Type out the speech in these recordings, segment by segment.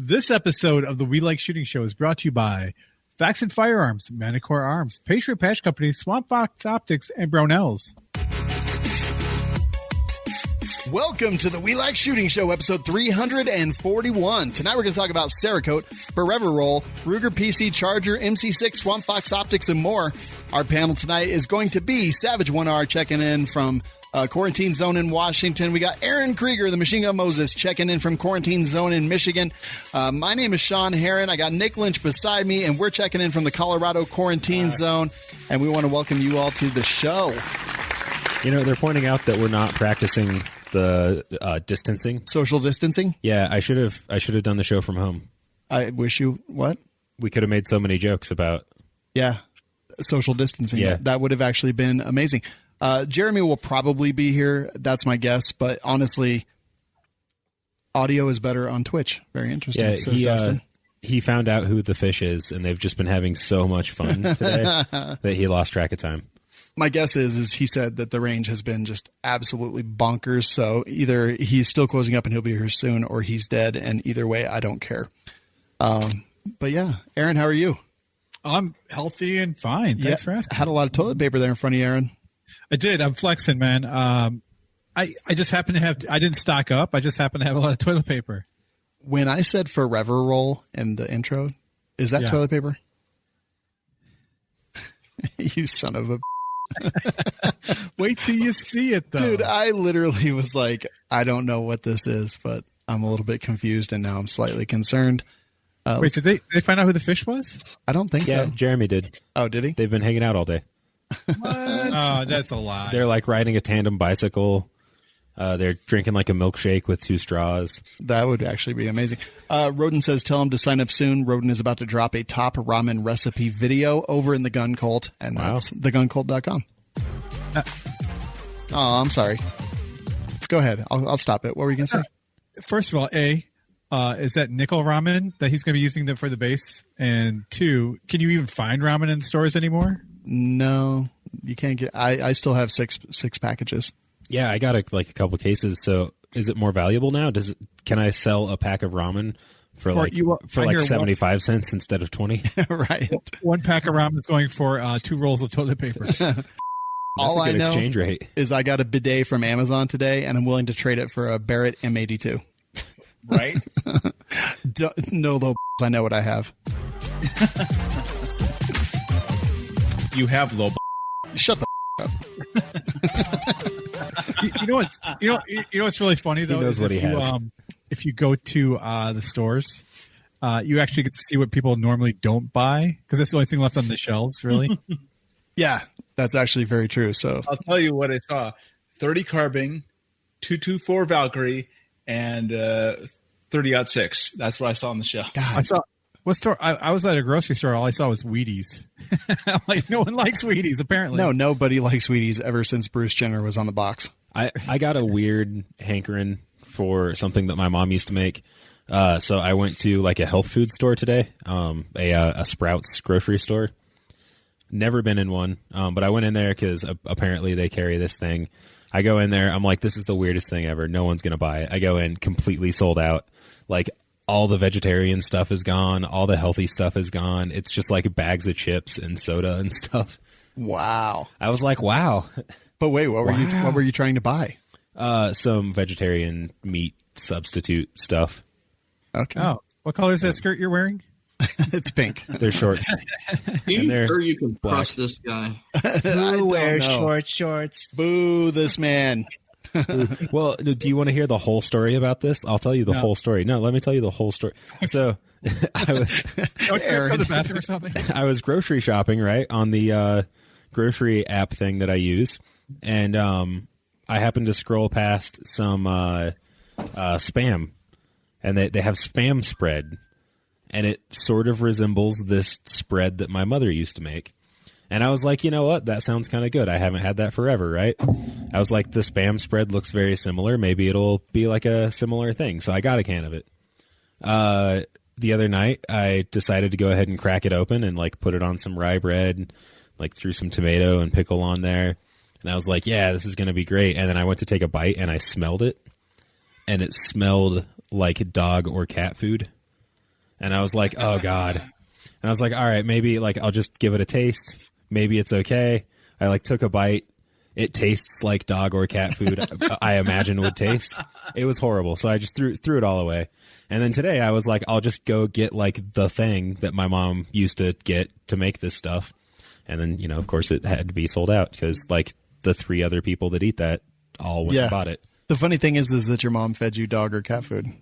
This episode of the We Like Shooting Show is brought to you by Facts and Firearms, Manicore Arms, Patriot Patch Company, Swamp Fox Optics, and Brownells. Welcome to the We Like Shooting Show, episode 341. Tonight we're going to talk about Cerakote, Forever Roll, Ruger PC Charger, MC6, Swamp Fox Optics, and more. Our panel tonight is going to be Savage 1R checking in from Quarantine Zone in Washington. We got Aaron Krieger, the Machine Gun Moses, checking in from Quarantine Zone in Michigan. My name is Shawn Heron. I got Nick Lynch beside me, and we're checking in from the Colorado Quarantine Zone. And we want to welcome you all to the show. You know, they're pointing out that we're not practicing the distancing. Social distancing? Yeah, I should have done the show from home. I wish you... What? We could have made so many jokes about... Yeah, social distancing. Yeah. That would have actually been amazing. Jerambe will probably be here. That's my guess. But honestly, audio is better on Twitch. Very interesting. Yeah, says Dustin. He found out who the fish is, and they've just been having so much fun today that he lost track of time. My guess is he said that the range has been just absolutely bonkers. So either he's still closing up and he'll be here soon, or he's dead. And either way, I don't care. But yeah, Aaron, how are you? I'm healthy and fine. Thanks for asking. Had a lot of toilet paper there in front of you, Aaron. I did. I'm flexing, man. I just happen to have, I didn't stock up. I just happen to have a lot of toilet paper. When I said Forever Roll in the intro, is that toilet paper? You son of a... Wait till you see it, though. Dude, I literally was like, I don't know what this is, but I'm a little bit confused, and now I'm slightly concerned. Wait, did they find out who the fish was? I don't think Yeah, so. Jeremy did. Oh, did he? They've been hanging out all day. What? Oh, that's a lie. They're like riding a tandem bicycle. They're drinking like a milkshake with 2 straws. That would actually be amazing. Roden says, tell him to sign up soon. Roden is about to drop a top ramen recipe video over in the Gun Cult, and that's theguncult.com. Oh, I'm sorry. Go ahead. I'll stop it. What were you going to say? First of all, is that nickel ramen that he's going to be using for the base? And 2, can you even find ramen in stores anymore? No, you can't get. I still have six packages. Yeah, I got a couple cases. So is it more valuable now? Can I sell a pack of ramen for like 75 cents instead of 20? Right. 1 pack of ramen is going for 2 rolls of toilet paper. All I know exchange rate is I got a bidet from Amazon today, and I'm willing to trade it for a Barrett M82. Right? No low. I know what I have. You have low. Shut the up. You know what's really funny though? He knows what he has. If you go to the stores, you actually get to see what people normally don't buy because that's the only thing left on the shelves, really. Yeah, that's actually very true. So I'll tell you what I saw: 30 carbine, 224 Valkyrie, and 30-06. That's what I saw on the shelf. I saw. What store? I was at a grocery store. All I saw was Wheaties. I'm like, no one likes Wheaties, apparently. No, nobody likes Wheaties ever since Bruce Jenner was on the box. I got a weird hankering for something that my mom used to make. So I went to like a health food store today, a Sprouts grocery store. Never been in one, but I went in there because apparently they carry this thing. I go in there. I'm like, this is the weirdest thing ever. No one's going to buy it. I go in, completely sold out. Like, all the vegetarian stuff is gone. All the healthy stuff is gone. It's just like bags of chips and soda and stuff. Wow. I was like, wow. But wait, what were you trying to buy? Some vegetarian meat substitute stuff. Okay. Oh, what color is that skirt you're wearing? It's pink. They're shorts. Are you sure you can trust this guy? Who wears shorts? Boo this man. Well, do you want to hear the whole story about this? I'll tell you the whole story. No, let me tell you the whole story. So I was Go to the bathroom or something? I was grocery shopping, right, on the grocery app thing that I use. And I happened to scroll past some spam. And they have spam spread. And it sort of resembles this spread that my mother used to make. And I was like, you know what? That sounds kind of good. I haven't had that forever, right? I was like, the spam spread looks very similar. Maybe it'll be like a similar thing. So I got a can of it. The other night, I decided to go ahead and crack it open and like put it on some rye bread, like threw some tomato and pickle on there. And I was like, yeah, this is going to be great. And then I went to take a bite and I smelled it. And it smelled like dog or cat food. And I was like, oh God. And I was like, all right, maybe like I'll just give it a taste. Maybe it's okay. I like took a bite. It tastes like dog or cat food I imagine would taste. It was horrible. So I just threw it all away. And then today I was like, I'll just go get like the thing that my mom used to get to make this stuff. And then, you know, of course it had to be sold out because like the 3 other people that eat that all went and bought it. The funny thing is that your mom fed you dog or cat food.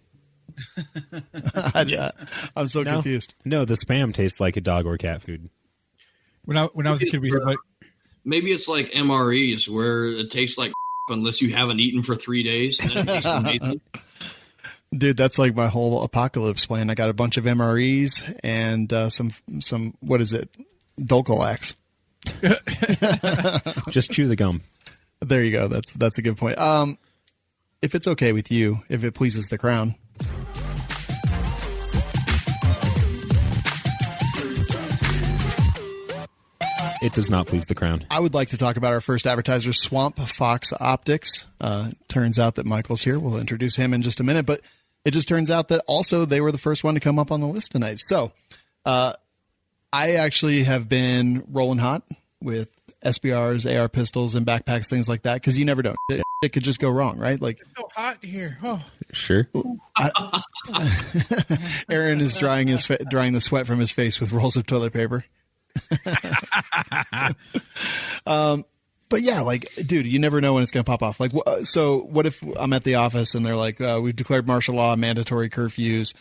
I'm so confused. No, the Spam tastes like a dog or cat food. When I was a kid, we had like, maybe it's like MREs where it tastes like unless you haven't eaten for 3 days. And it tastes amazing. Dude, that's like my whole apocalypse plan. I got a bunch of MREs and some what is it? Dulcolax. Just chew the gum. There you go. That's a good point. If it's okay with you, if it pleases the crown. It does not please the crown. I would like to talk about our first advertiser, Swamp Fox Optics. Turns out that Michael's here. We'll introduce him in just a minute, but it just turns out that also they were the first one to come up on the list tonight. So I actually have been rolling hot with SBRs, AR pistols, and backpacks, things like that, because you never know. It could just go wrong, right? Like, it's so hot here. Oh. Sure. Aaron is drying the sweat from his face with rolls of toilet paper. But yeah, like, dude, you never know when it's going to pop off. Like, so what if I'm at the office and they're like, we've declared martial law, mandatory curfews.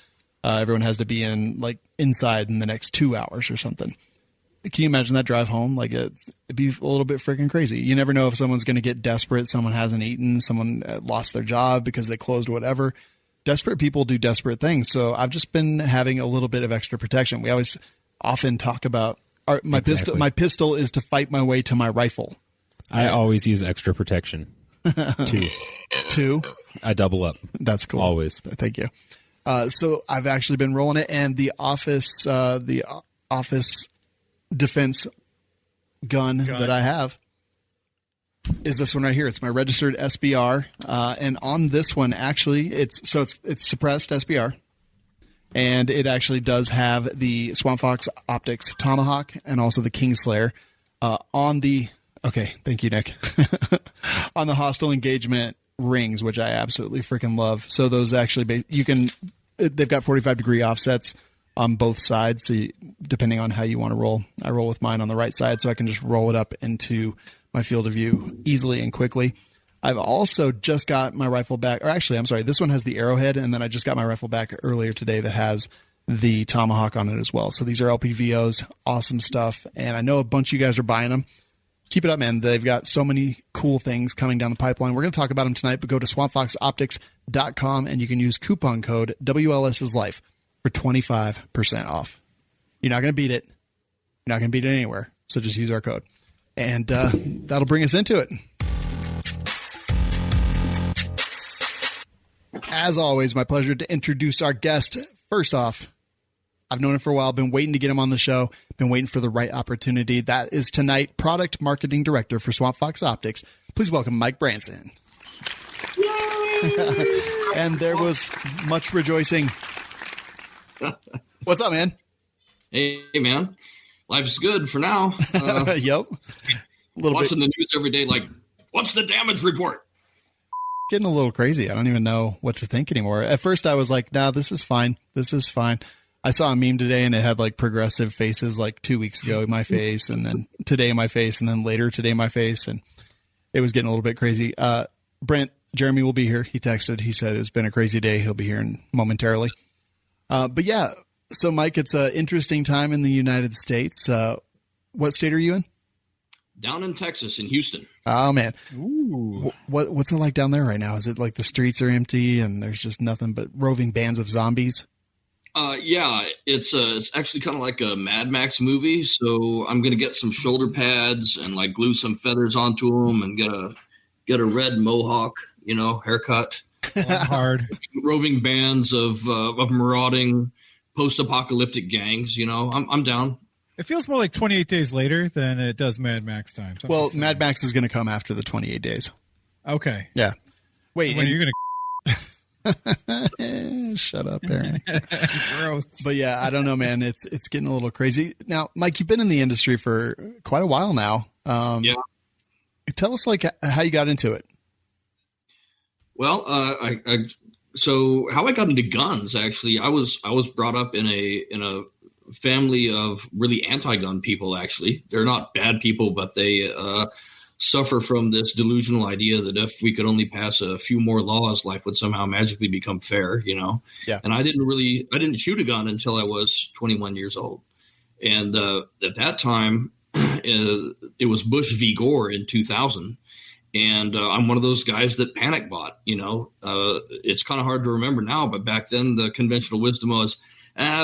Everyone has to be inside in the next 2 hours or something. Can you imagine that drive home? Like, it'd be a little bit freaking crazy. You never know if someone's going to get desperate. Someone hasn't eaten. Someone lost their job because they closed whatever. Desperate people do desperate things. So I've just been having a little bit of extra protection. We often talk about my pistol is to fight my way to my rifle. I always use extra protection. 2? I double up. That's cool. Always. Thank you. So I've actually been rolling it, and the office defense gun that I have is this one right here. It's my registered SBR, and on this one, actually, it's suppressed SBR, and it actually does have the Swamp Fox Optics Tomahawk and also the Kingslayer on the. Okay, thank you, Nick. On the hostile engagement rings, which I absolutely freaking love. So those actually, they've got 45-degree offsets on both sides. So depending on how you want to roll, I roll with mine on the right side so I can just roll it up into my field of view easily and quickly. I've also just got my rifle back, or actually, I'm sorry, this one has the Arrowhead, and then I just got my rifle back earlier today that has the Tomahawk on it as well. So these are LPVOs, awesome stuff, and I know a bunch of you guys are buying them. Keep it up, man. They've got so many cool things coming down the pipeline. We're going to talk about them tonight, but go to swampfoxoptics.com and you can use coupon code WLSisLife for 25% off. You're not going to beat it. You're not going to beat it anywhere. So just use our code. And that'll bring us into it. As always, my pleasure to introduce our guest. First off, I've known him for a while, been waiting to get him on the show, been waiting for the right opportunity. That is tonight, Product Marketing Director for Swamp Fox Optics. Please welcome Mike Branson. And there was much rejoicing. What's up, man? Hey, man. Life's good for now. Yep. Watching the news every day, like, what's the damage report? Getting a little crazy. I don't even know what to think anymore. At first, I was like, nah, this is fine. This is fine. I saw a meme today, and it had like progressive faces like 2 weeks ago, my face, and then today my face, and then later today my face, and it was getting a little bit crazy. Brent, Jerambe will be here. He texted. He said it's been a crazy day. He'll be here momentarily. But yeah, so Mike, it's an interesting time in the United States. What state are you in? Down in Texas, in Houston. Oh, man. Ooh. What's it like down there right now? Is it like the streets are empty and there's just nothing but roving bands of zombies? Yeah, it's actually kind of like a Mad Max movie. So I'm going to get some shoulder pads and like glue some feathers onto them and get a red mohawk, haircut. Hard. Roving bands of marauding post-apocalyptic gangs. I'm down. It feels more like 28 days later than it does Mad Max time. Well, Mad Max is going to come after the 28 days. Okay. Yeah. Wait. When are you going Shut up, Aaron. Gross. But yeah, I don't know, man. It's getting a little crazy. Now, Mike, you've been in the industry for quite a while now. Yeah. Tell us like how you got into it. Well, so how I got into guns, actually, I was brought up in a family of really anti-gun people. Actually, they're not bad people, but they suffer from this delusional idea that if we could only pass a few more laws, life would somehow magically become fair, you know? Yeah. And I didn't shoot a gun until I was 21 years old. And at that time, it was Bush v. Gore in 2000. And I'm one of those guys that panic bought, you know? It's kind of hard to remember now, but back then the conventional wisdom was,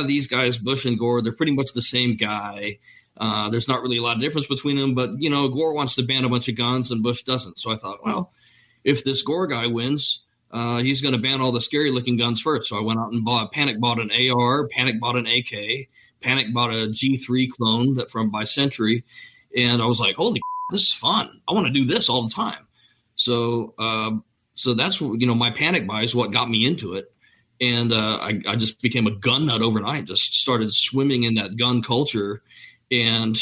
these guys, Bush and Gore, they're pretty much the same guy. There's not really a lot of difference between them, but, you know, Gore wants to ban a bunch of guns and Bush doesn't. So I thought, well, if this Gore guy wins, he's going to ban all the scary looking guns first. So I went out and panic bought an AR, panic bought an AK, panic bought a G3 clone by Century. And I was like, holy, this is fun. I want to do this all the time. So that's, you know, my panic buy is what got me into it. And I just became a gun nut overnight, just started swimming in that gun culture. And,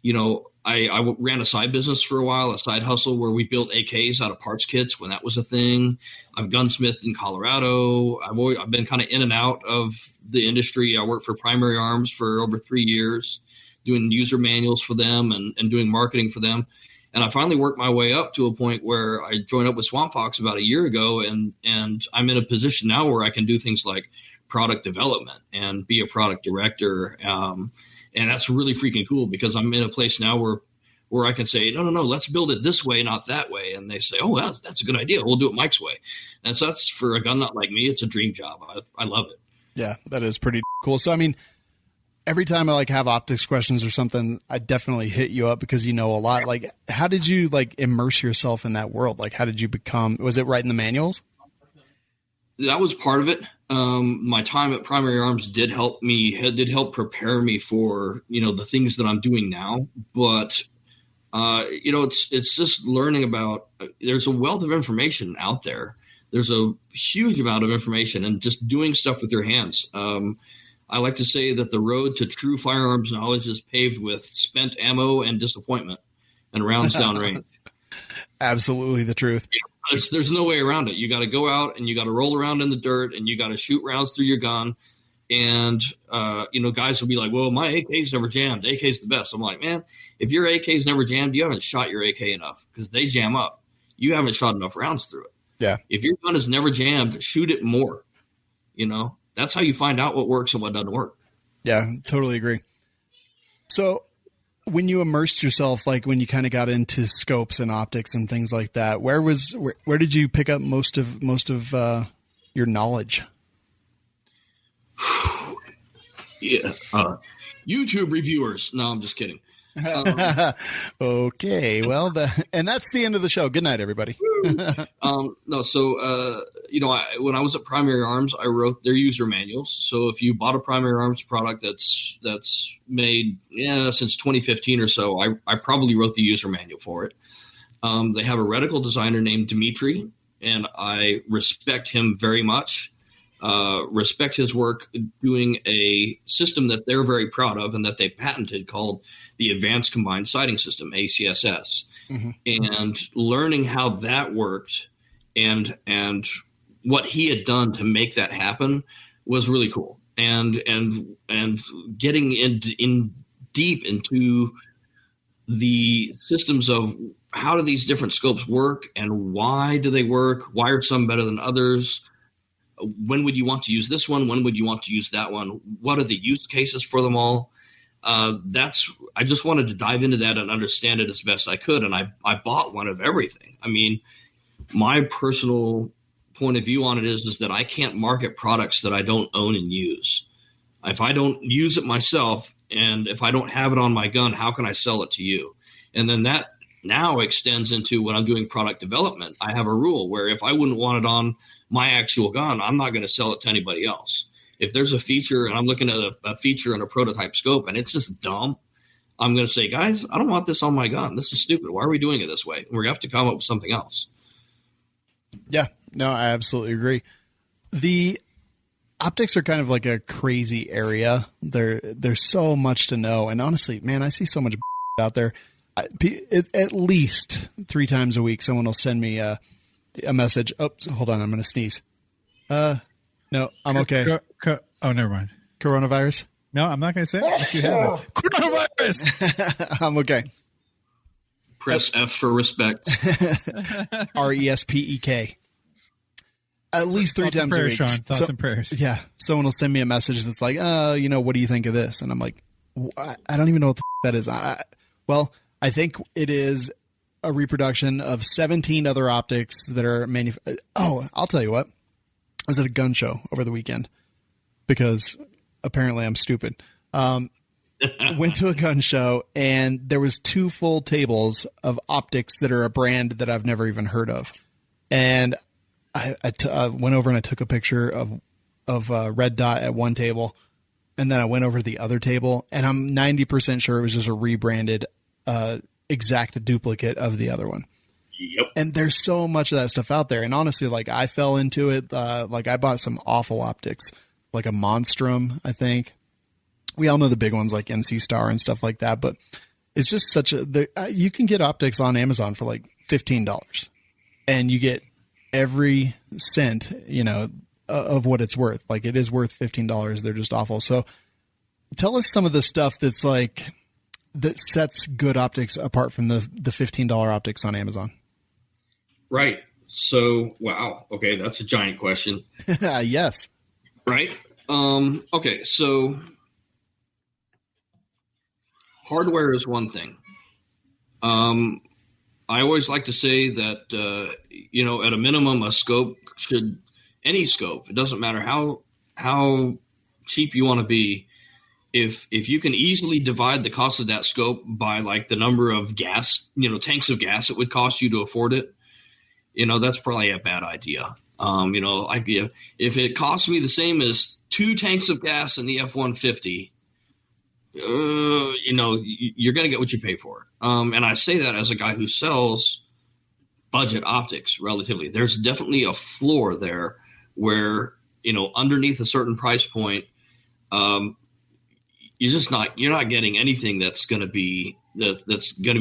you know, I ran a side business for a while, a side hustle where we built AKs out of parts kits when that was a thing. I've gunsmithed in Colorado. I've been kind of in and out of the industry. I worked for Primary Arms for over 3 years, doing user manuals for them and doing marketing for them. And I finally worked my way up to a point where I joined up with Swamp Fox about a year ago. And I'm in a position now where I can do things like product development and be a product director. And that's really freaking cool because I'm in a place now where I can say, no, let's build it this way, not that way. And they say, oh, well, that's a good idea. We'll do it Mike's way. And so that's, for a gun nut like me, it's a dream job. I love it. Yeah, that is pretty cool. So, I mean, every time I have optics questions or something, I definitely hit you up because you know a lot. Like, how did you immerse yourself in that world? Like, how did you become, was it writing the manuals? That was part of it. My time at Primary Arms did help prepare me for, you know, the things that I'm doing now. But, you know, it's just learning about, there's a wealth of information out there. There's a huge amount of information and just doing stuff with your hands. I like to say that the road to true firearms knowledge is paved with spent ammo and disappointment and rounds down range. Absolutely the truth. There's no way around it. You got to go out and you got to roll around in the dirt and you got to shoot rounds through your gun. And, you know, guys will be like, well, my AK's never jammed. AK's the best. I'm like, man, if your AK's never jammed, you haven't shot your AK enough because they jam up. You haven't shot enough rounds through it. Yeah. If your gun is never jammed, shoot it more. You know, that's how you find out what works and what doesn't work. Yeah, totally agree. So when you immersed yourself, like when you kind of got into scopes and optics and things like that, where did you pick up most of your knowledge? Yeah, YouTube reviewers. No, I'm just kidding. Okay, well, and that's the end of the show. Good night, everybody. No, so you know, when I was at Primary Arms, I wrote their user manuals. So if you bought a Primary Arms product that's made since 2015 or so, I probably wrote the user manual for it. They have a reticle designer named Dimitri, and I respect him very much. Respect his work doing a system that they're very proud of and that they patented called the Advanced Combined Sighting System, ACSS. Mm-hmm. And learning how that worked and what he had done to make that happen was really cool. And getting in deep into the systems of how do these different scopes work and why do they work? Why are some better than others? When would you want to use this one? When would you want to use that one? What are the use cases for them all? I just wanted to dive into that and understand it as best I could. And I bought one of everything. I mean, my personal point of view on it is that I can't market products that I don't own and use. If I don't use it myself and if I don't have it on my gun, how can I sell it to you? And then that now extends into when I'm doing product development. I have a rule where if I wouldn't want it on my actual gun, I'm not going to sell it to anybody else. If there's a feature and I'm looking at a feature in a prototype scope and it's just dumb, I'm going to say, guys, I don't want this on my gun. This is stupid. Why are we doing it this way? We're going to have to come up with something else. Yeah, No, I absolutely agree. The optics are kind of like a crazy area. There's so much to know. And honestly, man, I see so much out there. At least 3 times a week, someone will send me a message. Oh, hold on. I'm going to sneeze. No, I'm okay. Oh, never mind. Coronavirus? No, I'm not going to say it. Unless you have it. Coronavirus! I'm okay. Press F for respect. RESPEK. At least 3 times a week. Sean. Thoughts and prayers. Yeah. Someone will send me a message that's like, what do you think of this? And I'm like, I don't even know what the that is. I think it is a reproduction of 17 other optics that are I'll tell you what. I was at a gun show over the weekend because apparently I'm stupid. Went to a gun show and there was 2 full tables of optics that are a brand that I've never even heard of. And I went over and I took a picture of Red Dot at one table. And then I went over to the other table and I'm 90% sure it was just a rebranded exact duplicate of the other one. Yep. And there's so much of that stuff out there. And honestly, like I fell into it. Like I bought some awful optics, like a Monstrum, I think. We all know the big ones like NC Star and stuff like that. But it's just you can get optics on Amazon for like $15 and you get every cent, of what it's worth. Like it is worth $15. They're just awful. So tell us some of the stuff that's like, that sets good optics apart from the $15 optics on Amazon. Right. So, wow. Okay. That's a giant question. Yes. Right. Okay. So hardware is one thing. I always like to say that, at a minimum, a scope any scope, it doesn't matter how cheap you want to be. If you can easily divide the cost of that scope by like the number of gas, tanks of gas it would cost you to afford it, that's probably a bad idea. If it costs me the same as 2 tanks of gas in the F-150, you're going to get what you pay for. And I say that as a guy who sells budget optics relatively. There's definitely a floor there where, underneath a certain price point, you're not getting anything that's going to be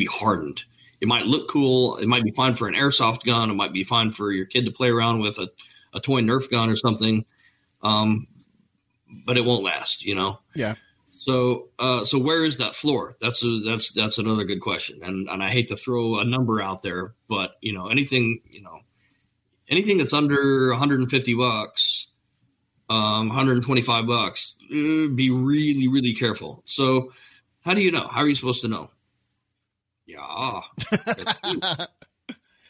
hardened. It might look cool. It might be fine for an airsoft gun. It might be fine for your kid to play around with a toy Nerf gun or something. But it won't last, Yeah. So where is that floor? That's another good question. And I hate to throw a number out there, but anything that's under $150, $125, be really, really careful. So how do you know? How are you supposed to know? Yeah.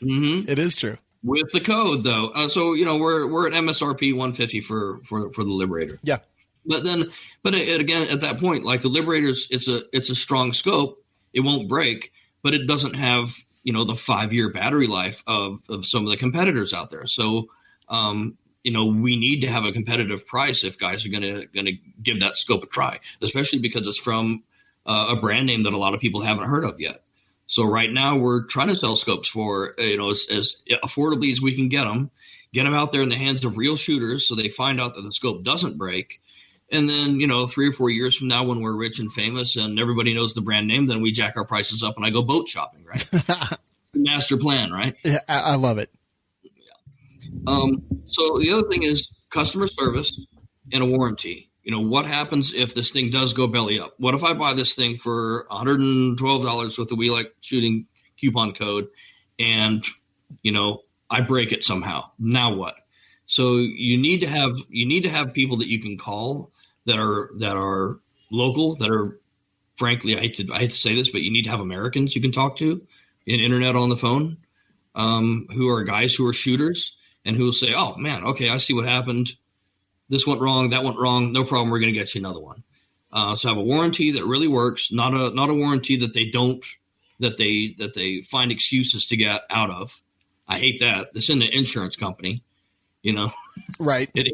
Mm-hmm. It is true. With the code though. We're at MSRP 150 for the Liberator. Yeah. But again, at that point, like the Liberator's, it's a strong scope. It won't break, but it doesn't have, the 5-year battery life of some of the competitors out there. So, we need to have a competitive price if guys are going to give that scope a try, especially because it's from a brand name that a lot of people haven't heard of yet. So right now we're trying to sell scopes for, as affordably as we can get them out there in the hands of real shooters so they find out that the scope doesn't break. And then, 3 or 4 years from now, when we're rich and famous and everybody knows the brand name, then we jack our prices up and I go boat shopping, right? Master plan, right? Yeah, I love it. Yeah. So the other thing is customer service and a warranty. What happens if this thing does go belly up? What if I buy this thing for $112 with the We Like Shooting coupon code and, I break it somehow? Now what? So you need to have people that you can call that are local, that are, frankly, I hate to say this, but you need to have Americans you can talk to in internet on the phone, who are guys who are shooters and who will say, oh man, okay, I see what happened. This went wrong. That went wrong. No problem. We're going to get you another one. So have a warranty that really works, not a warranty that they find excuses to get out of. I hate that. This isn't an insurance company. Right. A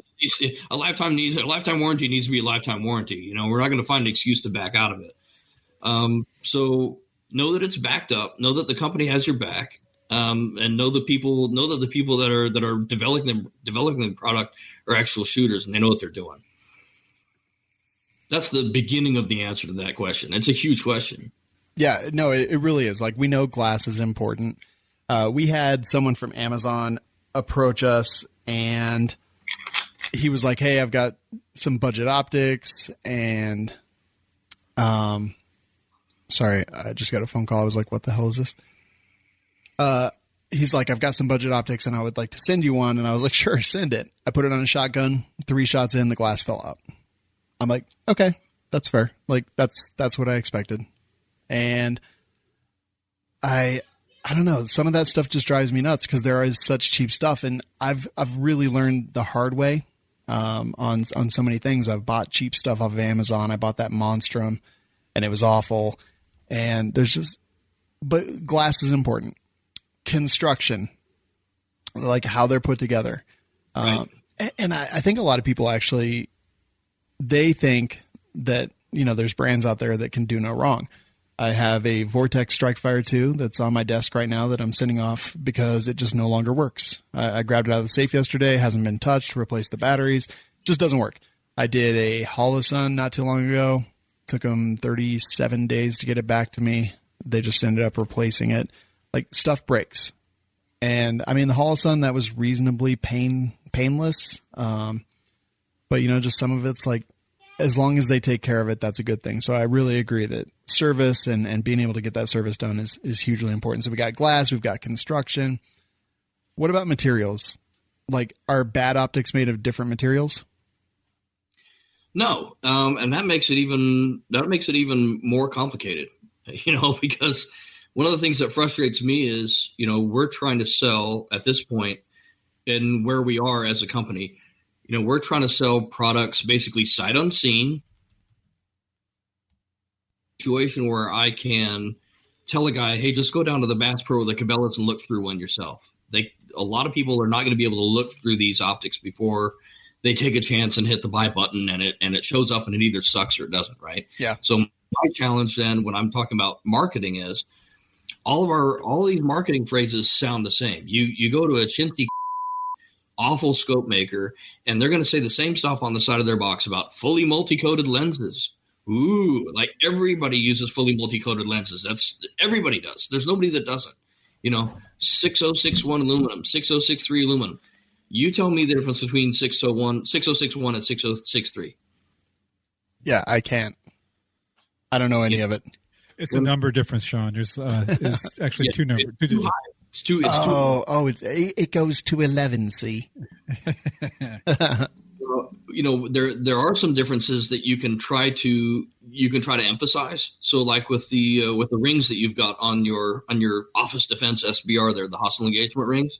lifetime warranty needs to be a lifetime warranty. We're not going to find an excuse to back out of it. So know that it's backed up. Know that the company has your back. and know that the people that are developing the product are actual shooters and they know what they're doing. That's the beginning of the answer to that question. It's a huge question. Yeah, no, it really is. Like, we know glass is important. We had someone from Amazon approach us, and he was like, "Hey, I've got some budget optics," and sorry, I just got a phone call. I was like, "What the hell is this?" He's like, "I've got some budget optics, and I would like to send you one." And I was like, "Sure, send it." I put it on a shotgun. 3 shots in, the glass fell out. I'm like, "Okay, that's fair. Like, that's what I expected." And I don't know. Some of that stuff just drives me nuts because there is such cheap stuff, and I've really learned the hard way on so many things. I've bought cheap stuff off of Amazon. I bought that Monstrum, and it was awful. And but glass is important. Construction, like how they're put together, Right. And I think a lot of people actually they think that there's brands out there that can do no wrong. I have a Vortex Strikefire 2 that's on my desk right now that I'm sending off because it just no longer works. I grabbed it out of the safe yesterday, hasn't been touched, replaced the batteries, just doesn't work. I did a Holosun not too long ago. Took them 37 days to get it back to me. They just ended up replacing it. Like, stuff breaks. And I mean, the Holosun, that was reasonably painless. But just some of it's like, as long as they take care of it, that's a good thing. So I really agree that service and being able to get that service done is hugely important. So we got glass, we've got construction. What about materials? Like, are bad optics made of different materials? No, and that makes it even more complicated. Because one of the things that frustrates me is we're trying to sell at this point, and where we are as a company. We're trying to sell products basically sight unseen. Situation where I can tell a guy, "Hey, just go down to the Bass Pro or the Cabela's and look through one yourself." A lot of people are not going to be able to look through these optics before they take a chance and hit the buy button, and it shows up and it either sucks or it doesn't, right? Yeah. So my challenge then, when I'm talking about marketing, is all these marketing phrases sound the same. You go to a chintzy awful scope maker, and they're going to say the same stuff on the side of their box about fully multi-coated lenses. Ooh, like everybody uses fully multi-coated lenses. Everybody does. There's nobody that doesn't. 6061 aluminum, 6063 aluminum. You tell me the difference between 6061 and 6063. Yeah, I can't. I don't know any of it. It's a number difference, Shawn. There's actually two numbers. Two digits. It's too. It goes to 11. See, there are some differences that you can try to emphasize. So, like with the rings that you've got on your Office Defense SBR, they're the hostile engagement rings.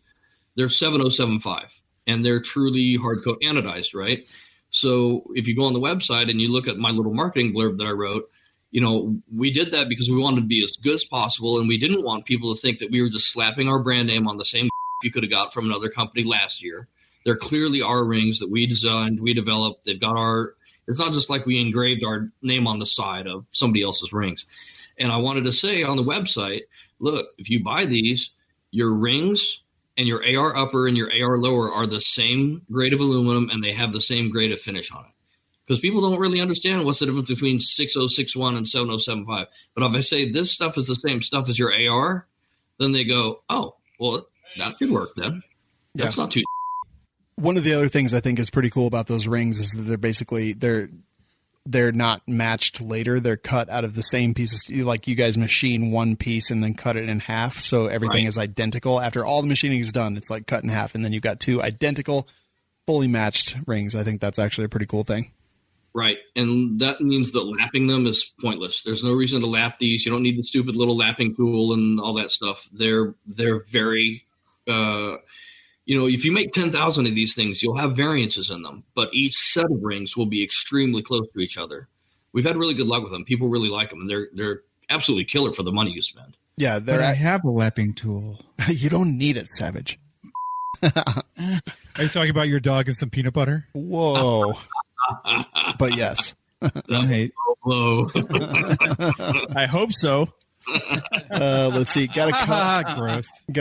They're 7075, and they're truly hard coat anodized, right? So, if you go on the website and you look at my little marketing blurb that I wrote. We did that because we wanted to be as good as possible, and we didn't want people to think that we were just slapping our brand name on the same you could have got from another company last year. They're clearly our rings that we designed, we developed. They've got it's not just like we engraved our name on the side of somebody else's rings. And I wanted to say on the website, look, if you buy these, your rings and your AR upper and your AR lower are the same grade of aluminum, and they have the same grade of finish on it. Because people don't really understand what's the difference between 6061 and 7075. But if I say this stuff is the same stuff as your AR, then they go, "Oh, well, that could work then." That's not too. One of the other things I think is pretty cool about those rings is that they're basically they're not matched later. They're cut out of the same pieces. Like, you guys machine one piece and then cut it in half, so everything is identical. After all the machining is done, it's like cut in half, and then you've got two identical, fully matched rings. I think that's actually a pretty cool thing. Right, and that means that lapping them is pointless. There's no reason to lap these. You don't need the stupid little lapping tool and all that stuff. They're very, if you make 10,000 of these things, you'll have variances in them, but each set of rings will be extremely close to each other. We've had really good luck with them. People really like them, and they're absolutely killer for the money you spend. Yeah, but I have a lapping tool. You don't need it, Savage. Are you talking about your dog and some peanut butter? Whoa. But yes. Don't hate. Hello. I hope so. Let's see. Got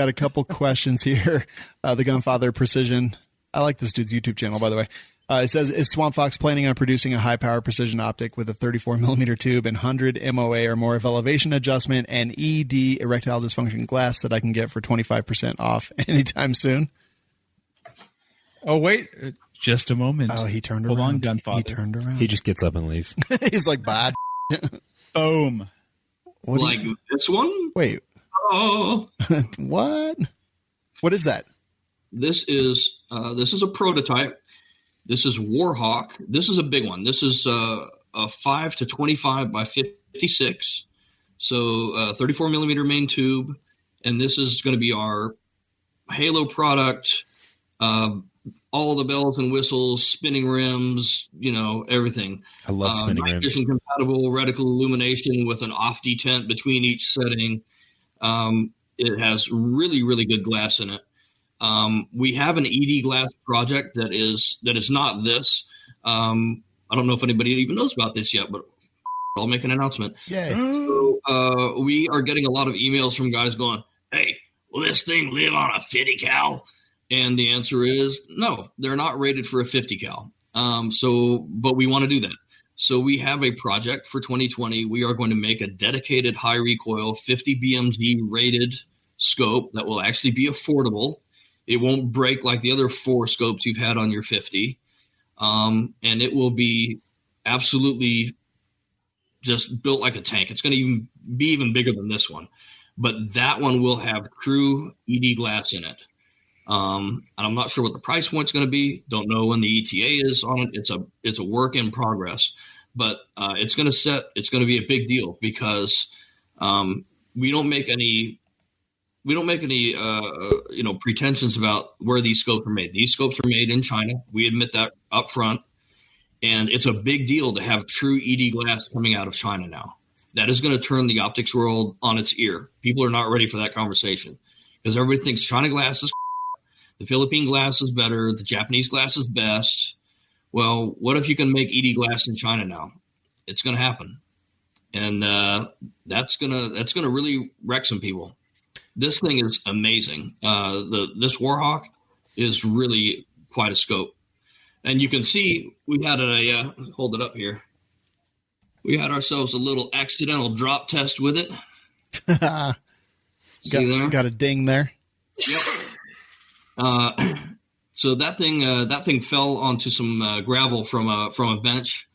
a couple questions here. The Gunfather Precision. I like this dude's YouTube channel, by the way. It says, is Swamp Fox planning on producing a high-power precision optic with a 34mm tube and 100 MOA or more of elevation adjustment and ED erectile dysfunction glass that I can get for 25% off anytime soon? Oh, wait. Just a moment. Oh, he turned Hold around. on, Gunfather. He turned around. He just gets up and leaves. He's like, bad. Boom. Like this one? Wait. Oh. What? What is that? This is a prototype. This is Warhawk. This is a big one. This is a 5 to 25 by 56. So 34mm main tube. And this is going to be our Halo product. All the bells and whistles, spinning rims, everything. I love spinning rims. Vision compatible reticle illumination with an off detent between each setting. It has really, really good glass in it. We have an ED glass project that is not this. I don't know if anybody even knows about this yet, but I'll make an announcement. Yay. So, we are getting a lot of emails from guys going, hey, will this thing live on a 50 cal? And the answer is no, they're not rated for a 50 cal. But we want to do that. So we have a project for 2020. We are going to make a dedicated high recoil 50 BMG rated scope that will actually be affordable. It won't break like the other 4 scopes you've had on your 50. And it will be absolutely just built like a tank. It's going to be even bigger than this one. But that one will have true ED glass in it. And I'm not sure what the price point's going to be. Don't know when the ETA is on it. It's a work in progress, but it's going to be a big deal because we don't make any pretensions about where these scopes are made. These scopes are made in China. We admit that up front, and it's a big deal to have true ED glass coming out of China now. That is going to turn the optics world on its ear. People are not ready for that conversation because everybody thinks China glass is the Philippine glass is better. The Japanese glass is best. Well, what if you can make ED glass in China now? It's going to happen. And that's gonna really wreck some people. This thing is amazing. This Warhawk is really quite a scope. And you can see we had hold it up here. We had ourselves a little accidental drop test with it. Got a ding there. Yep. So that thing fell onto some gravel from a bench,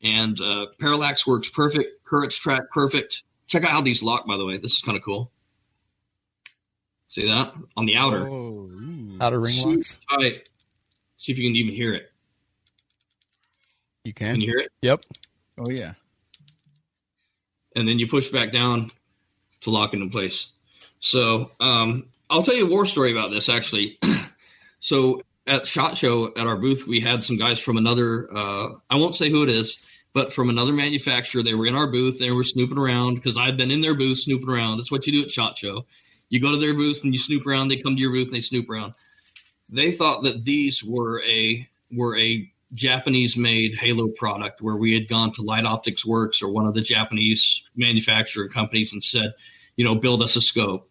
and parallax works perfect. Currents track perfect. Check out how these lock, by the way. This is kind of cool. See that on the outer outer ring locks. All right. See if you can even hear it. You can. Can you hear it? Yep. Oh yeah. And then you push back down to lock it in place. So I'll tell you a war story about this, actually. So at SHOT Show, at our booth, we had some guys from another, I won't say who it is, but from another manufacturer. They were in our booth. They were snooping around because I've been in their booth snooping around. That's what you do at SHOT Show. You go to their booth and you snoop around. They come to your booth and they snoop around. They thought that these were a Japanese-made Halo product where we had gone to Light Optics Works or one of the Japanese manufacturing companies and said, build us a scope.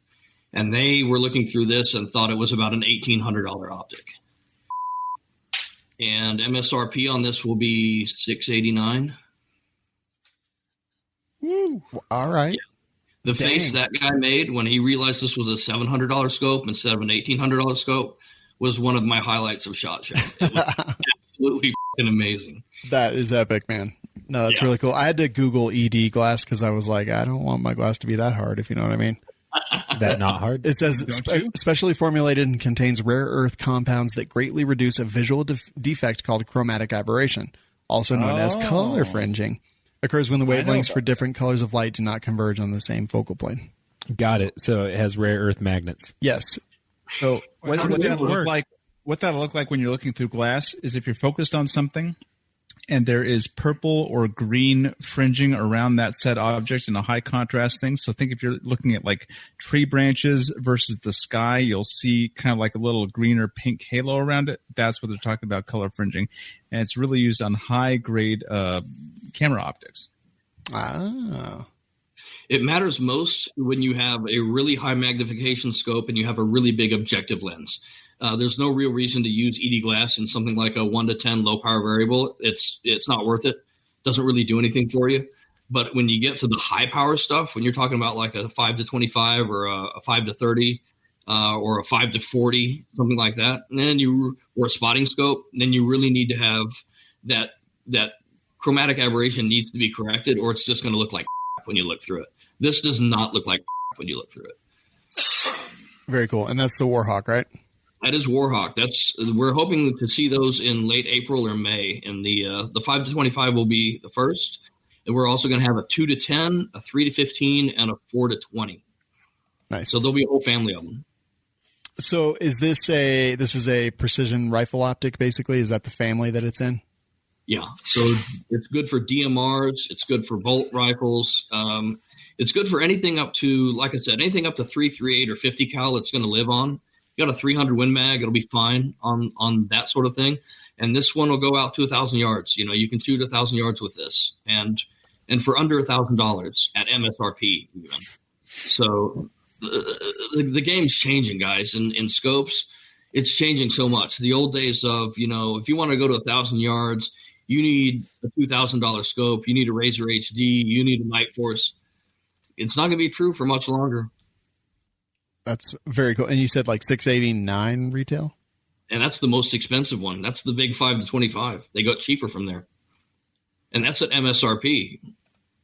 And they were looking through this and thought it was about an $1,800 optic. And MSRP on this will be $689. Woo. All right. Yeah. The face that guy made when he realized this was a $700 scope instead of an $1,800 scope was one of my highlights of SHOT Show. It was absolutely fucking amazing. That is epic, man. No, that's really cool. I had to Google ED glass because I was like, I don't want my glass to be that hard, if you know what I mean. That not hard? It says specially formulated and contains rare earth compounds that greatly reduce a visual defect called chromatic aberration, also known as color fringing. Occurs when the wavelengths for different colors of light do not converge on the same focal plane. Got it. So it has rare earth magnets. Yes. So what that'll look like when you're looking through glass is if you're focused on something and there is purple or green fringing around that said object in a high contrast thing. So think if you're looking at like tree branches versus the sky, you'll see kind of like a little green or pink halo around it. That's what they're talking about, color fringing. And it's really used on high grade camera optics. Ah. It matters most when you have a really high magnification scope and you have a really big objective lens. There's no real reason to use ED glass in something like a 1 to 10 low power variable. It's not worth it. Doesn't really do anything for you. But when you get to the high power stuff, when you're talking about like a 5 to 25 or a 5 to 30 or a 5 to 40, something like that, and then or a spotting scope, then you really need to have that chromatic aberration needs to be corrected, or it's just going to look like when you look through it. This does not look like when you look through it. Very cool. And that's the Warhawk, right? That is Warhawk. We're hoping to see those in late April or May. And the 5 to 25 will be the first. And we're also going to have a 2 to 10, a 3 to 15, and a 4 to 20. Nice. So there'll be a whole family of them. So is this a precision rifle optic, basically? Is that the family that it's in? Yeah. So it's good for DMRs. It's good for bolt rifles. It's good for anything up to, like I said, anything up to 338 or 50 cal it's going to live on. You got a 300 Win Mag, it'll be fine on that sort of thing. And this one will go out to 1,000 yards. You know, you can shoot 1,000 yards with this, and for under $1,000 at MSRP even. So the game's changing, guys. In scopes, it's changing so much. The old days of, you know, if you want to go to 1,000 yards, you need a $2,000 scope. You need a Razor HD. You need a Night Force. It's not going to be true for much longer. That's very cool. And you said like $689 retail? And that's the most expensive one. That's the big 5 to 25. They got cheaper from there. And that's at MSRP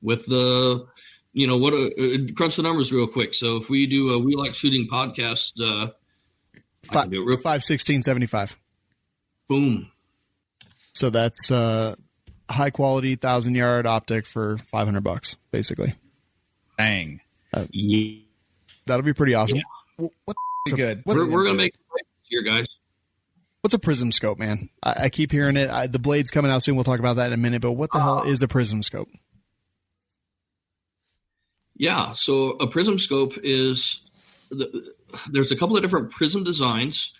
with the, you know, crunch the numbers real quick. So if we do a We Like Shooting podcast, I can do it real quick. 5/16/75. Boom. So that's high quality 1,000-yard optic for $500, basically. Bang. Yeah. That'll be pretty awesome. Yeah. Good. We're going to make it here, guys. What's a prism scope, man? I keep hearing it. The blade's coming out soon. We'll talk about that in a minute. But what the hell is a prism scope? Yeah, so a prism scope is there's a couple of different prism designs.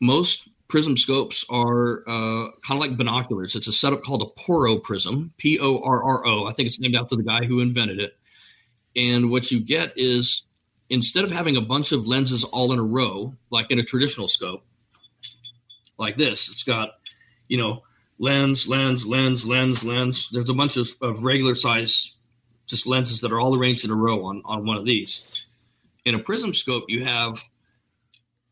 Most prism scopes are kind of like binoculars. It's a setup called a Porro prism, Porro. I think it's named after the guy who invented it. And what you get is, instead of having a bunch of lenses all in a row, like in a traditional scope, like this, it's got, you know, lens. There's a bunch of regular size just lenses that are all arranged in a row on one of these. In a prism scope, you have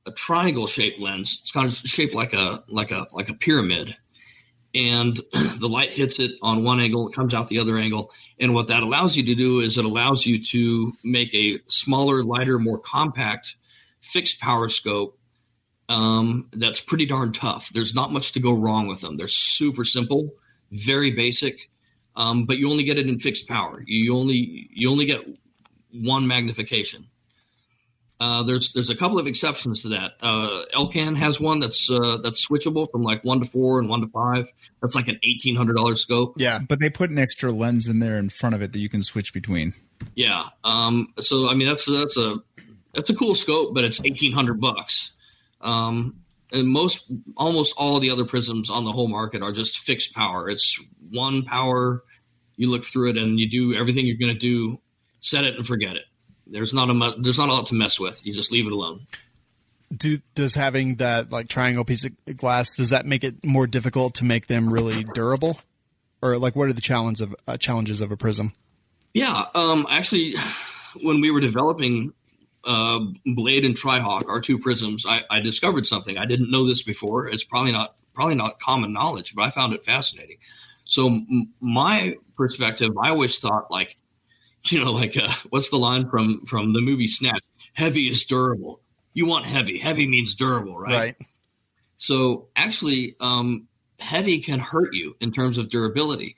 a triangle shaped lens. It's kind of shaped like a pyramid, and the light hits it on one angle, it comes out the other angle. And what that allows you to do is it allows you to make a smaller, lighter, more compact fixed power scope that's pretty darn tough. There's not much to go wrong with them. They're super simple, very basic, but you only get it in fixed power. You only get one magnification. There's a couple of exceptions to that. Elcan has one that's switchable from like 1 to 4 and 1 to 5. That's like an $1,800 scope. Yeah, but they put an extra lens in there in front of it that you can switch between. Yeah. So I mean that's a cool scope, but it's $1,800. And almost all the other prisms on the whole market are just fixed power. It's one power. You look through it and you do everything you're going to do, set it and forget it. There's not a lot to mess with. You just leave it alone. Does having that like triangle piece of glass, does that make it more difficult to make them really durable? Or like what are the challenges of a prism? Yeah, actually, when we were developing Blade and Tri-Hawk, our two prisms, I discovered something. I didn't know this before. It's probably not common knowledge, but I found it fascinating. So my perspective, I always thought like, you know, like what's the line from the movie Snatch? Heavy is durable. You want heavy. Heavy means durable, right? Right. So actually, heavy can hurt you in terms of durability.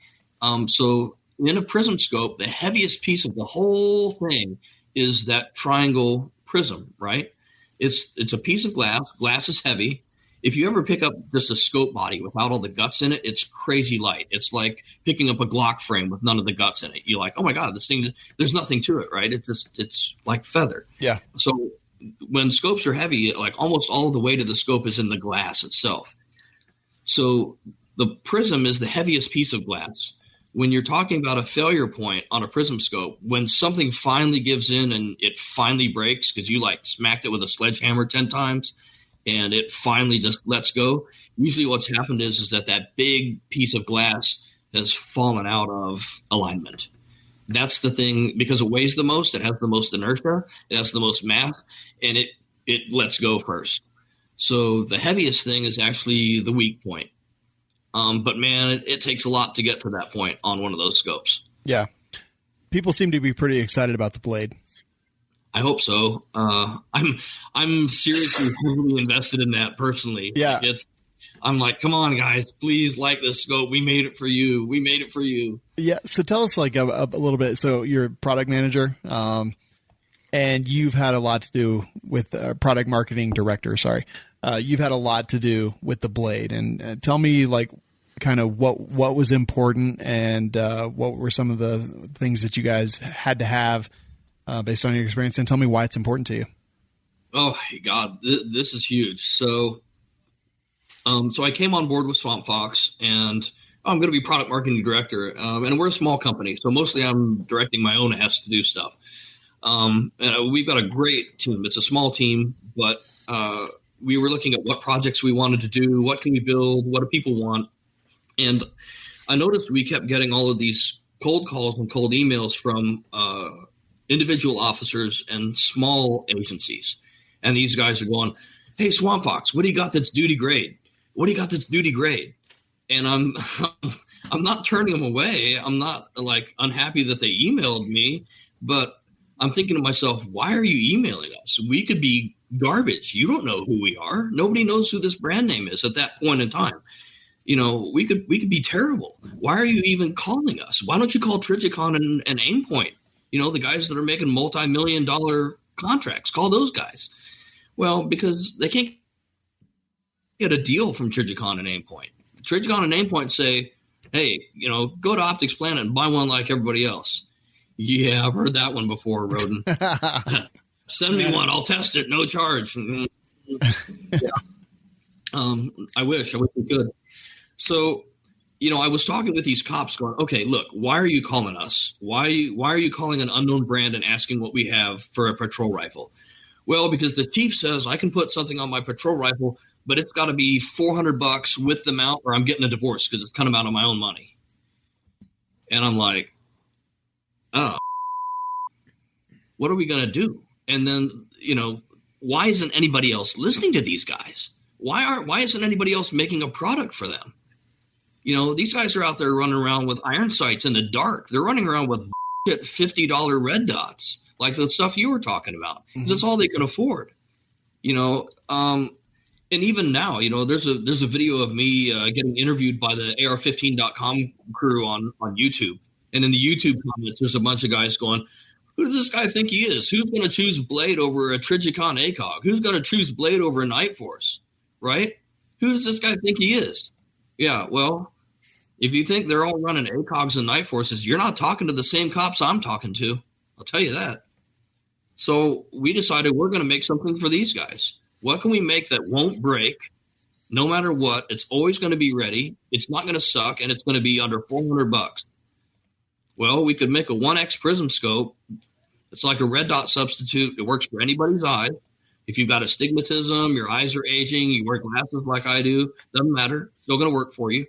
So in a prism scope, the heaviest piece of the whole thing is that triangle prism, right? It's a piece of glass. Glass is heavy. If you ever pick up just a scope body without all the guts in it, it's crazy light. It's like picking up a Glock frame with none of the guts in it. You're like, oh my God, this thing, there's nothing to it, right? It's like feather. Yeah. So when scopes are heavy, like almost all of the weight of the scope is in the glass itself. So the prism is the heaviest piece of glass. when you're talking about a failure point on a prism scope, when something finally gives in and it finally breaks because you like smacked it with a sledgehammer 10 times and it finally just lets go, usually what's happened is that big piece of glass has fallen out of alignment. That's the thing, because it weighs the most, it has the most inertia, it has the most mass, and it lets go first. So the heaviest thing is actually the weak point. But man, it takes a lot to get to that point on one of those scopes. Yeah. People seem to be pretty excited about the blade. I hope so. I'm seriously heavily invested in that personally. Yeah. I'm like, come on, guys, please like this scope. We made it for you. We made it for you. Yeah. So tell us like a little bit. So you're a product manager, and you've had a lot to do with product marketing director. Sorry. You've had a lot to do with the blade, and tell me like kind of what was important and what were some of the things that you guys had to have based on your experience, and tell me why it's important to you. Oh God, this is huge. So I came on board with Swamp Fox, and I'm going to be product marketing director. And we're a small company, so mostly I'm directing my own ass to do stuff. And we've got a great team. It's a small team, but we were looking at what projects we wanted to do, what can we build, what do people want. And I noticed we kept getting all of these cold calls and cold emails from individual officers and small agencies. And these guys are going, hey, Swamp Fox, what do you got that's duty grade? What do you got that's duty grade? And I'm not turning them away. I'm not like unhappy that they emailed me, but I'm thinking to myself, why are you emailing us? We could be garbage. You don't know who we are. Nobody knows who this brand name is at that point in time. You know, we could be terrible. Why are you even calling us? Why don't you call Trijicon and Aimpoint? You know, the guys that are making multi-million-dollar contracts. Call those guys. Well, because they can't get a deal from Trijicon and Aimpoint. Trijicon and Aimpoint say, hey, you know, go to Optics Planet and buy one like everybody else. Yeah, I've heard that one before, Roden. Send me one. I'll test it. No charge. Yeah. I wish we could. So, you know, I was talking with these cops going, okay, look, why are you calling us? Why are you calling an unknown brand and asking what we have for a patrol rifle? Well, because the chief says I can put something on my patrol rifle, but it's got to be $400 with the mount or I'm getting a divorce because it's coming out of my own money. And I'm like, oh, what are we going to do? And then, you know, why isn't anybody else listening to these guys? Why isn't anybody else making a product for them? You know, these guys are out there running around with iron sights in the dark. They're running around with $50 red dots, like the stuff you were talking about. Mm-hmm. That's all they can afford. You know, and even now, you know, there's a video of me getting interviewed by the AR15.com crew on YouTube. And in the YouTube comments, there's a bunch of guys going, who does this guy think he is? Who's going to choose Blade over a Trijicon ACOG? Who's going to choose Blade over a Night Force? Right? Who does this guy think he is? Yeah, well, if you think they're all running ACOGs and Night Forces, you're not talking to the same cops I'm talking to. I'll tell you that. So we decided we're going to make something for these guys. What can we make that won't break no matter what? It's always going to be ready. It's not going to suck, and it's going to be under $400. Well, we could make a 1X prism scope. It's like a red dot substitute. It works for anybody's eyes. If you've got astigmatism, your eyes are aging, you wear glasses like I do, doesn't matter. Still going to work for you.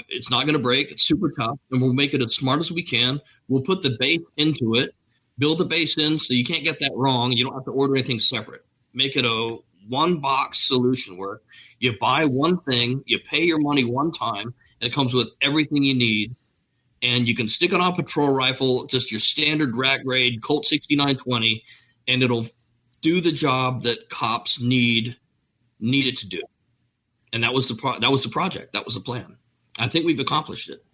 It's not going to break. It's super tough, and we'll make it as smart as we can. We'll put the base into it, build the base in so you can't get that wrong. You don't have to order anything separate. Make it a one-box solution where you buy one thing, you pay your money one time, and it comes with everything you need. And you can stick it on a patrol rifle, just your standard rack grade Colt 6920, and it'll do the job that cops need it to do. And that was the project. That was the plan. I think we've accomplished it.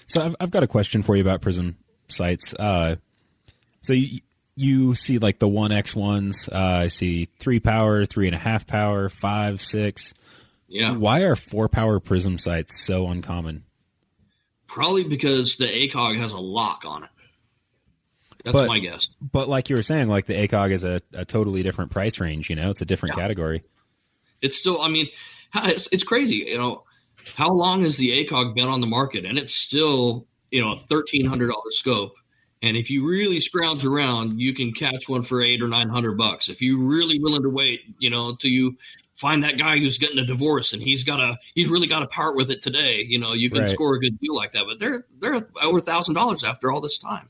So I've got a question for you about prism sights. So you see like the 1X ones. I see 3 power, 3.5 power, 5, 6. Yeah. Why are 4 power prism sights so uncommon? Probably because the ACOG has a lock on it. That's my guess. But like you were saying, like the ACOG is a totally different price range. You know, it's a different category. It's still, I mean, it's crazy. You know, how long has the ACOG been on the market? And it's still, a $1,300 scope. And if you really scrounge around, you can catch one for $800 or $900. If you're really willing to wait, till you find that guy who's getting a divorce and he's really got to part with it today, you can score a good deal like that. But they're over $1,000 after all this time.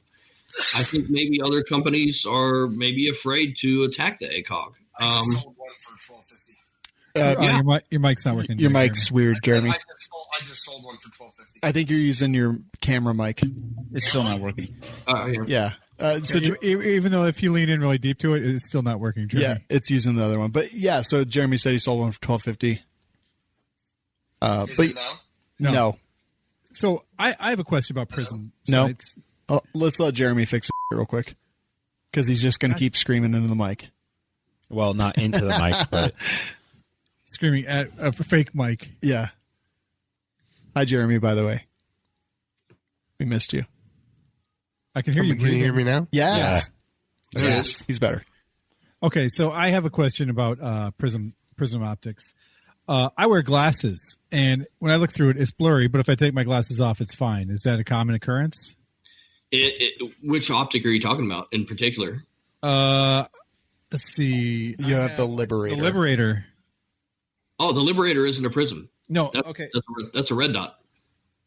I think maybe other companies are maybe afraid to attack the ACOG. I just sold one for $1,250. Your mic's not working. Your mic's weird, Jeremy. I just sold one for $1,250. I think you're using your camera mic. It's still not working. Yeah. So even though if you lean in really deep to it, it's still not working, Jeremy. Yeah, it's using the other one. But yeah, so Jeremy said he sold one for $1,250. Is it now? No. So I have a question about Prism No. sites. Oh, let's let Jeremy fix it real quick, because he's just going to keep screaming into the mic. Well, not into the mic, but Screaming at a fake mic. Yeah. Hi, Jeremy, by the way. We missed you. I can hear you. Can you hear me now? Yeah. There it is. He's better. Okay, so I have a question about Prism Optics. I wear glasses, and when I look through it, it's blurry, but if I take my glasses off, it's fine. Is that a common occurrence? Which optic are you talking about in particular? Let's see. You have the Liberator. The Liberator. Oh, the Liberator isn't a Prism. No, okay. That's a red dot.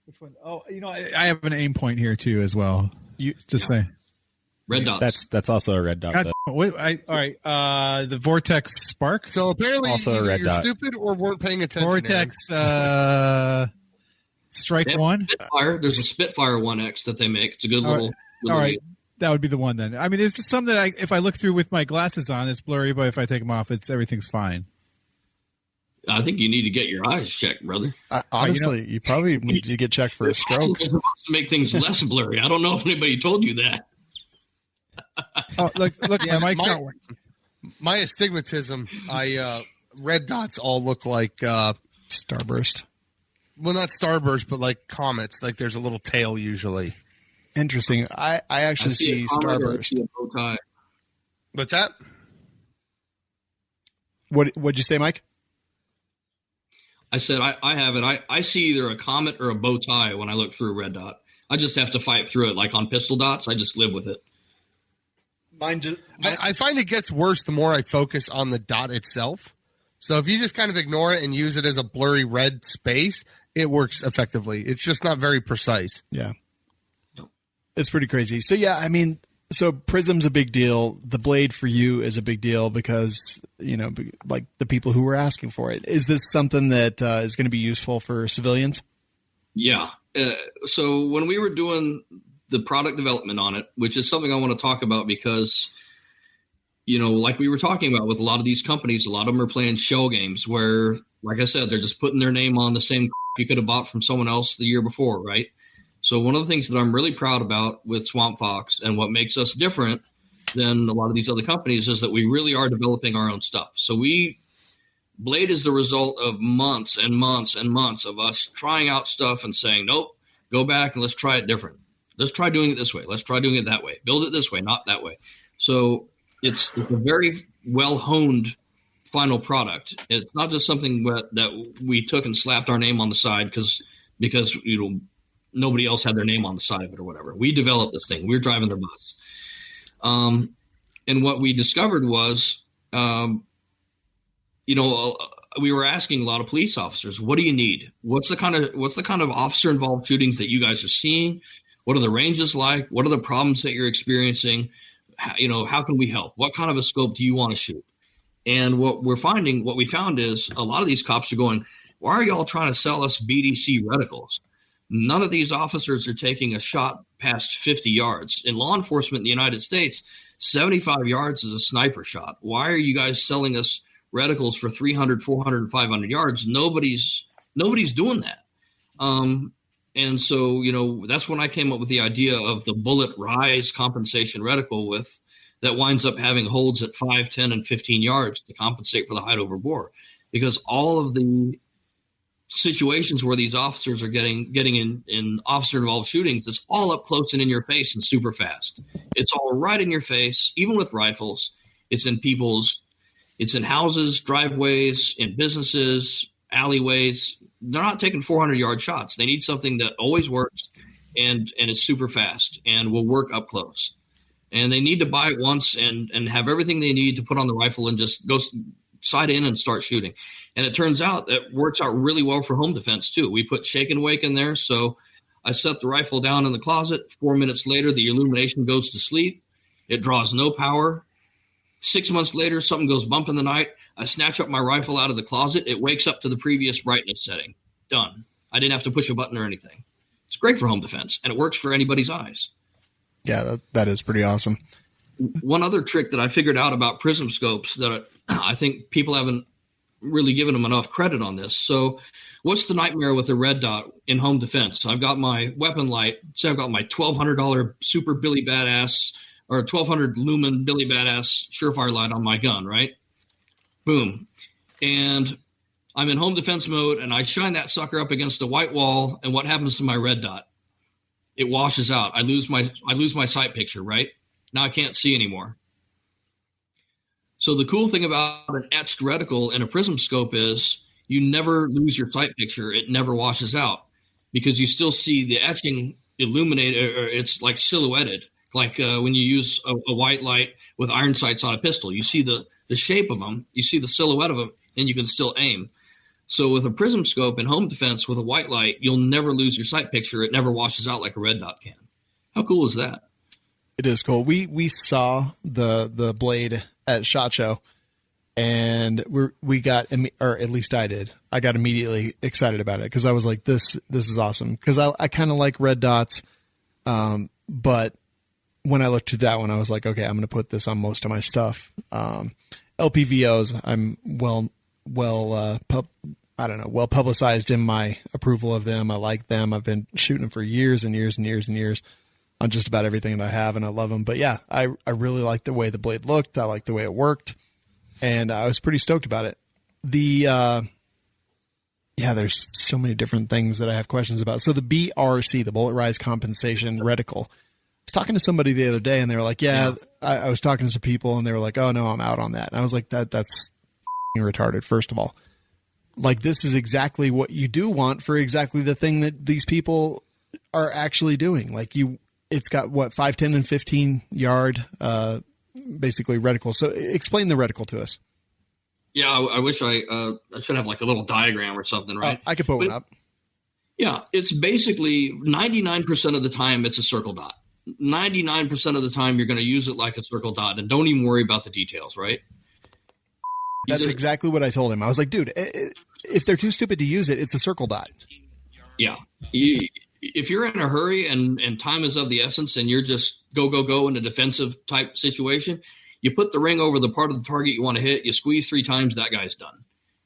Which one? Oh, I have an aim point here, too, as well. Say. Red dots. that's also a red dot. God, all right. The Vortex Spark. So apparently Also a either red you're dot. stupid or weren't paying attention. Vortex Strike 1. Spitfire. There's a Spitfire 1X that they make. It's a good little. All right. That would be the one then. I mean, it's just some that if I look through with my glasses on, it's blurry, but if I take them off, everything's fine. I think you need to get your eyes checked, brother. Honestly, you probably need to get checked for a stroke. To make things less blurry. I don't know if anybody told you that. Oh, look, Yeah, my mic's not working. My astigmatism, red dots all look like Starburst. well, not starburst, but like comets. Like there's a little tail usually. Interesting. I actually see Starburst. What's that? What'd you say, Mike? I said I have it. I see either a comet or a bow tie when I look through a red dot. I just have to fight through it. Like on pistol dots, I just live with it. I find it gets worse the more I focus on the dot itself. So if you just kind of ignore it and use it as a blurry red space, it works effectively. It's just not very precise. Yeah. It's pretty crazy. So, yeah, I mean, so Prism's a big deal. The Blade for you is a big deal because, like the people who were asking for it. Is this something that is going to be useful for civilians? Yeah. So when we were doing the product development on it, which is something I want to talk about because, like we were talking about with a lot of these companies, a lot of them are playing shell games where, like I said, they're just putting their name on the same you could have bought from someone else the year before, right? So one of the things that I'm really proud about with Swamp Fox and what makes us different than a lot of these other companies is that we really are developing our own stuff. So Blade is the result of months and months and months of us trying out stuff and saying, nope, go back and let's try it different. Let's try doing it this way. Let's try doing it that way. Build it this way, not that way. So it's a very well-honed final product. It's not just something that we took and slapped our name on the side because nobody else had their name on the side of it or whatever. We developed this thing. We're driving the bus. And what we discovered was, we were asking a lot of police officers, what do you need? What's the kind of officer involved shootings that you guys are seeing? What are the ranges like? What are the problems that you're experiencing? How can we help? What kind of a scope do you want to shoot? And what we found is a lot of these cops are going, why are y'all trying to sell us BDC reticles? None of these officers are taking a shot past 50 yards. In law enforcement in the United States, 75 yards is a sniper shot. Why are you guys selling us reticles for 300, 400, and 500 yards? Nobody's doing that. And so, that's when I came up with the idea of the bullet rise compensation reticle that winds up having holds at 5, 10, and 15 yards to compensate for the height over bore. Because all of the situations where these officers are getting in officer-involved shootings, it's all up close and in your face and super fast. It's all right in your face, even with rifles. It's in houses, driveways, in businesses, alleyways, they're not taking 400-yard shots. They need something that always works and is super fast and will work up close. And they need to buy it once and have everything they need to put on the rifle and just go sight in and start shooting. And it turns out that works out really well for home defense too. We put shake and wake in there. So I set the rifle down in the closet. 4 minutes later, the illumination goes to sleep. It draws no power. 6 months later, something goes bump in the night. I snatch up my rifle out of the closet. It wakes up to the previous brightness setting. Done. I didn't have to push a button or anything. It's great for home defense, and it works for anybody's eyes. Yeah, that is pretty awesome. One other trick that I figured out about prism scopes that I think people haven't really given them enough credit on this. So what's the nightmare with a red dot in home defense? I've got my weapon light. Say I've got my $1,200 super Billy Badass or 1,200 lumen Billy Badass Surefire light on my gun, right? Boom. And I'm in home defense mode, and I shine that sucker up against a white wall, and what happens to my red dot? It washes out. I lose my sight picture, right? Now I can't see anymore. So the cool thing about an etched reticle in a prism scope is you never lose your sight picture. It never washes out because you still see the etching illuminated, or it's like silhouetted, like when you use a white light with iron sights on a pistol. You see the shape of them, you see the silhouette of them, and you can still aim. So with a prism scope in home defense with a white light, you'll never lose your sight picture. It never washes out like a red dot can. How cool is that? It is cool. We saw the blade at SHOT Show, and we got, or at least I did. I got immediately excited about it because I was like, this is awesome. Because I kind of like red dots, but when I looked to that one, I was like, okay, I'm going to put this on most of my stuff. LPVOs, I'm well publicized in my approval of them. I like them. I've been shooting them for years and years and years and years on just about everything that I have, and I love them. But yeah, I really like the way the blade looked. I like the way it worked, and I was pretty stoked about it. There's so many different things that I have questions about. So the BRC, the Bullet Rise Compensation Reticle, I was talking to somebody the other day, and they were like, I was talking to some people, and they were like, oh, no, I'm out on that. And I was like, that's retarded, first of all. Like, this is exactly what you do want for exactly the thing that these people are actually doing. Like, it's got, 5, 10, and 15-yard, basically, reticle. So explain the reticle to us. Yeah, I wish I should have like a little diagram or something, right? I could put one up. Yeah, it's basically 99% of the time it's a circle dot. 99% of the time you're going to use it like a circle dot, and don't even worry about the details, right? That's exactly what I told him. I was like, dude, if they're too stupid to use it, it's a circle dot. Yeah. If you're in a hurry and time is of the essence and you're just go in a defensive type situation, you put the ring over the part of the target you want to hit, you squeeze 3 times, that guy's done.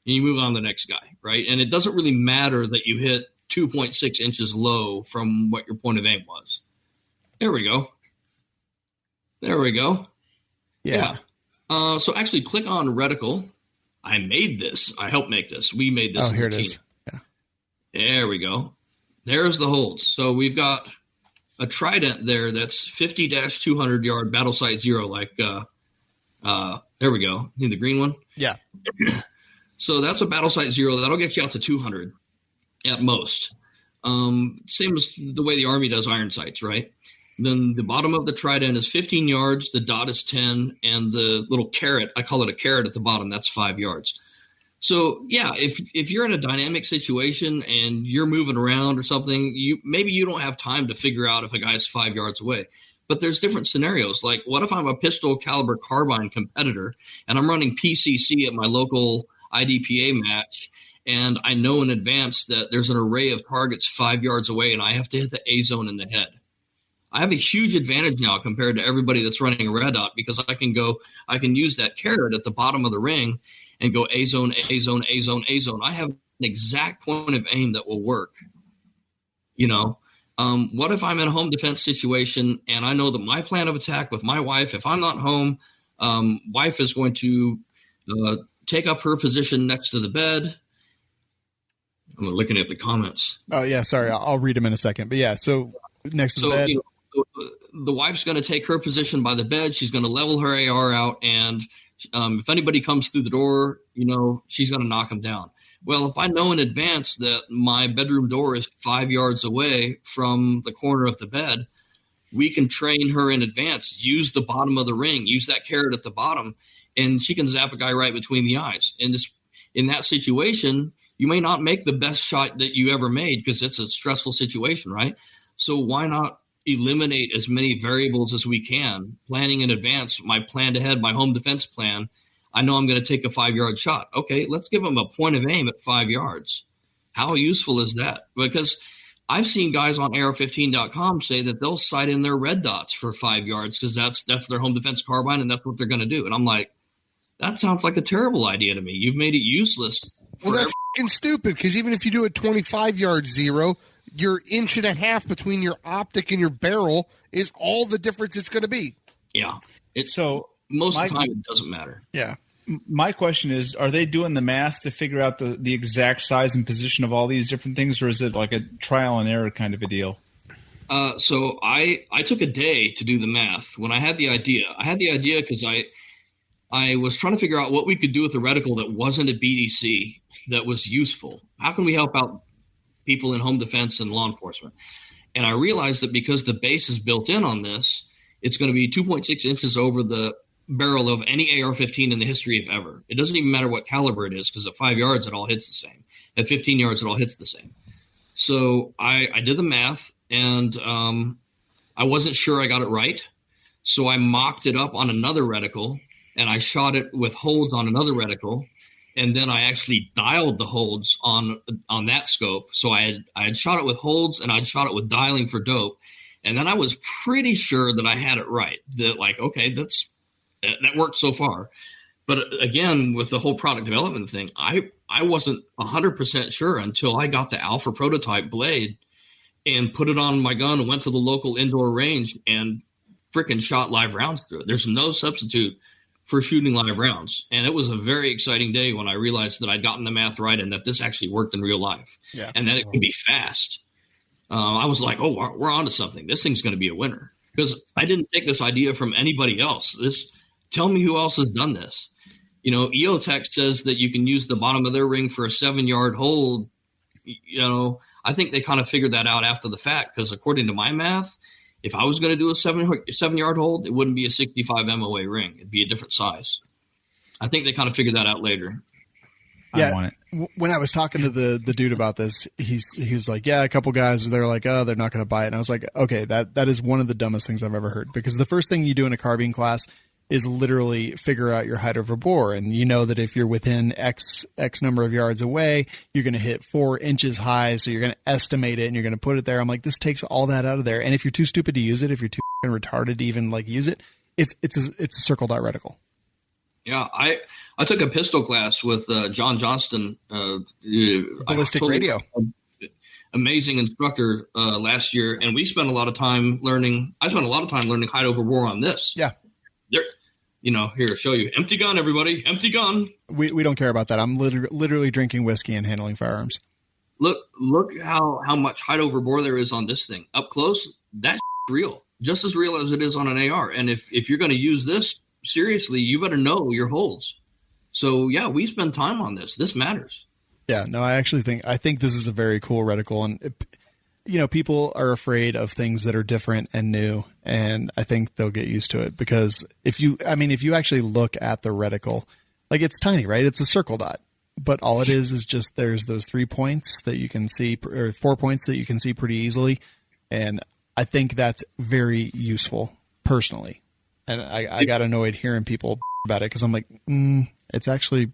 And you move on to the next guy, right? And it doesn't really matter that you hit 2.6 inches low from what your point of aim was. There we go. Yeah. So actually click on reticle. I made this. I helped make this. We made this. Oh, here it is. Yeah. There we go. There's the holds. So we've got a trident there that's 50-200 yard battle sight 0. Like, there we go. See the green one? Yeah. So that's a battle sight 0. That'll get you out to 200 at most. Same as the way the Army does iron sights, right? Then the bottom of the trident is 15 yards, the dot is 10, and the little carrot, I call it a carrot at the bottom, that's 5 yards. So, yeah, if you're in a dynamic situation and you're moving around or something, maybe you don't have time to figure out if a guy's 5 yards away. But there's different scenarios. Like, what if I'm a pistol caliber carbine competitor and I'm running PCC at my local IDPA match, and I know in advance that there's an array of targets 5 yards away and I have to hit the A zone in the head? I have a huge advantage now compared to everybody that's running a red dot because I can use that carrot at the bottom of the ring and go A zone, A zone, A zone, A zone. I have an exact point of aim that will work. What if I'm in a home defense situation and I know that my plan of attack with my wife, if I'm not home, wife is going to take up her position next to the bed. I'm looking at the comments. Oh, yeah, sorry. I'll read them in a second. But, yeah, so next to the bed. The wife's going to take her position by the bed. She's going to level her AR out, and if anybody comes through the door, she's going to knock them down. Well, if I know in advance that my bedroom door is 5 yards away from the corner of the bed, we can train her in advance. Use the bottom of the ring. Use that carrot at the bottom, and she can zap a guy right between the eyes. And just in that situation, you may not make the best shot that you ever made because it's a stressful situation, right? So why not eliminate as many variables as we can, planning in advance, my planned ahead, my home defense plan. I know I'm going to take a 5-yard shot. Okay, let's give them a point of aim at 5 yards. How useful is that? Because I've seen guys on AR15.com say that they'll sight in their red dots for 5 yards because that's their home defense carbine and that's what they're going to do. And I'm like, that sounds like a terrible idea to me. You've made it useless. Well, that's fucking stupid because even if you do a 25-yard zero, your 1.5 inches between your optic and your barrel is all the difference it's going to be. Yeah. So most of the time, it doesn't matter. Yeah. My question is, are they doing the math to figure out the exact size and position of all these different things, or is it like a trial and error kind of a deal? So I took a day to do the math when I had the idea. I had the idea because I was trying to figure out what we could do with a reticle that wasn't a BDC that was useful. How can we help out people in home defense and law enforcement? And I realized that because the base is built in on this, it's going to be 2.6 inches over the barrel of any AR-15 in the history of ever. It doesn't even matter what caliber it is because at 5 yards, it all hits the same. At 15 yards, it all hits the same. So I did the math, and I wasn't sure I got it right. So I mocked it up on another reticle, and I shot it with holds on another reticle. And then I actually dialed the holds on that scope. So I had shot it with holds, and I'd shot it with dialing for dope. And then I was pretty sure that I had it right. That like, okay, that worked so far. But again, with the whole product development thing, I wasn't 100% sure until I got the alpha prototype blade and put it on my gun and went to the local indoor range and freaking shot live rounds through it. There's no substitute for shooting live rounds. And it was a very exciting day when I realized that I'd gotten the math right and that this actually worked in real life and that it could be fast. I was like, oh, we're onto something. This thing's going to be a winner because I didn't take this idea from anybody else. Tell me who else has done this. You know, EOTech says that you can use the bottom of their ring for a 7-yard hold. You know, I think they kind of figured that out after the fact because according to my math, if I was going to do a 7-yard hold, it wouldn't be a 65 MOA ring. It'd be a different size. I think they kind of figured that out later. Yeah. I want it. When I was talking to the dude about this, he was like, yeah, a couple guys, they're like, oh, they're not going to buy it. And I was like, okay, that is one of the dumbest things I've ever heard because the first thing you do in a carbine class is literally figure out your height over bore. And you know that if you're within X number of yards away, you're going to hit 4 inches high. So you're going to estimate it and you're going to put it there. I'm like, this takes all that out of there. And if you're too stupid to use it, if you're too retarded to even like use it, it's a circle dot reticle. Yeah. I took a pistol class with John Johnston, Ballistic radio. Amazing instructor last year. And we spent a lot of time learning. I spent a lot of time learning height over bore on this. Yeah. Here, show you. Empty gun, everybody. Empty gun. We don't care about that. I'm literally drinking whiskey and handling firearms. Look how much height over bore there is on this thing. Up close, that's real. Just as real as it is on an AR. And if you're going to use this seriously, you better know your holds. So, yeah, we spend time on this. This matters. Yeah, no, I think this is a very cool reticle. And, people are afraid of things that are different and new. And I think they'll get used to it because if you actually look at the reticle, like it's tiny, right? It's a circle dot, but all it is just there's those 3 points that you can see or 4 points that you can see pretty easily. And I think that's very useful personally. And I got annoyed hearing people about it because I'm like, it's actually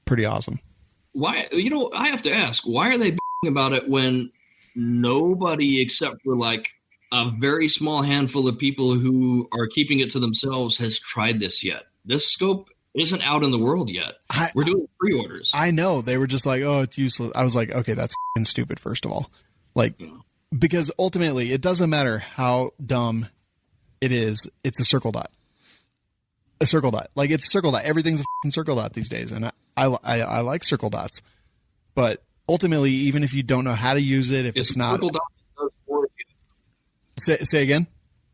pretty awesome. Why? I have to ask, why are they about it when nobody except for like a very small handful of people who are keeping it to themselves has tried this yet? This scope isn't out in the world yet. We're doing pre-orders. I know. They were just like, oh, it's useless. I was like, okay, that's f***ing stupid, first of all. Like, because ultimately it doesn't matter how dumb it is. It's a circle dot. A circle dot. Like, it's a circle dot. Everything's a f***ing circle dot these days. And I like circle dots. But ultimately, even if you don't know how to use it, if it's not... Say again?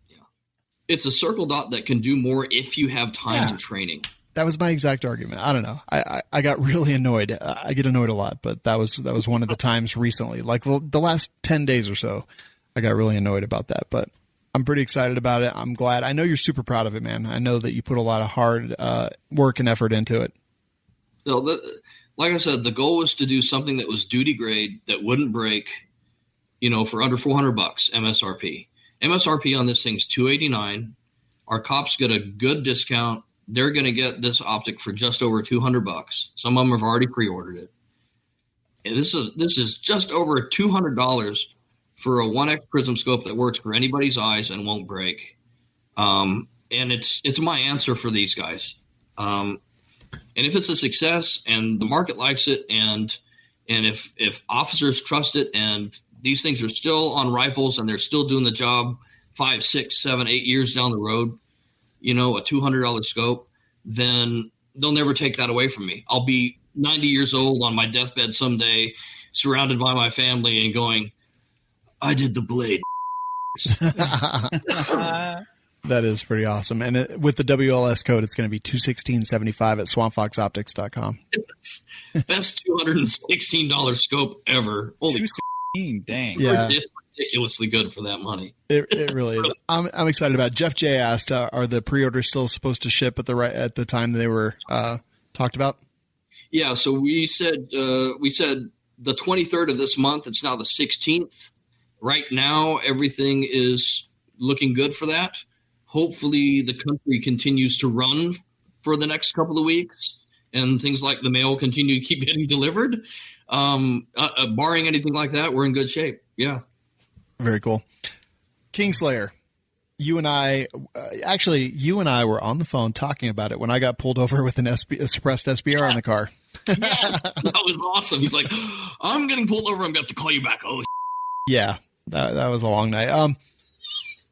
Yeah. It's a circle dot that can do more if you have time and training. That was my exact argument. I don't know. I got really annoyed. I get annoyed a lot, but that was one of the times recently, like the last 10 days or so, I got really annoyed about that. But I'm pretty excited about it. I'm glad. I know you're super proud of it, man. I know that you put a lot of hard work and effort into it. So, like I said, the goal was to do something that was duty grade that wouldn't break, for under $400 MSRP. MSRP on this thing's $289. Our cops get a good discount. They're going to get this optic for just over $200. Some of them have already pre-ordered it. And this is just over $200 for a 1X prism scope that works for anybody's eyes and won't break. And it's my answer for these guys. And if it's a success and the market likes it, and if officers trust it, and these things are still on rifles and they're still doing the job 5, 6, 7, 8 years down the road, a $200 scope, then they'll never take that away from me. I'll be 90 years old on my deathbed someday, surrounded by my family and going, I did the blade. That is pretty awesome. And with the WLS code, it's going to be 216.75 at swampfoxoptics.com. Best $216 scope ever. Holy dang. Yeah. It's ridiculously good for that money. It really is. I'm excited about it. Jeff J asked, are the pre-orders still supposed to ship at the time they were talked about? Yeah, so we said the 23rd of this month. It's now the 16th. Right now, everything is looking good for that. Hopefully, the country continues to run for the next couple of weeks, and things like the mail continue to keep getting delivered. Barring anything like that, we're in good shape. Yeah. Very cool. Kingslayer, you and I were on the phone talking about it when I got pulled over with a suppressed SBR in the car. Yeah, that was awesome. He's like, I'm getting pulled over. I'm going to have to call you back. Oh, yeah, that was a long night.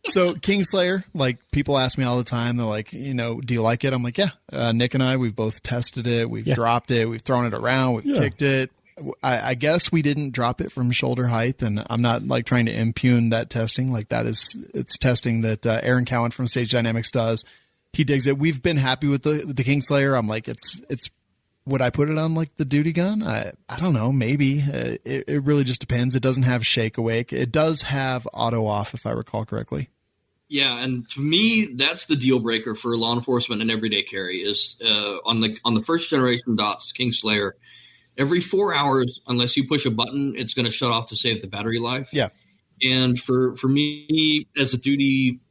So Kingslayer, like, people ask me all the time, they're like, do you like it? I'm like, yeah. Nick and I, we've both tested it. We've dropped it. We've thrown it around. We've kicked it. I guess we didn't drop it from shoulder height, and I'm not like trying to impugn that testing. Like, it's testing that Aaron Cowan from Stage Dynamics does. He digs it. We've been happy with the Kingslayer. I'm like, it's. Would I put it on like the duty gun? I don't know. Maybe it really just depends. It doesn't have shake awake. It does have auto off, if I recall correctly. Yeah, and to me, that's the deal breaker for law enforcement and everyday carry is on the first generation dots Kingslayer. Every 4 hours, unless you push a button, it's going to shut off to save the battery life. Yeah. And for me as a duty,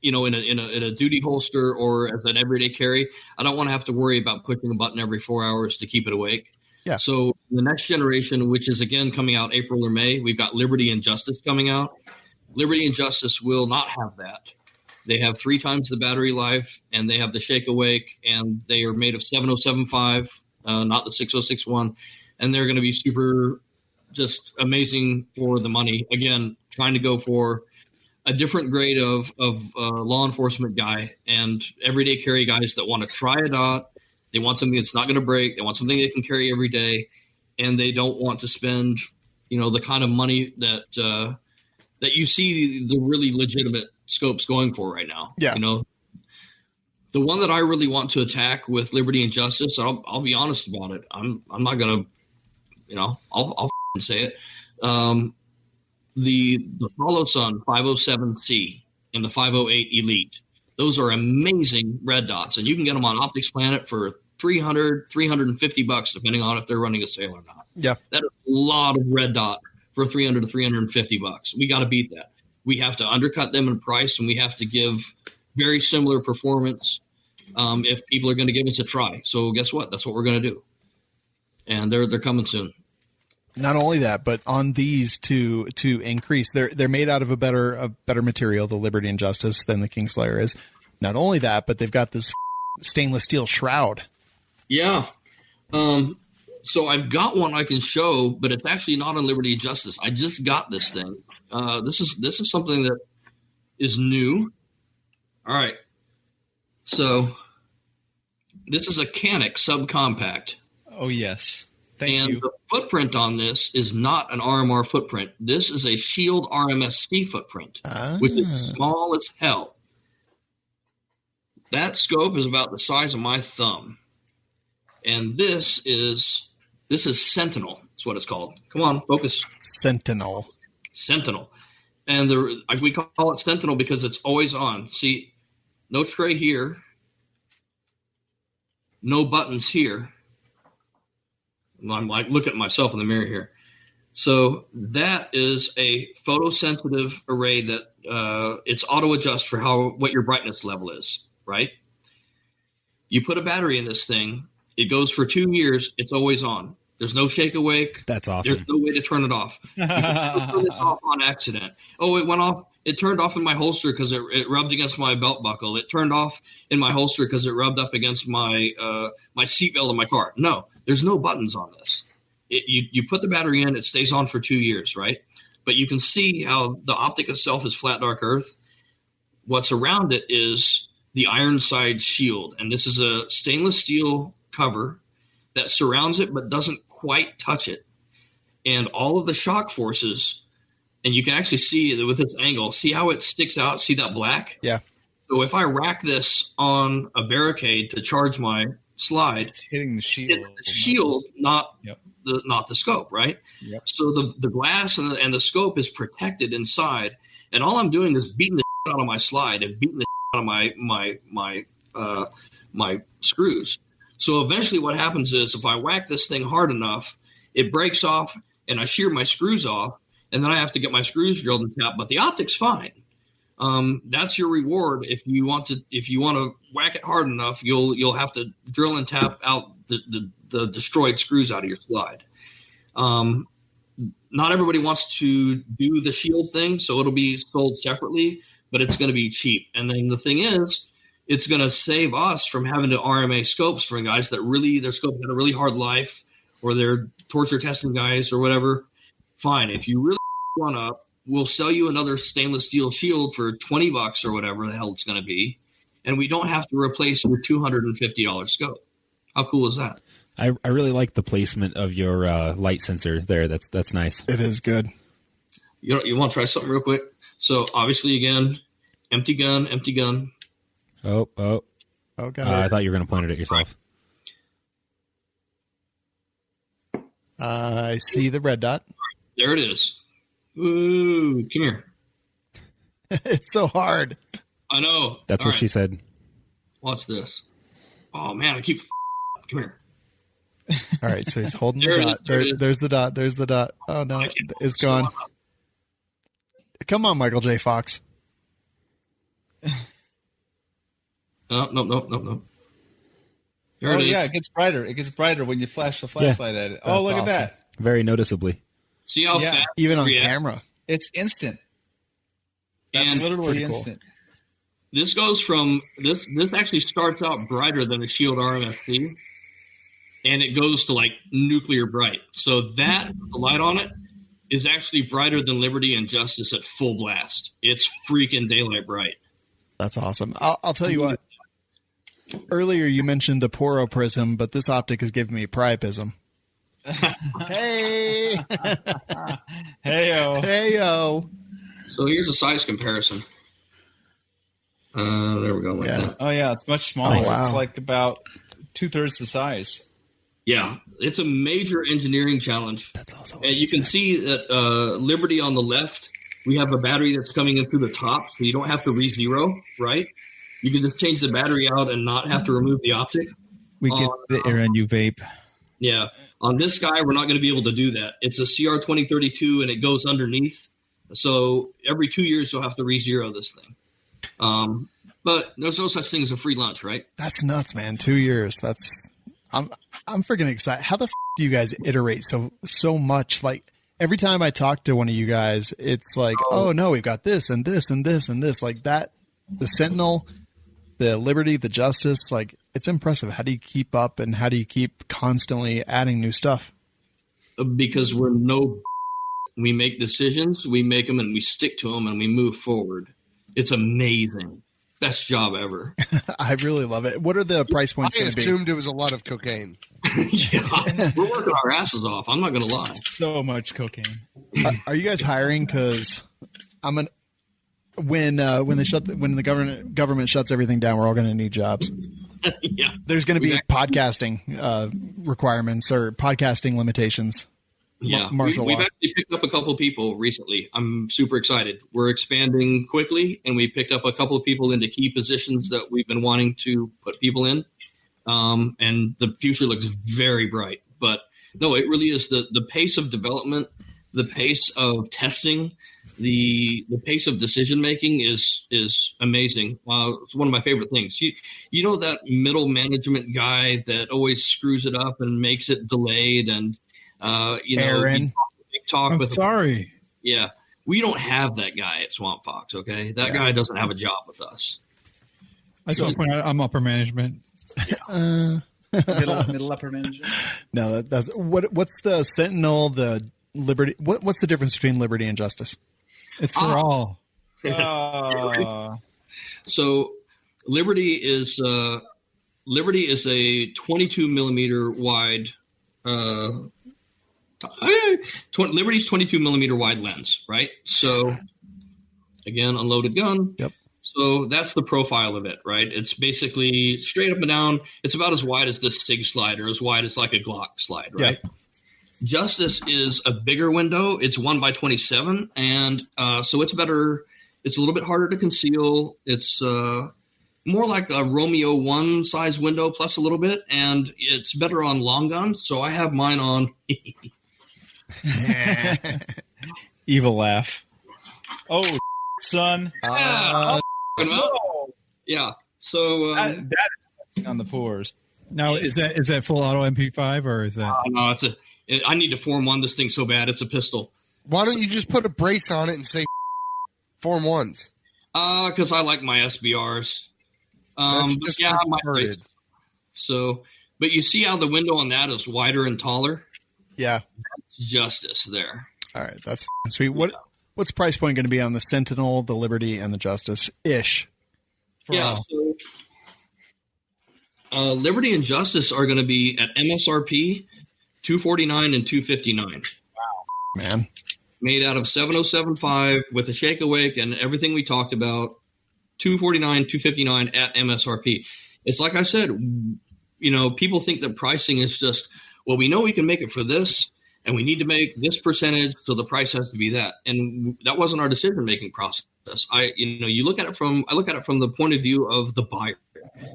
in a duty holster or as an everyday carry, I don't want to have to worry about pushing a button every 4 hours to keep it awake. Yeah. So the next generation, which is again coming out April or May, we've got Liberty and Justice coming out. Liberty and Justice will not have that. They have 3 times the battery life, and they have the shake awake, and they are made of 7075. Not the 6061, and they're going to be super just amazing for the money. Again, trying to go for a different grade of law enforcement guy and everyday carry guys that want to try a dot. They want something that's not going to break. They want something they can carry every day, and they don't want to spend, the kind of money that you see the really legitimate scopes going for right now. Yeah. The one that I really want to attack with Liberty and Justice, I'll be honest about it. I'm not gonna, I'll say it. The Follow Sun 507C and the 508 Elite, those are amazing red dots, and you can get them on Optics Planet for $350, depending on if they're running a sale or not. Yeah, that is a lot of red dot for $300 to $350. We got to beat that. We have to undercut them in price, and we have to give very similar performance if people are going to give us a try. So guess what? That's what we're going to do. And they're coming soon. Not only that, but on these to increase, they're made out of a better material, the Liberty and Justice, than the Kingslayer is. Not only that, but they've got this stainless steel shroud. Yeah. So I've got one I can show, but it's actually not on Liberty and Justice. I just got this thing. This is something that is new. All right. So this is a Canic subcompact. Oh, yes. Thank you. And the footprint on this is not an RMR footprint. This is a Shield RMSC footprint, which is small as hell. That scope is about the size of my thumb. And this is Sentinel. That's what it's called. Come on, focus. Sentinel. And we call it Sentinel because it's always on. See, no tray here. No buttons here. I'm like looking at myself in the mirror here. So that is a photosensitive array that it's auto adjust for what your brightness level is, right? You put a battery in this thing, it goes for 2 years, it's always on. There's no shake awake. That's awesome. There's no way to turn it off. You can turn this off on accident. Oh, it went off. It turned off in my holster because it rubbed against my belt buckle. It turned off in my holster because it rubbed up against my my seatbelt in my car. No, there's no buttons on this. You put the battery in, it stays on for 2 years, right? But you can see how the optic itself is flat dark earth. What's around it is the Ironside shield, and this is a stainless steel cover that surrounds it but doesn't quite touch it. And all of the shock forces, and you can actually see with this angle, see how it sticks out? See that black? Yeah. So if I rack this on a barricade to charge my slide, it's hitting the shield. It's the shield, not the scope, right? Yep. So the glass and the scope is protected inside, and all I'm doing is beating the out of my slide and beating the out of my screws. So eventually what happens is if I whack this thing hard enough, it breaks off and I shear my screws off, and then I have to get my screws drilled and tapped, but the optic's fine. That's your reward. If you want to whack it hard enough, you'll have to drill and tap out the destroyed screws out of your slide. Not everybody wants to do the shield thing, so it'll be sold separately, but it's going to be cheap. And then the thing is, it's going to save us from having to RMA scopes for guys that their scope had a really hard life, or they're torture testing guys or whatever. Fine. If you really want to, we'll sell you another stainless steel shield for $20 or whatever the hell it's going to be, and we don't have to replace your $250 scope. How cool is that? I really like the placement of your light sensor there. That's nice. It is good. You want to try something real quick? So obviously, again, empty gun. Oh, God. I thought you were going to point it at yourself. I see the red dot. There it is. Ooh, come here. It's so hard. I know. That's what she said. Watch this. Oh, man, I keep come here. All right, so he's holding the dot. There's the dot. There's the dot. Oh, no, it's gone. Come on, Michael J. Fox. No. Yeah, it gets brighter. It gets brighter when you flash the flashlight at it. Oh, look at that. Very noticeably. See how fast even on camera. It's instant. That's and literally instant. This goes from this actually starts out brighter than a Shield RMFC, and it goes to like nuclear bright. So the light on it is actually brighter than Liberty and Justice at full blast. It's freaking daylight bright. That's awesome. I'll tell you what. Earlier you mentioned the Poro prism, but this optic has given me priapism. Hey. Hey-o. So here's a size comparison. There we go. Like that. Oh, yeah. It's much smaller. Oh, wow. It's like about 2/3 the size. Yeah. It's a major engineering challenge. That's also and you can see that Liberty on the left, we have a battery that's coming in through the top, so you don't have to re-zero, right? You can just change the battery out and not have to remove the optic. We get the air and you vape. Yeah. On this guy, we're not going to be able to do that. It's a CR2032, and it goes underneath. So every 2 years, you'll have to re-zero this thing. But there's no such thing as a free lunch, right? That's nuts, man. 2 years. I'm freaking excited. How the do you guys iterate so much? Like every time I talk to one of you guys, it's like, oh no, we've got this and this and this and this, like that. The Sentinel, the Liberty, the Justice, like it's impressive. How do you keep up, and how do you keep constantly adding new stuff? Because we make decisions, we make them, and we stick to them, and we move forward. It's amazing. Best job ever. I really love it. What are the price points going to be? I assumed it was a lot of cocaine. Yeah, we're working our asses off. I'm not going to lie. So much cocaine. Are you guys hiring? Because when the government shuts everything down, we're all going to need jobs. Yeah. There's going to be podcasting requirements or podcasting limitations. Yeah, martial we've law. actually picked up a couple of people recently. I'm super excited. We're expanding quickly, and we picked up a couple of people into key positions that we've been wanting to put people in. And the future looks very bright. But no, it really is the pace of development, the pace of testing, the pace of decision making is amazing. It's one of my favorite things. You know that middle management guy that always screws it up and makes it delayed and Aaron. I'm sorry. Yeah. We don't have that guy at Swamp Fox, okay? That guy doesn't have a job with us. I just point out I'm upper management. Middle upper management. No, that's what's the Sentinel, the Liberty? What's the difference between Liberty and Justice? It's for all. So Liberty is a 22 millimeter wide. Liberty's 22 millimeter wide lens, right? So again, unloaded gun. Yep. So that's the profile of it, right? It's basically straight up and down. It's about as wide as this SIG slide or as wide as like a Glock slide, right? Yep. Justice is a bigger window. It's 1x27, and so it's better. It's a little bit harder to conceal. It's more like a Romeo 1 size window plus a little bit, and it's better on long guns. So I have mine on. Evil laugh. Oh, son. Yeah. So that is on the pores. Now, is that full auto MP5 or is that? No, I need to Form 1 this thing so bad. It's a pistol. Why don't you just put a brace on it and say Form 1s? Because I like my SBRs. That's just retarded. So, but you see how the window on that is wider and taller? Yeah. That's Justice there. All right, that's sweet. What's price point going to be on the Sentinel, the Liberty, and the Justice-ish? So Liberty and Justice are going to be at MSRP $249 and $259. Wow, man! Made out of 7075 with a shake awake and everything we talked about. $249, $259 at MSRP. It's like I said, people think that pricing is just, well, we know we can make it for this, and we need to make this percentage, so the price has to be that. And that wasn't our decision-making process. I look at it from the point of view of the buyer.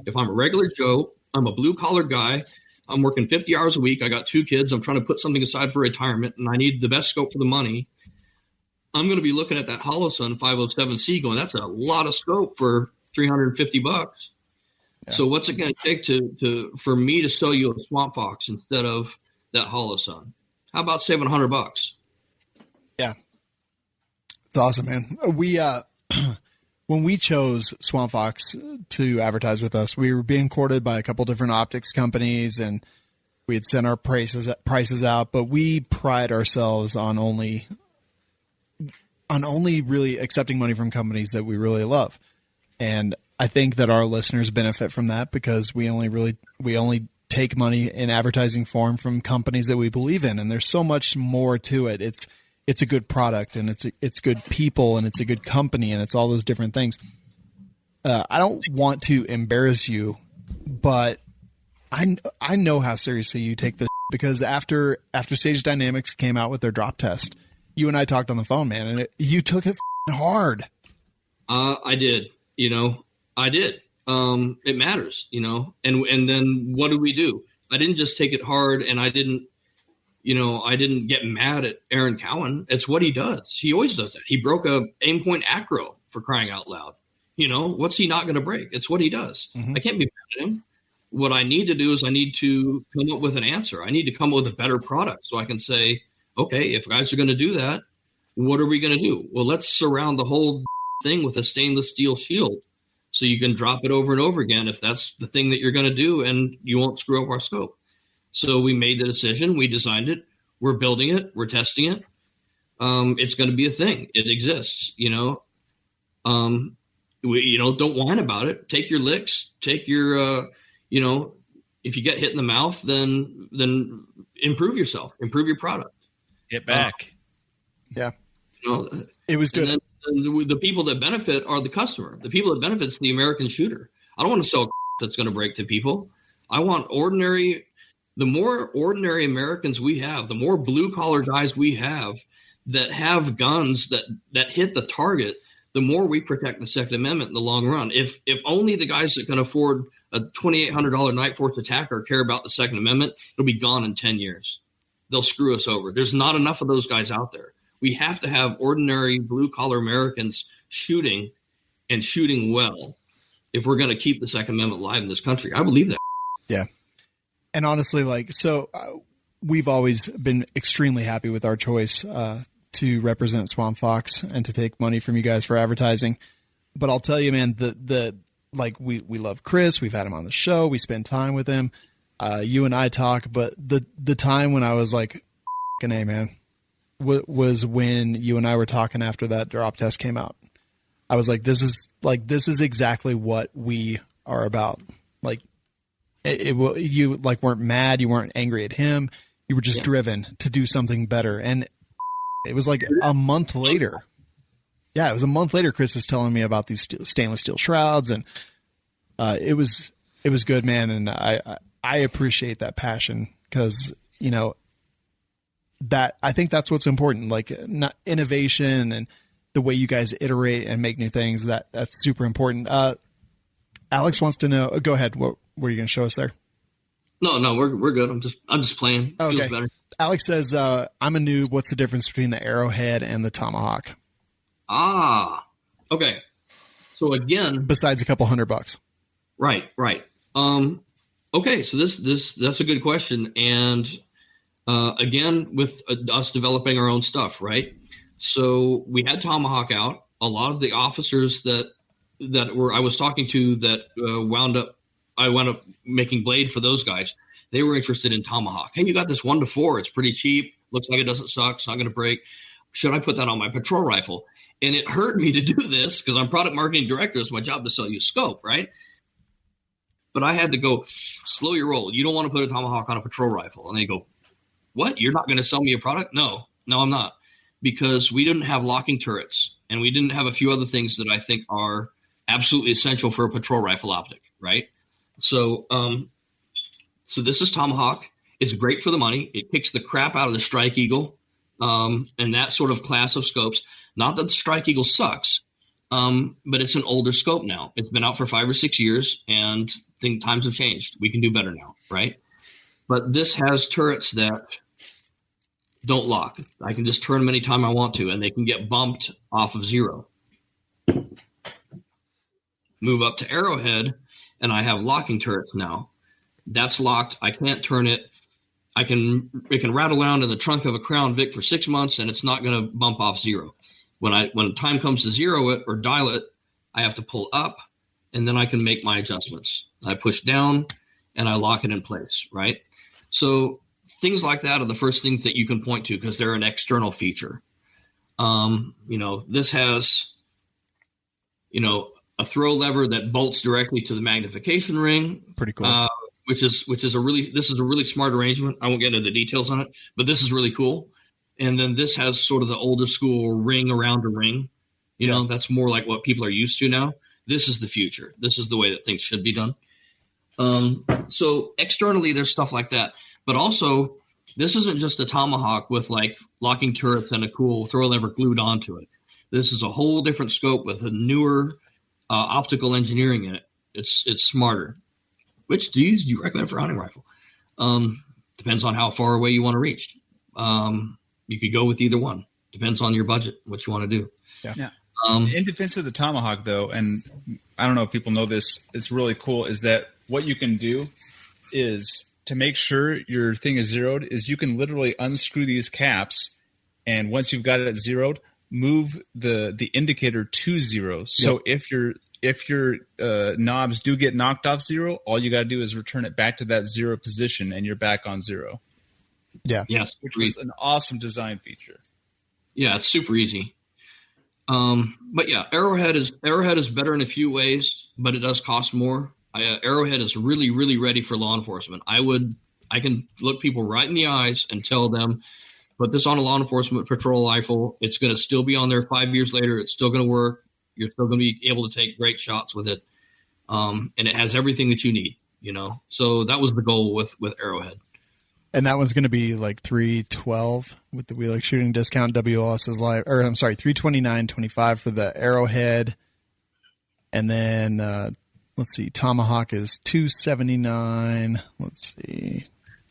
If I'm a regular Joe, I'm a blue-collar guy, I'm working 50 hours a week, I got 2 kids, I'm trying to put something aside for retirement, and I need the best scope for the money, I'm going to be looking at that Holosun 507C going, that's a lot of scope for $350. Yeah. So what's it going to take for me to sell you a Swamp Fox instead of that Holosun? How about $700? Yeah. It's awesome, man. We, when we chose Swamp Fox to advertise with us, we were being courted by a couple different optics companies, and we had sent our prices out, but we pride ourselves on only really accepting money from companies that we really love. And I think that our listeners benefit from that because we only take money in advertising form from companies that we believe in. And there's so much more to it. It's a good product, and it's good people, and it's a good company, and it's all those different things. I don't want to embarrass you, but I know how seriously you take this, because after Sage Dynamics came out with their drop test, you and I talked on the phone, man, and you took it hard. I did. I did. It matters, and then what do we do? I didn't just take it hard, and I didn't get mad at Aaron Cowan. It's what he does. He always does that. He broke a aim point acro, for crying out loud. What's he not going to break? It's what he does. Mm-hmm. I can't be mad at him. What I need to do is I need to come up with an answer. I need to come up with a better product so I can say, okay, if guys are going to do that, what are we going to do? Well, let's surround the whole thing with a stainless steel shield so you can drop it over and over again if that's the thing that you're going to do, and you won't screw up our scope. So we made the decision. We designed it. We're building it. We're testing it. It's going to be a thing. It exists, don't whine about it. Take your licks. Take your, if you get hit in the mouth, then improve yourself. Improve your product. Get back. Yeah. It was good. And the people that benefit are the customer. The people that benefit is the American shooter. I don't want to sell that's going to break to people. I want the more ordinary Americans we have, the more blue collar guys we have that have guns that hit the target, the more we protect the Second Amendment in the long run. If only the guys that can afford a $2,800 Night Force attacker care about the Second Amendment, it'll be gone in 10 years. They'll screw us over. There's not enough of those guys out there. We have to have ordinary blue collar Americans shooting and shooting well if we're going to keep the Second Amendment alive in this country. I believe that. Yeah. And honestly, we've always been extremely happy with our choice to represent Swamp Fox and to take money from you guys for advertising. But I'll tell you, man, we love Chris. We've had him on the show. We spend time with him. You and I talk, but the time when I was like, "Hey, man," was when you and I were talking after that drop test came out. I was like, this is exactly what we are about. Like, you weren't mad. You weren't angry at him. You were just driven to do something better. And it was like a month later. Yeah, it was a month later. Chris is telling me about these stainless steel shrouds, and it was good, man. And I appreciate that passion because, that I think that's what's important, like not innovation and the way you guys iterate and make new things. That's super important. Alex wants to know. Go ahead. What are you going to show us there? No, we're good. I'm just playing. Okay. Feels better. Alex says, "I'm a noob. What's the difference between the Arrowhead and the Tomahawk?" Okay. So again, besides a couple $100. Right. Okay. So that's a good question. And again, with us developing our own stuff, right? So we had Tomahawk out. A lot of the officers that I was talking to that I wound up making blade for those guys. They were interested in Tomahawk. Hey, you got this 1-4. It's pretty cheap. Looks like it doesn't suck. It's not going to break. Should I put that on my patrol rifle? And it hurt me to do this because I'm product marketing director. It's my job to sell you a scope, right? But I had to go, slow your roll. You don't want to put a Tomahawk on a patrol rifle. And they go, what? You're not going to sell me a product? No, I'm not. Because we didn't have locking turrets. And we didn't have a few other things that I think are absolutely essential for a patrol rifle optic, right? So this is Tomahawk. It's great for the money. It kicks the crap out of the Strike Eagle and that sort of class of scopes. Not that the Strike Eagle sucks, but it's an older scope now. It's been out for 5 or 6 years, and times have changed. We can do better now, right? But this has turrets that don't lock. I can just turn them anytime I want to, and they can get bumped off of 0. Move up to Arrowhead, and I have locking turrets now. That's locked. I can't turn it. It can rattle around in the trunk of a Crown Vic for 6 months, and it's not going to bump off 0. When time comes to 0 it or dial it, I have to pull up, and then I can make my adjustments. I push down, and I lock it in place, right? So things like that are the first things that you can point to because they're an external feature. This has, a throw lever that bolts directly to the magnification ring. Pretty cool. This is a really smart arrangement. I won't get into the details on it, but this is really cool. And then this has sort of the older school ring around a ring. That's more like what people are used to now. This is the future. This is the way that things should be done. So externally, there's stuff like that. But also, this isn't just a Tomahawk with like locking turrets and a cool throw lever glued onto it. This is a whole different scope with a newer optical engineering in it. It's smarter. Which do you recommend for a hunting rifle? Depends on how far away you want to reach. You could go with either one. Depends on your budget, what you want to do. Yeah. In defense of the Tomahawk, though, and I don't know if people know this, it's really cool, is that what you can do is to make sure your thing is zeroed is you can literally unscrew these caps, and once you've got it zeroed, move the indicator to 0. So if your knobs do get knocked off 0, all you got to do is return it back to that 0 position, and you're back on 0. Yeah. Yes. Which was an awesome design feature. Yeah, it's super easy. But yeah, Arrowhead is better in a few ways, but it does cost more. Arrowhead is really, really ready for law enforcement. I can look people right in the eyes and tell them Put this on a law enforcement patrol rifle. It's going to still be on there 5 years later. It's still going to work. You're still going to be able to take great shots with it. And it has everything that you need, So that was the goal with Arrowhead. And that one's going to be like $312 with the We Like Shooting discount. WLS is live, or I'm sorry, $329.25 for the Arrowhead. And then let's see, Tomahawk is $279. Let's see.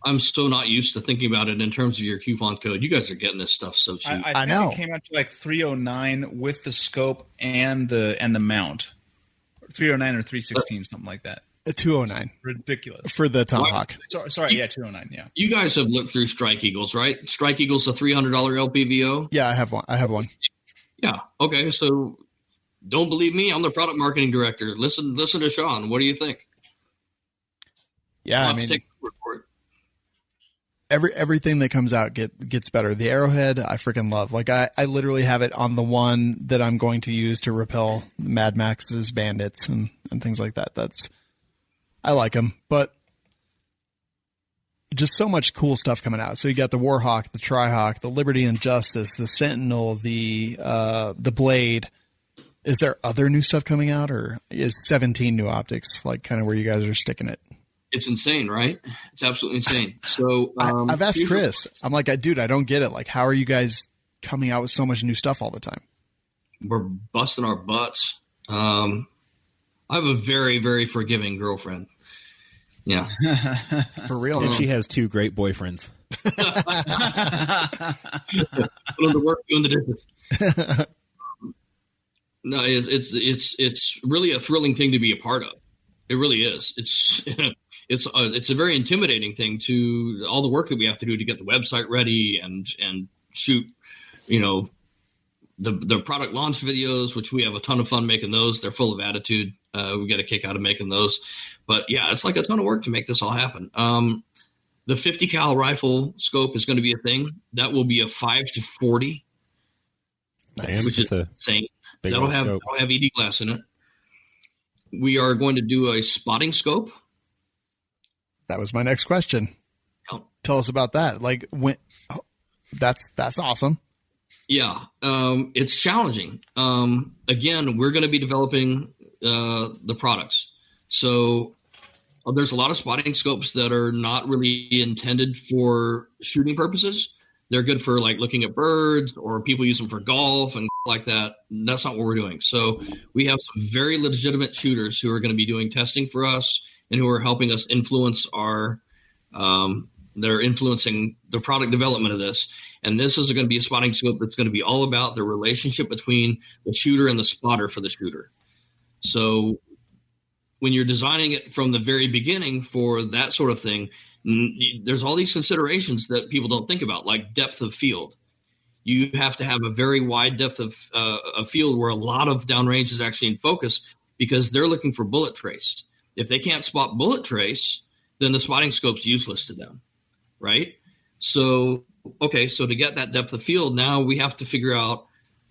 I'm still not used to thinking about it in terms of your coupon code. You guys are getting this stuff so cheap. I know. It came out to like $309 with the scope and the mount. $309 or $316, something like that. $209. Ridiculous. For the Tomahawk. Sorry, $209, yeah. You guys have looked through Strike Eagles, right? Strike Eagle's a $300 LPVO? Yeah, I have one. Yeah, okay, so don't believe me? I'm the product marketing director. Listen to Shawn. What do you think? Yeah, I mean, take the word for it. Everything that comes out gets better. The Arrowhead, I freaking love. Like I literally have it on the one that I'm going to use to repel Mad Max's bandits and things like that. I like them, but just so much cool stuff coming out. So you got the Warhawk, the Trihawk, the Liberty and Justice, the Sentinel, the Blade. Is there other new stuff coming out, or is 17 new optics like kind of where you guys are sticking it? It's insane, right? It's absolutely insane. So I've asked Chris. I'm like, dude, I don't get it. Like, how are you guys coming out with so much new stuff all the time? We're busting our butts. I have a very, very forgiving girlfriend. Yeah. For real. And she has 2 great boyfriends. Put on the work, doing the dishes. No, it's really a thrilling thing to be a part of. It really is. It's a very intimidating thing to all the work that we have to do to get the website ready and shoot, the product launch videos, which we have a ton of fun making those. They're full of attitude. We get a kick out of making those. But yeah, it's like a ton of work to make this all happen. The 50 cal rifle scope is going to be a thing. That will be a 5-40, which is insane. That'll have ED glass in it. We are going to do a spotting scope. That was my next question. Oh. Tell us about that. Like that's awesome. Yeah. It's challenging. Again, we're going to be developing the products. So there's a lot of spotting scopes that are not really intended for shooting purposes. They're good for like looking at birds, or people use them for golf and like that. That's not what we're doing. So we have some very legitimate shooters who are going to be doing testing for us and who are helping us influence they're influencing the product development of this. And this is going to be a spotting scope that's going to be all about the relationship between the shooter and the spotter for the shooter. So when you're designing it from the very beginning for that sort of thing, there's all these considerations that people don't think about, like depth of field. You have to have a very wide depth of a field where a lot of downrange is actually in focus, because they're looking for bullet trace. If they can't spot bullet trace, then the spotting scope's useless to them, right? So to get that depth of field, now we have to figure out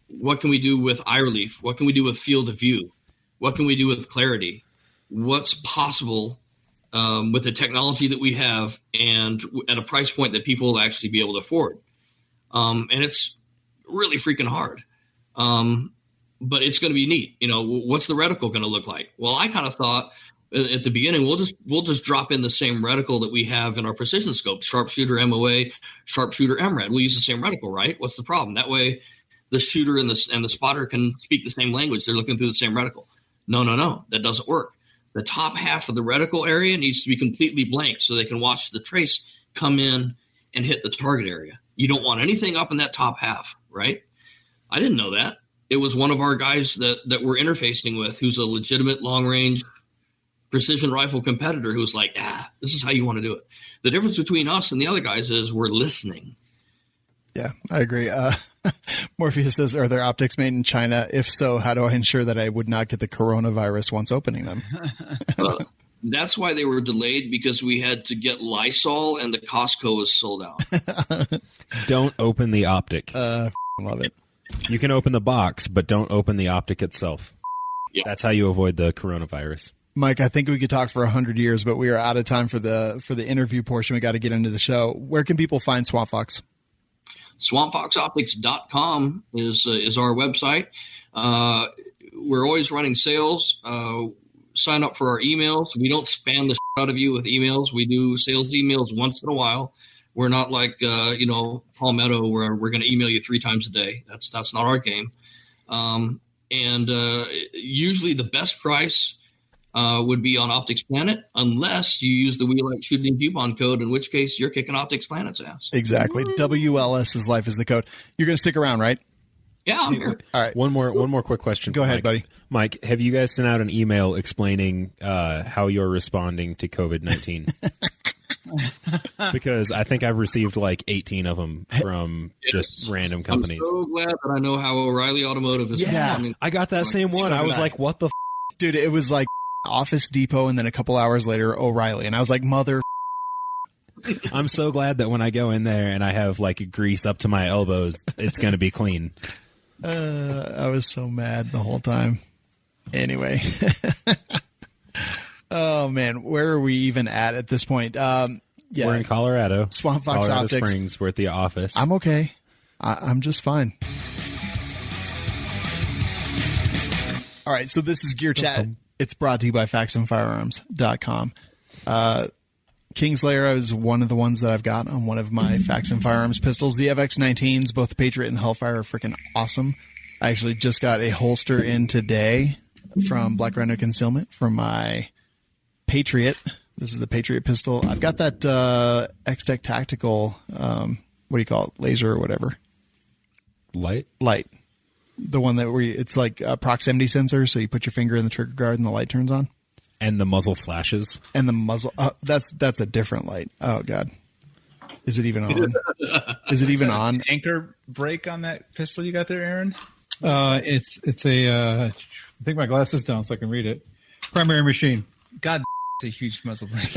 what can we do with eye relief? What can we do with field of view? What can we do with clarity? What's possible with the technology that we have and at a price point that people will actually be able to afford. And it's really freaking hard. But it's going to be neat. What's the reticle going to look like? Well, I kind of thought at the beginning, we'll just drop in the same reticle that we have in our precision scope, sharpshooter MOA, sharpshooter MRAD. We'll use the same reticle, right? What's the problem? That way the shooter and the spotter can speak the same language. They're looking through the same reticle. No, that doesn't work. The top half of the reticle area needs to be completely blank so they can watch the trace come in and hit the target area. You don't want anything up in that top half, right? I didn't know that. It was one of our guys that we're interfacing with, who's a legitimate long-range precision rifle competitor, who's like, this is how you want to do it. The difference between us and the other guys is we're listening. Yeah, I agree. Morpheus says, are there optics made in China? If so, how do I ensure that I would not get the coronavirus once opening them? That's why they were delayed, because we had to get Lysol and the Costco was sold out. Don't open the optic. Love it. You can open the box, but don't open the optic itself. Yeah. That's how you avoid the coronavirus. Mike, I think we could talk for 100 years, but we are out of time for the interview portion. We got to get into the show. Where can people find Swamp Fox? SwampFoxOptics.com is our website. We're always running sales. Sign up for our emails. We don't spam the shit out of you with emails. We do sales emails once in a while. We're not like Palmetto, where we're going to email you 3 times a day. That's not our game. And usually the best price would be on Optics Planet, unless you use the We Like Shooting coupon code, in which case you're kicking Optics Planet's ass. Exactly. WLS is life is the code. You're going to stick around, right? Yeah, I'm here. All right. One more quick question. Go ahead, buddy. Mike, have you guys sent out an email explaining how you're responding to COVID-19? Because I think I've received like 18 of them from just random companies. I'm so glad that I know how O'Reilly Automotive is. Yeah, I got that same one. I was like, what the dude, it was like Office Depot, and then a couple hours later, O'Reilly. And I was like, mother. I'm so glad that when I go in there and I have like grease up to my elbows, it's going to be clean. I was so mad the whole time. Anyway. Oh, man. Where are we even at this point? Yeah. We're in Colorado. Swamp Fox Colorado Optics. Springs. We're at the office. I'm okay. I'm just fine. All right. So this is Gear Chat. It's brought to you by FaxonFirearms.com. Kingslayer is one of the ones that I've got on one of my Faxon Firearms pistols. The FX19s, both the Patriot and the Hellfire, are freaking awesome. I actually just got a holster in today from Black Rhino Concealment for my Patriot. This is the Patriot pistol. I've got that X-Tech Tactical, what do you call it, laser or whatever. Light. The one that it's like a proximity sensor, so you put your finger in the trigger guard and the light turns on. And the muzzle flashes. And the muzzle, that's a different light. Oh, God. Is it even on? Is it even on? Anchor brake on that pistol you got there, Aaron? It's a, I think my glasses down so I can read it. Primary machine. God, it's a huge muzzle brake.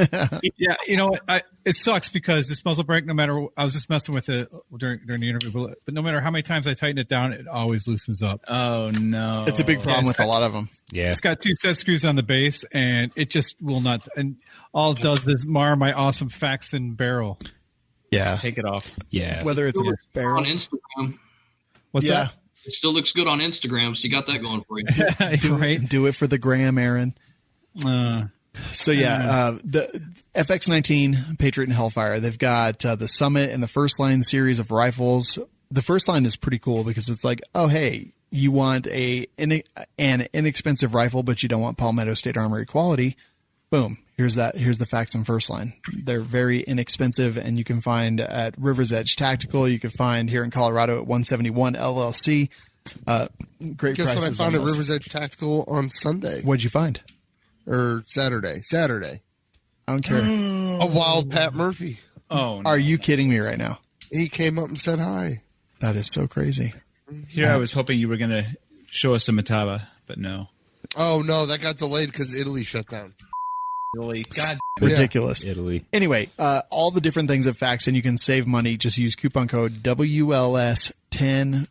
Yeah, you know what? It sucks because this muzzle brake, no matter, I was just messing with it during the interview, but no matter how many times I tighten it down, it always loosens up. Oh, no. It's a big problem with a lot of them. Yeah. It's got 2 set screws on the base, and it just will not. And all it does is mar my awesome Faxon barrel. Yeah. Take it off. Yeah. Whether it's a barrel. On Instagram. What's that? It still looks good on Instagram, so you got that going for you. Right? Do it for the gram, Aaron. So yeah, the FX19, Patriot, and Hellfire. They've got the Summit and the First Line series of rifles. The First Line is pretty cool because it's like, oh hey, you want an inexpensive rifle, but you don't want Palmetto State Armory quality. Boom, here's the Faxon First Line. They're very inexpensive, and you can find at River's Edge Tactical. You can find here in Colorado at 171 LLC. Great Guess prices. what I found on at those. River's Edge Tactical on Sunday What'd you find? or Saturday? I don't care. A wild Pat Murphy. Oh, no. Are you kidding me right now? He came up and said hi. That is so crazy. Here I was hoping you were going to show us a Matava, but no. Oh no, that got delayed because Italy shut down. Really? God. Ridiculous. Italy. Anyway, all the different things at Faxon, you can save money. Just use coupon code WLS10,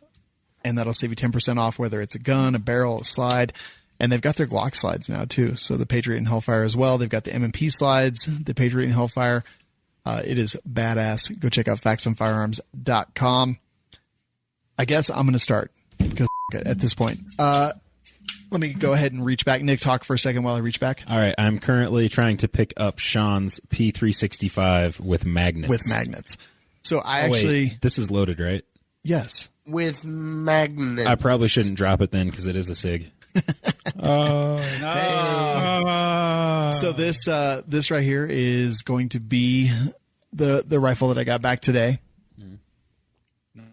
and that'll save you 10% off, whether it's a gun, a barrel, a slide. And they've got their Glock slides now, too. So the Patriot and Hellfire as well. They've got the M&P slides, the Patriot and Hellfire. It is badass. Go check out FaxonFirearms.com. I guess I'm going to start because at this point. Let me go ahead and reach back. Nick, talk for a second while I reach back. All right. I'm currently trying to pick up Shawn's P365 with magnets. So I Wait, this is loaded, right? Yes. With magnets. I probably shouldn't drop it then because it is a SIG. So this right here is going to be the rifle that I got back today.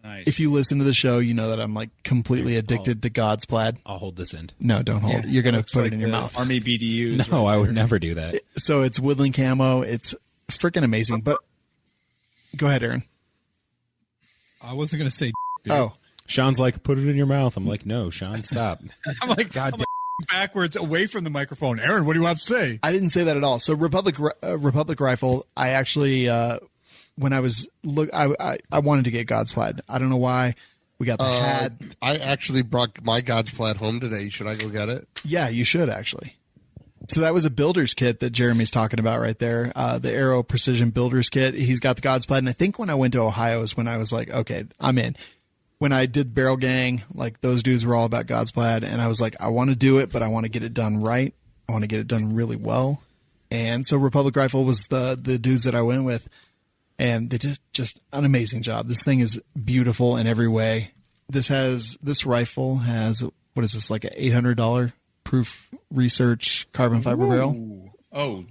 Nice. If you listen to the show, you know that I'm like completely addicted to God's plaid. I'll hold this end. No, don't hold it. You're going to Looks put like it in your the mouth. Army BDUs. No, I would never do that. So it's woodland camo. It's freaking amazing. But go ahead, Aaron. I wasn't going to say. Dude. Oh, Shawn's like, put it in your mouth. I'm like, no, Shawn, stop. I'm like backwards away from the microphone. Aaron, what do you have to say? I didn't say that at all. So Republic rifle. I actually when I was I wanted to get God's plaid. I don't know why. We got the hat. I actually brought my God's plaid home today. Should I go get it? Yeah, you should actually. So that was a builder's kit that Jeremy's talking about right there. The Arrow Precision Builder's Kit. He's got the God's Plaid. And I think when I went to Ohio is when I was like, okay, I'm in. When I did Barrel Gang, like those dudes were all about God's Plaid. And I was like, I want to do it, but I want to get it done right. I want to get it done really well. And so Republic Rifle was the dudes that I went with. And they did just an amazing job. This thing is beautiful in every way. This rifle has, what is this, like an $800 proof research carbon fiber barrel? Oh,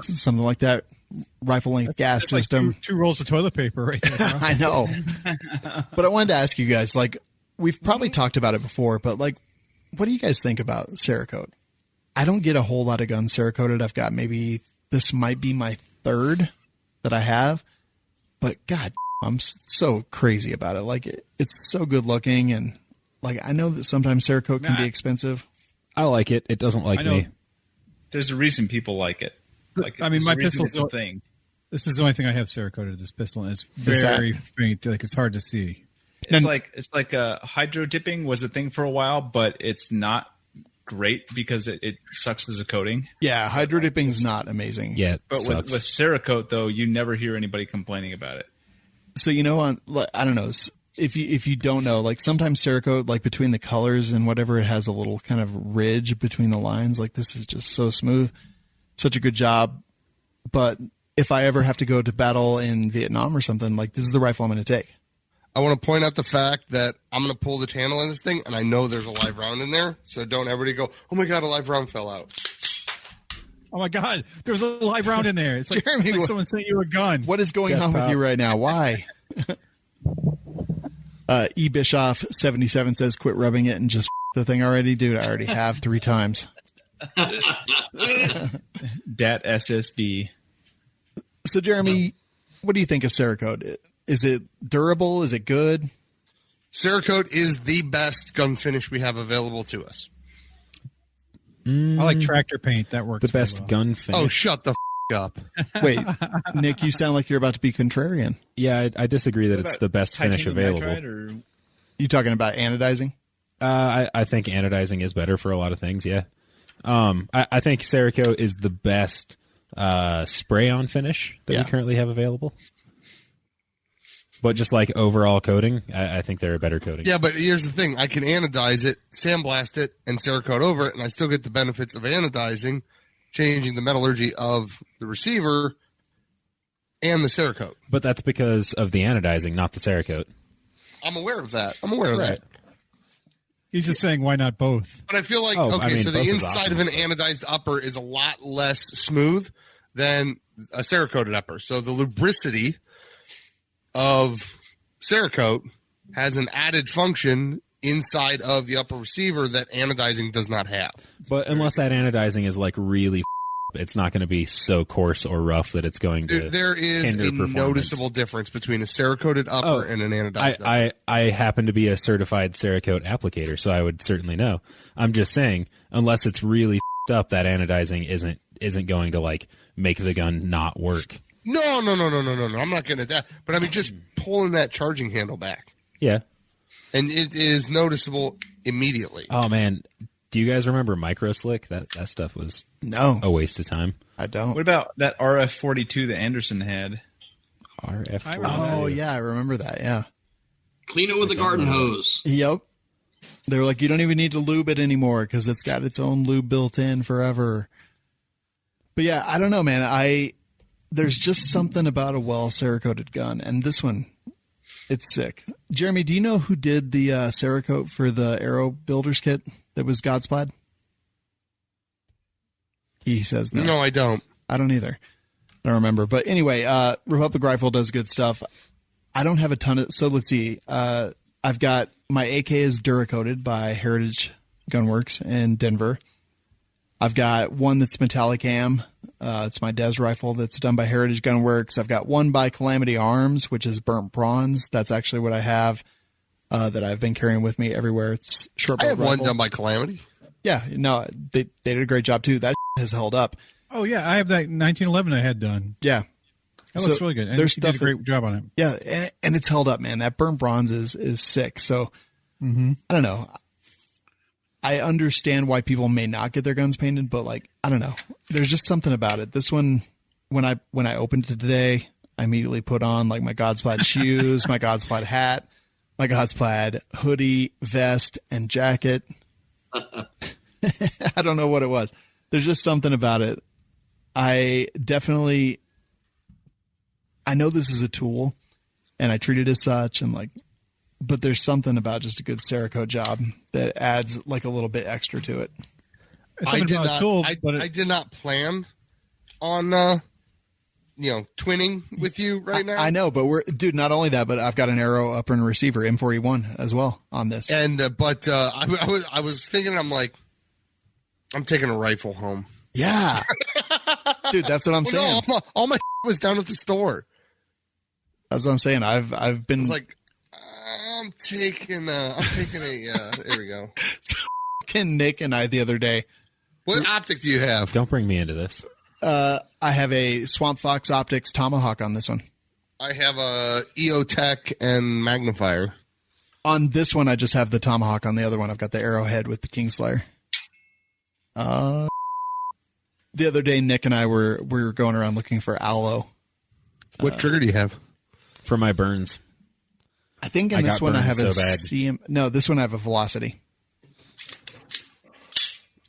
something like that. Rifle length gas system. Like two rolls of toilet paper right there. I know. But I wanted to ask you guys, like, we've probably talked about it before, but like, what do you guys think about Cerakote? I don't get a whole lot of guns Cerakoted. I've got this might be my third that I have, but God, I'm so crazy about it. Like, it's so good looking, and like, I know that sometimes Cerakote can be expensive. I like it. It doesn't like me. There's a reason people like it. Like, I mean, my pistol's the thing. This is the only thing I have Cerakoted, this pistol, and it's very faint. Like, it's hard to see. It's like hydro dipping was a thing for a while, but it's not great because it sucks as a coating. Yeah, hydro dipping is not amazing. Yeah, but with Cerakote, though, you never hear anybody complaining about it. So, you know, I don't know. If you don't know, like sometimes Cerakote, like between the colors and whatever, it has a little kind of ridge between the lines. Like, this is just so smooth. Such a good job. But if I ever have to go to battle in Vietnam or something, like, this is the rifle I'm going to take. I want to point out the fact that I'm going to pull the channel on this thing, and I know there's a live round in there. So don't everybody go, oh my God, a live round fell out. Oh my God, there's a live round in there. It's like, Jeremy, it's like someone sent you a gun. What is going on with you right now? Why? E Bischoff 77 says, quit rubbing it and just the thing already. Dude, I already have 3 times. Dat SSB. So, Jeremy, what do you think of Cerakote? Is it durable? Is it good? Cerakote is the best gun finish we have available to us. I like tractor paint. That works. The best gun finish. Oh, shut the up. Wait, Nick, you sound like you're about to be contrarian. Yeah, I disagree that it's the best finish available. You talking about anodizing? I think anodizing is better for a lot of things, yeah. I think Cerakote is the best spray-on finish that we currently have available. But just like overall coating, I think they're a better coating. Yeah, but here's the thing. I can anodize it, sandblast it, and Cerakote over it, and I still get the benefits of anodizing, changing the metallurgy of the receiver and the Cerakote. But that's because of the anodizing, not the Cerakote. I'm aware of that. That. He's just saying, why not both? But I feel like, so the inside of an anodized upper is a lot less smooth than a Cerakoted upper. So the lubricity of Cerakote has an added function inside of the upper receiver that anodizing does not have. But unless that anodizing is like really, it's not going to be so coarse or rough that it's going to. There is a noticeable difference between a Cerakoted upper and an anodized upper. I happen to be a certified Cerakote applicator, so I would certainly know. I'm just saying, unless it's really up, that anodizing isn't going to like make the gun not work. No. I'm not getting at that. But I mean, just pulling that charging handle back. Yeah. And it is noticeable immediately. Oh, man. Do you guys remember Microslick? That stuff was a waste of time. I don't. What about that RF-42 that Anderson had? RF-42. Oh, yeah. I remember that. Yeah. Clean it with a garden hose. Yep. They were like, you don't even need to lube it anymore because it's got its own lube built in forever. But yeah, I don't know, man. There's just something about a well-Cerakoted gun, and this one, it's sick. Jeremy, do you know who did the Cerakote for the Arrow Builder's Kit that was God's Plaid? He says no. No, I don't. I don't either. I don't remember. But anyway, Republic Rifle does good stuff. I don't have a ton of... So let's see. I've got... My AK is Duracoated by Heritage Gunworks in Denver. I've got one that's metallic am. It's my Des rifle that's done by Heritage Gunworks. I've got one by Calamity Arms, which is burnt bronze. That's actually what I have that I've been carrying with me everywhere. It's short. I have one done by Calamity. Yeah, no, they did a great job too. That has held up. Oh yeah, I have that 1911 I had done. Yeah, that looks really good. And you did a great job on it. Yeah, and it's held up, man. That burnt bronze is sick. So I don't know. I understand why people may not get their guns painted, but like, I don't know. There's just something about it. This one, when I opened it today, I immediately put on like my God's Plaid shoes, my God's Plaid hat, my God's Plaid hoodie, vest, and jacket. I don't know what it was. There's just something about it. I know this is a tool and I treat it as such, and like, but there's something about just a good Cerakote job that adds like a little bit extra to it. I did not plan on, twinning with you right now. I know, but not only that, but I've got an Arrow upper and receiver M4E1 as well on this. And, I was thinking, I'm like, I'm taking a rifle home. Yeah. Dude, that's what I'm saying. No, all my was down at the store. That's what I'm saying. I've been like, I'm taking a, there we go. So, Nick and I the other day. What optic do you have? Don't bring me into this. I have a Swamp Fox Optics Tomahawk on this one. I have a EOTech and magnifier. On this one, I just have the Tomahawk. On the other one, I've got the Arrowhead with the Kingslayer. The other day, Nick and I were going around looking for aloe. What trigger do you have? For my burns. I think in this one I have a CM. No, this one I have a Velocity.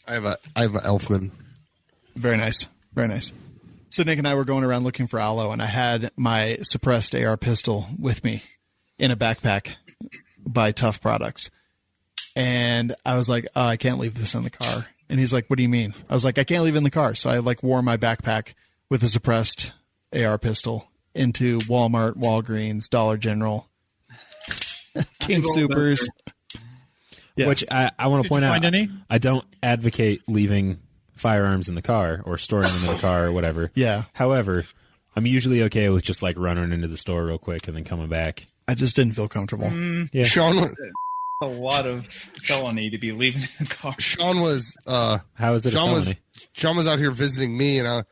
I have a Elfman. Very nice. Very nice. So Nick and I were going around looking for aloe, and I had my suppressed AR pistol with me in a backpack by Tough Products. And I was like, oh, I can't leave this in the car. And he's like, what do you mean? I was like, I can't leave it in the car. So I like wore my backpack with a suppressed AR pistol into Walmart, Walgreens, Dollar General, King Supers. Yeah. Which I want to point out, I don't advocate leaving firearms in the car or storing them in the car or whatever. Yeah. However, I'm usually okay with just like running into the store real quick and then coming back. I just didn't feel comfortable. Yeah. Shawn, a lot of felony to be leaving in the car. Shawn was how is it Shawn a felony? Shawn was out here visiting me, and I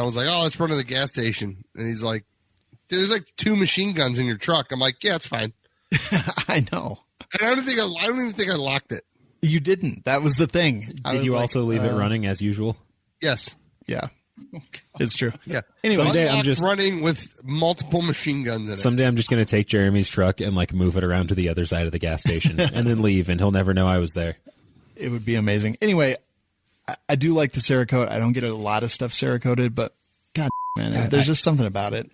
was like, oh, let's run to the gas station. And he's like, there's like 2 machine guns in your truck. I'm like, yeah, it's fine. I know. And I don't even think I locked it. You didn't. That was the thing. Did you also leave it running as usual? Yes. Yeah. It's true. Yeah. Anyway, someday I'm just running with multiple machine guns in it. Someday I'm just going to take Jeremy's truck and like move it around to the other side of the gas station and then leave, and he'll never know I was there. It would be amazing. Anyway, I do like the Cerakote. I don't get a lot of stuff Cerakoted, but God, man, there's just something about it.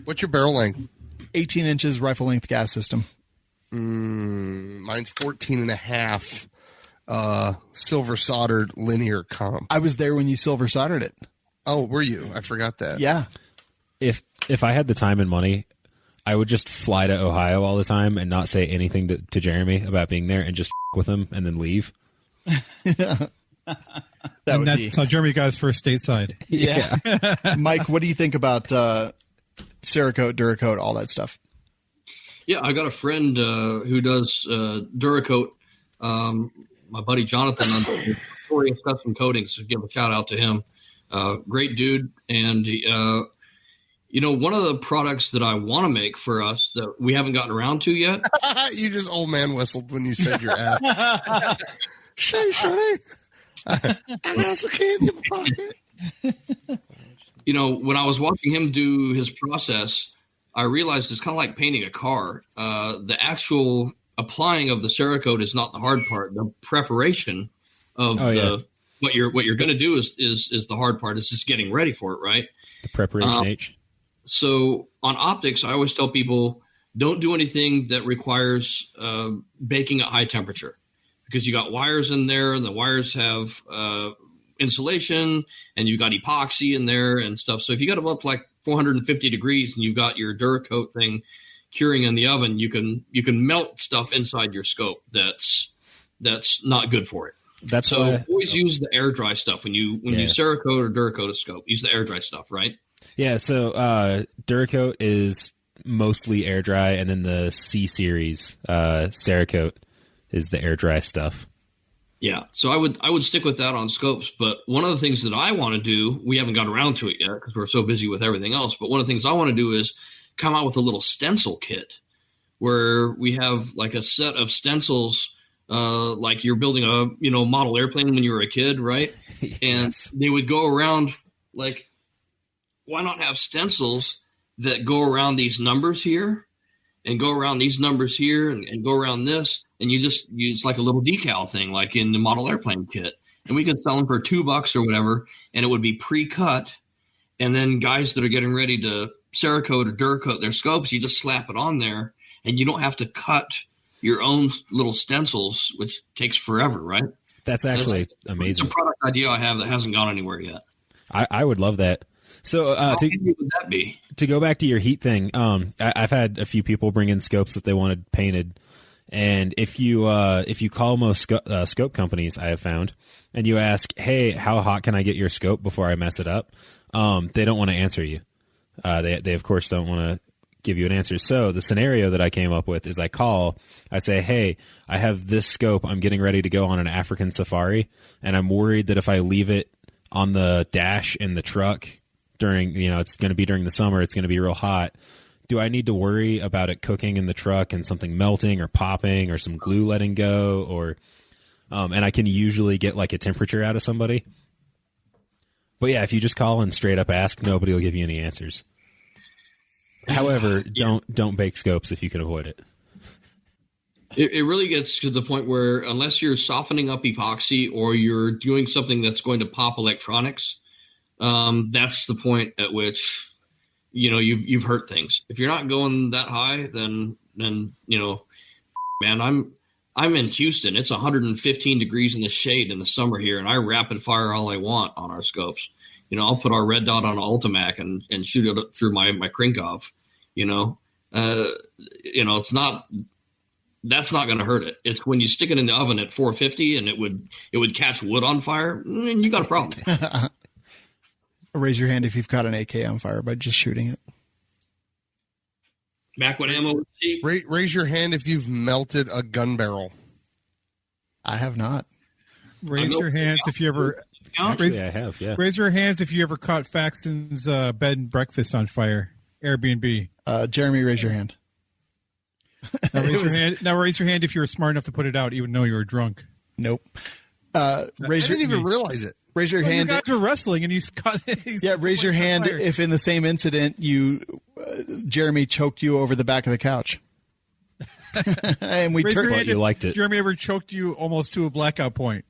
What's your barrel length? 18 inches rifle length gas system. Mine's 14 and a half. Silver soldered linear comp. I was there when you silver soldered it. Oh, were you? I forgot that. Yeah. If I had the time and money, I would just fly to Ohio all the time and not say anything to Jeremy about being there and just with him and then leave. That's how Jeremy got his first stateside. Yeah. Mike, what do you think about Cerakote, Durakote, all that stuff? Yeah, I got a friend who does Durakote. My buddy Jonathan on Victoria's Custom Coatings. So give a shout out to him. Great dude. And, one of the products that I want to make for us that we haven't gotten around to yet. You just old man whistled when you said your ass. Shorty. I got some candy in my pocket. When I was watching him do his process, I realized it's kind of like painting a car. The actual applying of the Cerakote is not the hard part. The preparation of what you're going to do is the hard part. It's just getting ready for it, right? The preparation H. So on optics, I always tell people don't do anything that requires baking at high temperature, because you got wires in there, and the wires have insulation, and you got epoxy in there and stuff. So if you got them up like 450 degrees and you've got your Durakote thing curing in the oven, you can melt stuff inside your scope that's not good for it. That's so why, always use the air dry stuff when you Cerakote or Durakote a scope. Use the air dry stuff, right? Yeah. So Durakote is mostly air dry, and then the C series Cerakote is the air dry stuff. Yeah, so I would stick with that on scopes. But one of the things that I want to do, we haven't gotten around to it yet because we're so busy with everything else. But one of the things I want to do is come out with a little stencil kit where we have like a set of stencils like you're building a model airplane when you were a kid, right? And they would go around like, why not have stencils that go around these numbers here and go around these numbers here and go around this, and you just use like a little decal thing like in the model airplane kit, and we could sell them for $2 or whatever, and it would be pre-cut, and then guys that are getting ready to Cerakote or Duracoat their scopes, you just slap it on there, and you don't have to cut your own little stencils, which takes forever, right? That's actually amazing. It's a product idea I have that hasn't gone anywhere yet. I would love that. So how handy would that be? To go back to your heat thing, I've had a few people bring in scopes that they wanted painted, and if you call most scope companies, I have found, and you ask, hey, how hot can I get your scope before I mess it up? They don't want to answer you. They of course don't want to give you an answer. So the scenario that I came up with is I say, hey, I have this scope. I'm getting ready to go on an African safari, and I'm worried that if I leave it on the dash in the truck during, it's going to be during the summer, it's going to be real hot. Do I need to worry about it cooking in the truck and something melting or popping or some glue letting go? Or, and I can usually get like a temperature out of somebody. But yeah, if you just call and straight up ask, nobody will give you any answers. However, don't bake scopes if you can avoid it. It really gets to the point where unless you're softening up epoxy or you're doing something that's going to pop electronics, that's the point at which you've hurt things. If you're not going that high, then man, I'm in Houston. It's 115 degrees in the shade in the summer here, and I rapid fire all I want on our scopes. I'll put our red dot on an Ultimac and shoot it through my Krinkov. It's not. That's not going to hurt it. It's when you stick it in the oven at 450 and it would catch wood on fire, and you got a problem. Raise your hand if you've caught an AK on fire by just shooting it. Mac, what ammo? Raise your hand if you've melted a gun barrel. I have not. Raise your hands if you ever. Actually, I have. Yeah. Raise your hands if you ever caught Faxon's bed and breakfast on fire. Airbnb. Jeremy, raise your hand. Now raise your hand if you were smart enough to put it out, even though you were drunk. Nope. I didn't even realize it. Raise your hand. You guys were wrestling, and he's raise your hand if in the same incident Jeremy choked you over the back of the couch. And we you liked it. Jeremy ever choked you almost to a blackout point?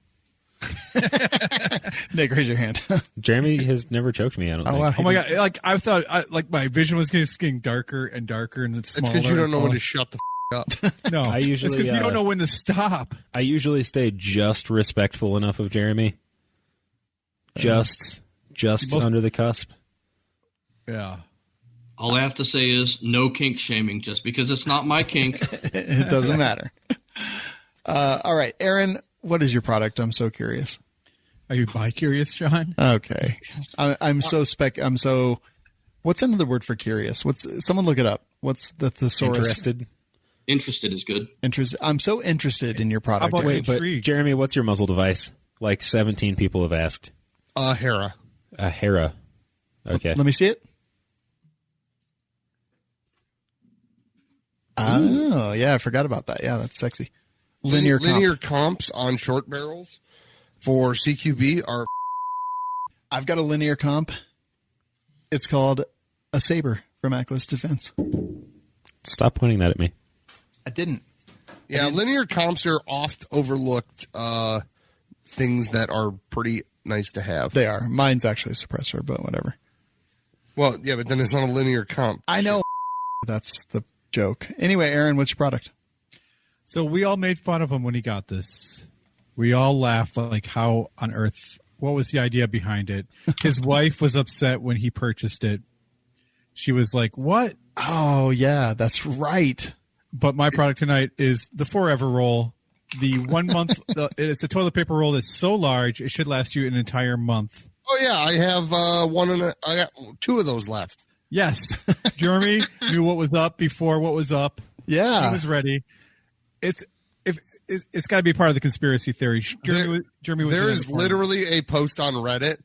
Nick, raise your hand. Jeremy has never choked me. I don't think. Oh my god! Like I thought, my vision was getting darker and darker, and it's smaller. It's because you don't know when to shut the up. No, I usually. It's because you don't know when to stop. I usually stay just respectful enough of Jeremy. Just under the cusp. Yeah. All I have to say is no kink shaming. Just because it's not my kink, it doesn't matter. All right, Aaron. What is your product? I'm so curious. Are you bi-curious, John? Okay. I'm so what's another word for curious? Someone look it up. What's the thesaurus? Interested. Interested is good. I'm so interested in your product. But Jeremy, what's your muzzle device? Like 17 people have asked. Hera. A Hera. Okay. Let me see it. Oh, yeah, I forgot about that. Yeah, that's sexy. Linear comps on short barrels for CQB are. I've got a linear comp. It's called a Saber from Atlas Defense. Stop pointing that at me. I didn't. Yeah, linear comps are oft overlooked things that are pretty nice to have. They are. Mine's actually a suppressor, but whatever. Well, yeah, but then it's not a linear comp. I know. That's the joke. Anyway, Aaron, what's your product? So we all made fun of him when he got this. We all laughed like, how on earth, what was the idea behind it? His wife was upset when he purchased it. She was like, what? Oh, yeah, that's right. But my product tonight is the Forever Roll. The 1 month, it's a toilet paper roll that's so large, it should last you an entire month. Oh, yeah, I have I got 2 of those left. Yes. Jeremy knew what was up before what was up. Yeah. He was ready. It's got to be part of the conspiracy theory. Jeremy was there is literally a post on Reddit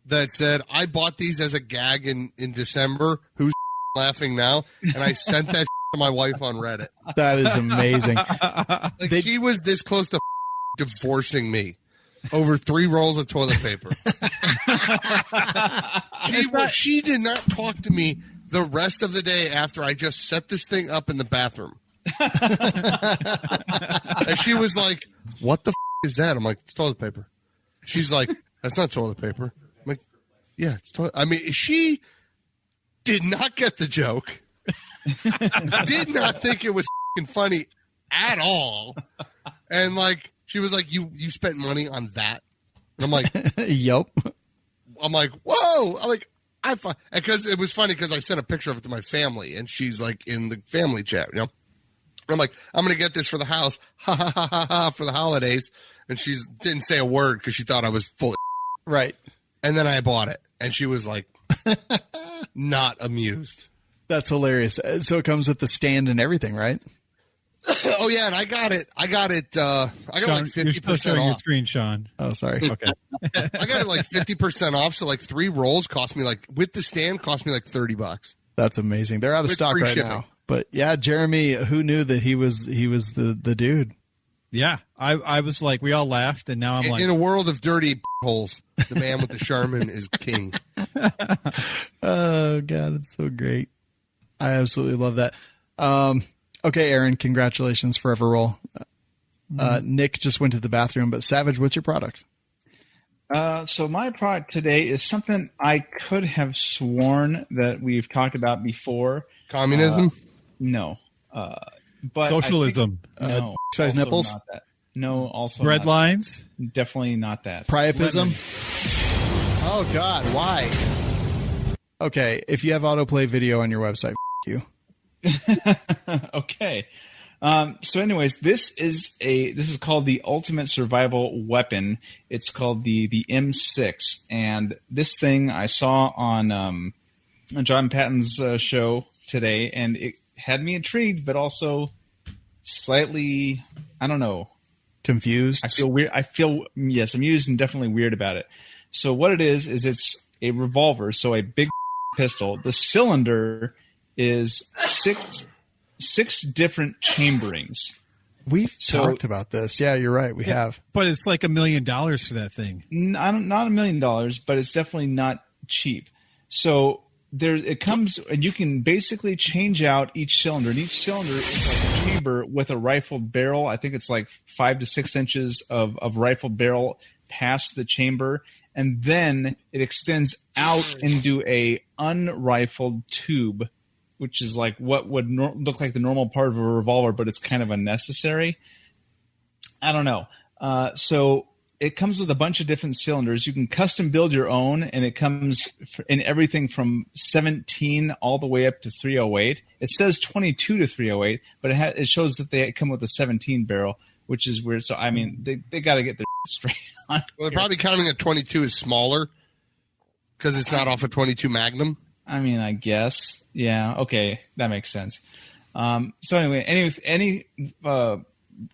that said, I bought these as a gag in December. Who's laughing now? And I sent that to my wife on Reddit. That is amazing. Like she was this close to divorcing me over 3 rolls of toilet paper. She did not talk to me the rest of the day after I just set this thing up in the bathroom. And she was like, what the is that? I'm like, it's toilet paper. She's like, that's not toilet paper. I'm like, yeah, it's toilet. I mean, she did not get the joke. Did not think it was funny at all. And like, she was like, you spent money on that? And I'm like, yep. I'm like, whoa. I'm like, because it was funny because I sent a picture of it to my family and she's like in the family chat, you know? I'm like, I'm going to get this for the house, ha ha ha ha ha, for the holidays. And she didn't say a word because she thought I was full of right. And then I bought it and she was like, not amused. That's hilarious. So it comes with the stand and everything, right? Oh yeah, and I got it. I got Sean, like 50% off. Your screen, Sean. Oh, sorry. Okay. I got it like 50% off. So like 3 rolls cost me like with the stand cost me like $30. That's amazing. They're out of stock right now. But yeah, Jeremy, who knew that he was the dude? Yeah, I was like, we all laughed, and now I'm like, in a world of dirty holes, the man with the Charmin is king. Oh God, it's so great. I absolutely love that. Okay, Aaron, congratulations, Forever Roll. Nick just went to the bathroom, but Savage, what's your product? So my product today is something I could have sworn that we've talked about before. Communism? No. But socialism. No. Size nipples? Not that. No, also red not lines? That. Definitely not that. Priapism? Oh, God, why? Okay, if you have autoplay video on your website, you. Okay. So anyways, this is called the Ultimate Survival Weapon. It's called the M6, and this thing I saw on John Patton's show today, and it had me intrigued, but also slightly, I don't know, confused. I feel weird. Yes, amused and definitely weird about it. So what it is it's a revolver, so a big pistol. The cylinder is six different chamberings. We've talked about this. Yeah, you're right. We have. But it's like $1 million for that thing. Not $1 million, but it's definitely not cheap. So it comes, and you can basically change out each cylinder. And each cylinder is like a chamber with a rifled barrel. I think it's like 5 to 6 inches of rifled barrel past the chamber. And then it extends out into a unrifled tube, which is like what would look like the normal part of a revolver, but it's kind of unnecessary. I don't know. So it comes with a bunch of different cylinders. You can custom build your own, and it comes in everything from 17 all the way up to 308. It says 22 to 308, but it shows that they come with a 17 barrel, which is weird. So, I mean, they got to get their straight on. Well, they're probably counting a 22 as smaller because it's not off a 22 Magnum. I mean, I guess. Yeah. Okay. That makes sense. So anyway, any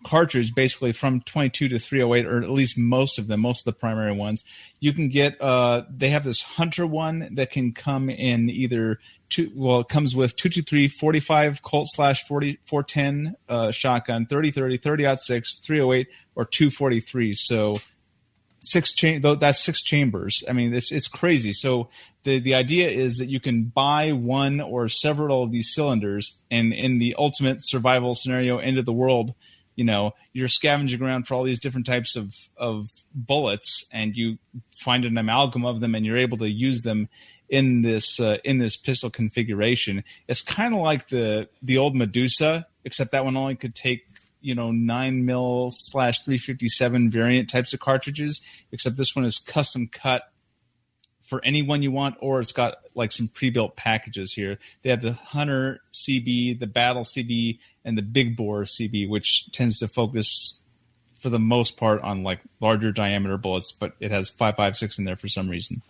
cartridge basically from 22 to 308, or at least most of the primary ones, you can get, they have this Hunter one that can come in either it comes with 223, 45 Colt /40 410 shotgun, 30-30, 30-06, 308, or 243. So that's 6 chambers. I mean, it's crazy. So the idea is that you can buy one or several of these cylinders, and in the ultimate survival scenario, end of the world, you know, you're scavenging around for all these different types of bullets, and you find an amalgam of them, and you're able to use them in this pistol configuration. It's kind of like the old Medusa, except that one only could take 9mm /357 variant types of cartridges, except this one is custom cut for any one you want, or it's got like some pre-built packages here. They have the Hunter CB, the Battle CB, and the Big Bore CB, which tends to focus for the most part on like larger diameter bullets, but it has 5.56 in there for some reason.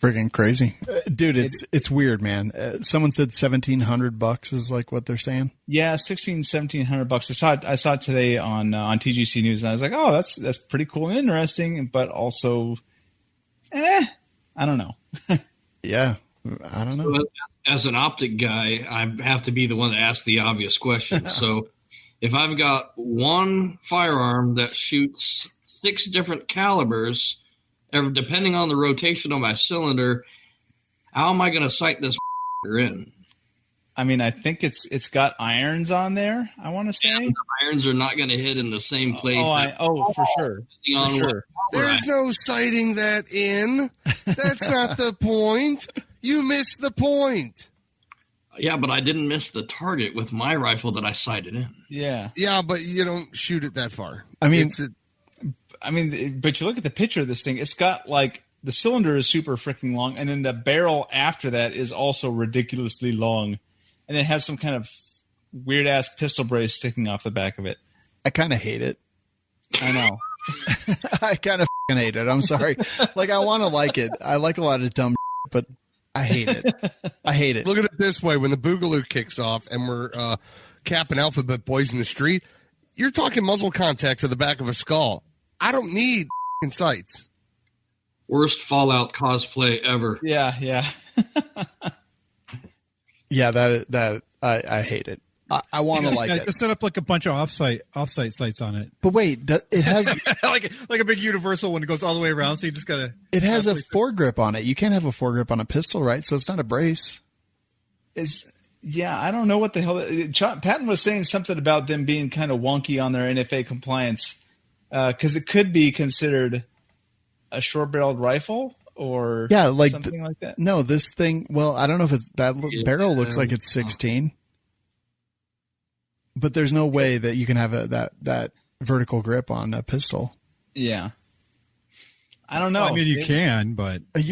Friggin' crazy, dude! It's weird, man. Someone said $1,700 is like what they're saying. Yeah, $1,700. I saw it today on TGC News, and I was like, oh, that's pretty cool and interesting, but also, I don't know. Yeah, I don't know. as an optic guy, I have to be the one to ask the obvious question. So if I've got one firearm that shoots 6 different calibers, depending on the rotation of my cylinder, how am I going to sight this in? I mean, I think it's got irons on there, I want to say. And the irons are not going to hit in the same place. For sure. For sure. There's no sighting that in. That's not the point. You missed the point. Yeah, but I didn't miss the target with my rifle that I sighted in. Yeah. Yeah, but you don't shoot it that far. I mean, but you look at the picture of this thing, it's got like the cylinder is super freaking long, and then the barrel after that is also ridiculously long. And it has some kind of weird ass pistol brace sticking off the back of it. I kind of hate it. I know. I kind of hate it. I'm sorry. Like, I want to like it. I like a lot of dumb shit, but I hate it. I hate it. Look at it this way. When the Boogaloo kicks off and we're capping alphabet boys in the street, you're talking muzzle contact to the back of a skull. I don't need sights. Worst Fallout cosplay ever. Yeah. Yeah, that I hate it. I want to like it. Just set up like a bunch of offsite sites on it. But wait, it has like a big universal one that goes all the way around. So you just gotta. It has a foregrip on it. You can't have a foregrip on a pistol, right? So it's not a brace. I don't know what the hell. Patton was saying something about them being kind of wonky on their NFA compliance because it could be considered a short-barreled rifle. Or like something like that. No, this thing. Well, I don't know if it's that barrel looks like it's 16, but there's no way that you can have that vertical grip on a pistol. Yeah, I don't know. Well, I mean, you can, but 10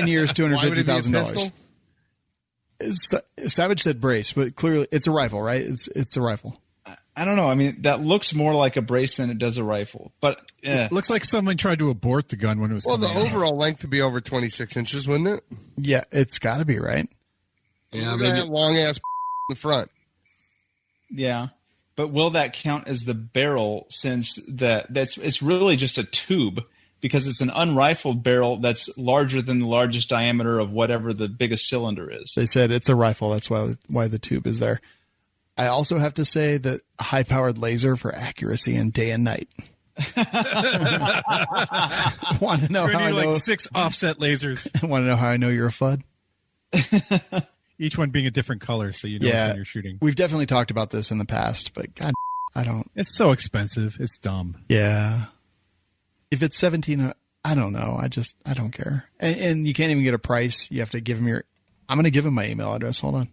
years, $250,000. Savage said brace, but clearly it's a rifle, right? It's a rifle. I don't know. I mean, that looks more like a brace than it does a rifle. But it looks like someone tried to abort the gun when it was. Well, the overall length would be over 26 inches, wouldn't it? Yeah, it's got to be, right? Yeah, look at that long ass in the front. Yeah, but will that count as the barrel? Since it's really just a tube because it's an unrifled barrel that's larger than the largest diameter of whatever the biggest cylinder is. They said it's a rifle. That's why the tube is there. I also have to say that a high-powered laser for accuracy in day and night. Want to know how I know? Like 6 offset lasers. Want to know how I know you're a FUD? Each one being a different color, so you know when you're shooting. We've definitely talked about this in the past, but God, I don't. It's so expensive. It's dumb. Yeah. If it's 17, I don't know. I don't care. And you can't even get a price. You have to give him I'm going to give him my email address. Hold on.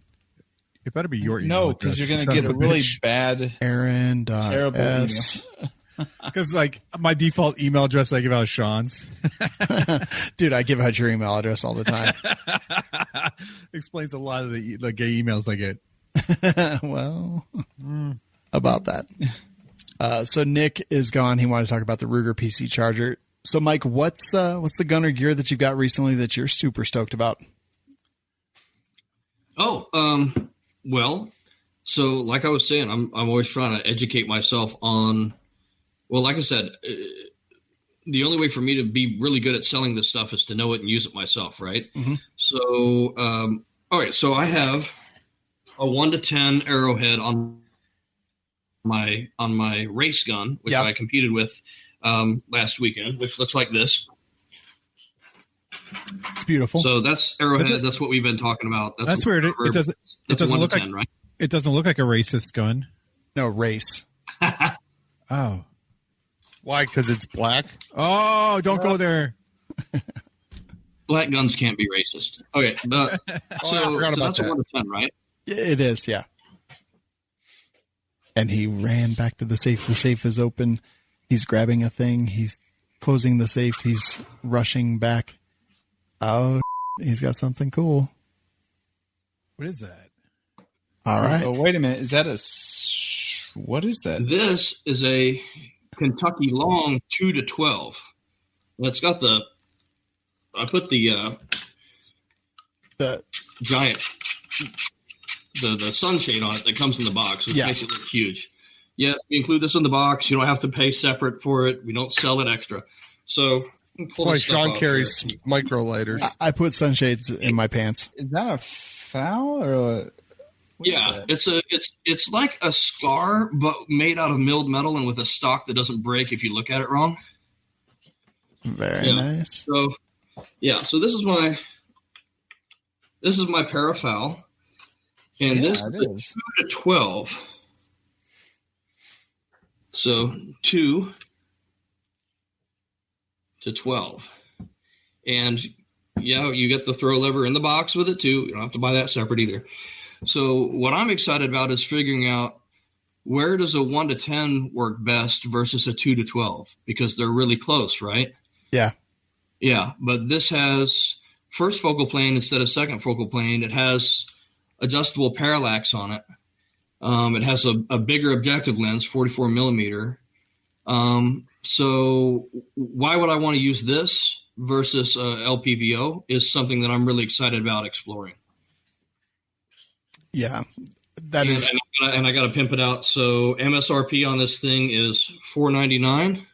It better be your email. No, because you're going to get a really bad, terrible email. Because like my default email address I give out is Shawn's. Dude, I give out your email address all the time. Explains a lot of the gay emails I get. Well, about that. So Nick is gone. He wanted to talk about the Ruger PC Charger. So Mike, what's the gun or gear that you've got recently that you're super stoked about? Well, so like I was saying, I'm always trying to educate myself on, well, like I said, the only way for me to be really good at selling this stuff is to know it and use it myself. Right. Mm-hmm. So, all right. So I have a 1 to 10 Arrowhead on my race gun, which I competed with, last weekend, which looks like this. It's beautiful. So that's Arrowhead. That's what we've been talking about. That's weird. It doesn't look 10, like right? It doesn't look like a racist gun. No, race. Oh. Why? Because it's black? Oh, don't go there. Black guns can't be racist. Okay, but so that's a 1 to 10, right? It is, yeah. And he ran back to the safe. The safe is open. He's grabbing a thing. He's closing the safe. He's rushing back. Oh, he's got something cool. What is that? All right. Oh, wait a minute. Is that what is that? This is a Kentucky Long 2 to 12. Well, it's got I put the giant, the sunshade on it that comes in the box, which makes it look huge. Yeah, we include this in the box. You don't have to pay separate for it. We don't sell it extra. So Boy, Shawn carries micro lighters. I put sunshades in my pants. Is that a foul or? It's like a scar, but made out of milled metal and with a stock that doesn't break if you look at it wrong. Very nice. So this is my parafoul, and this is 2 to 12. So 2 to 12, and you get the throw lever in the box with it too. You don't have to buy that separate either. So what I'm excited about is figuring out where does a 1 to 10 work best versus a 2 to 12, because they're really close, right? Yeah. Yeah, but this has first focal plane instead of second focal plane. It has adjustable parallax on it. It has a bigger objective lens, 44 millimeter. So why would I want to use this versus LPVO is something that I'm really excited about exploring. Yeah, and I got to pimp it out. So MSRP on this thing is $499.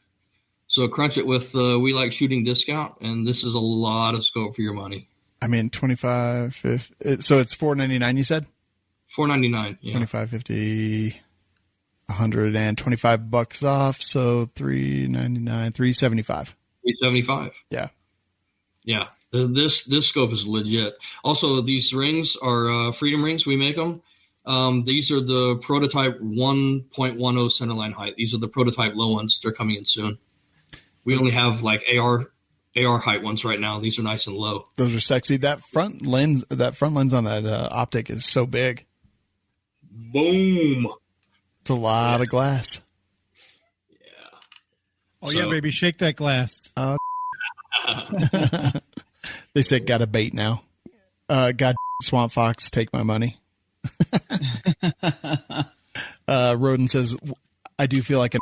So crunch it with We Like Shooting discount, and this is a lot of scope for your money. I mean, 25. So it's $499. You said $499. Yeah. 25.50, $125 off. So $399, $375. $375. Yeah. Yeah. This scope is legit. Also, these rings are Freedom rings. We make them. These are the prototype 1.10 centerline height. These are the prototype low ones. They're coming in soon. We only have like AR height ones right now. These are nice and low. Those are sexy. That front lens on that optic is so big. Boom. It's a lot of glass. Yeah. Oh, yeah, baby. Shake that glass. They said, got a bait now. God, Swamp Fox, take my money. Rodin says, I do feel like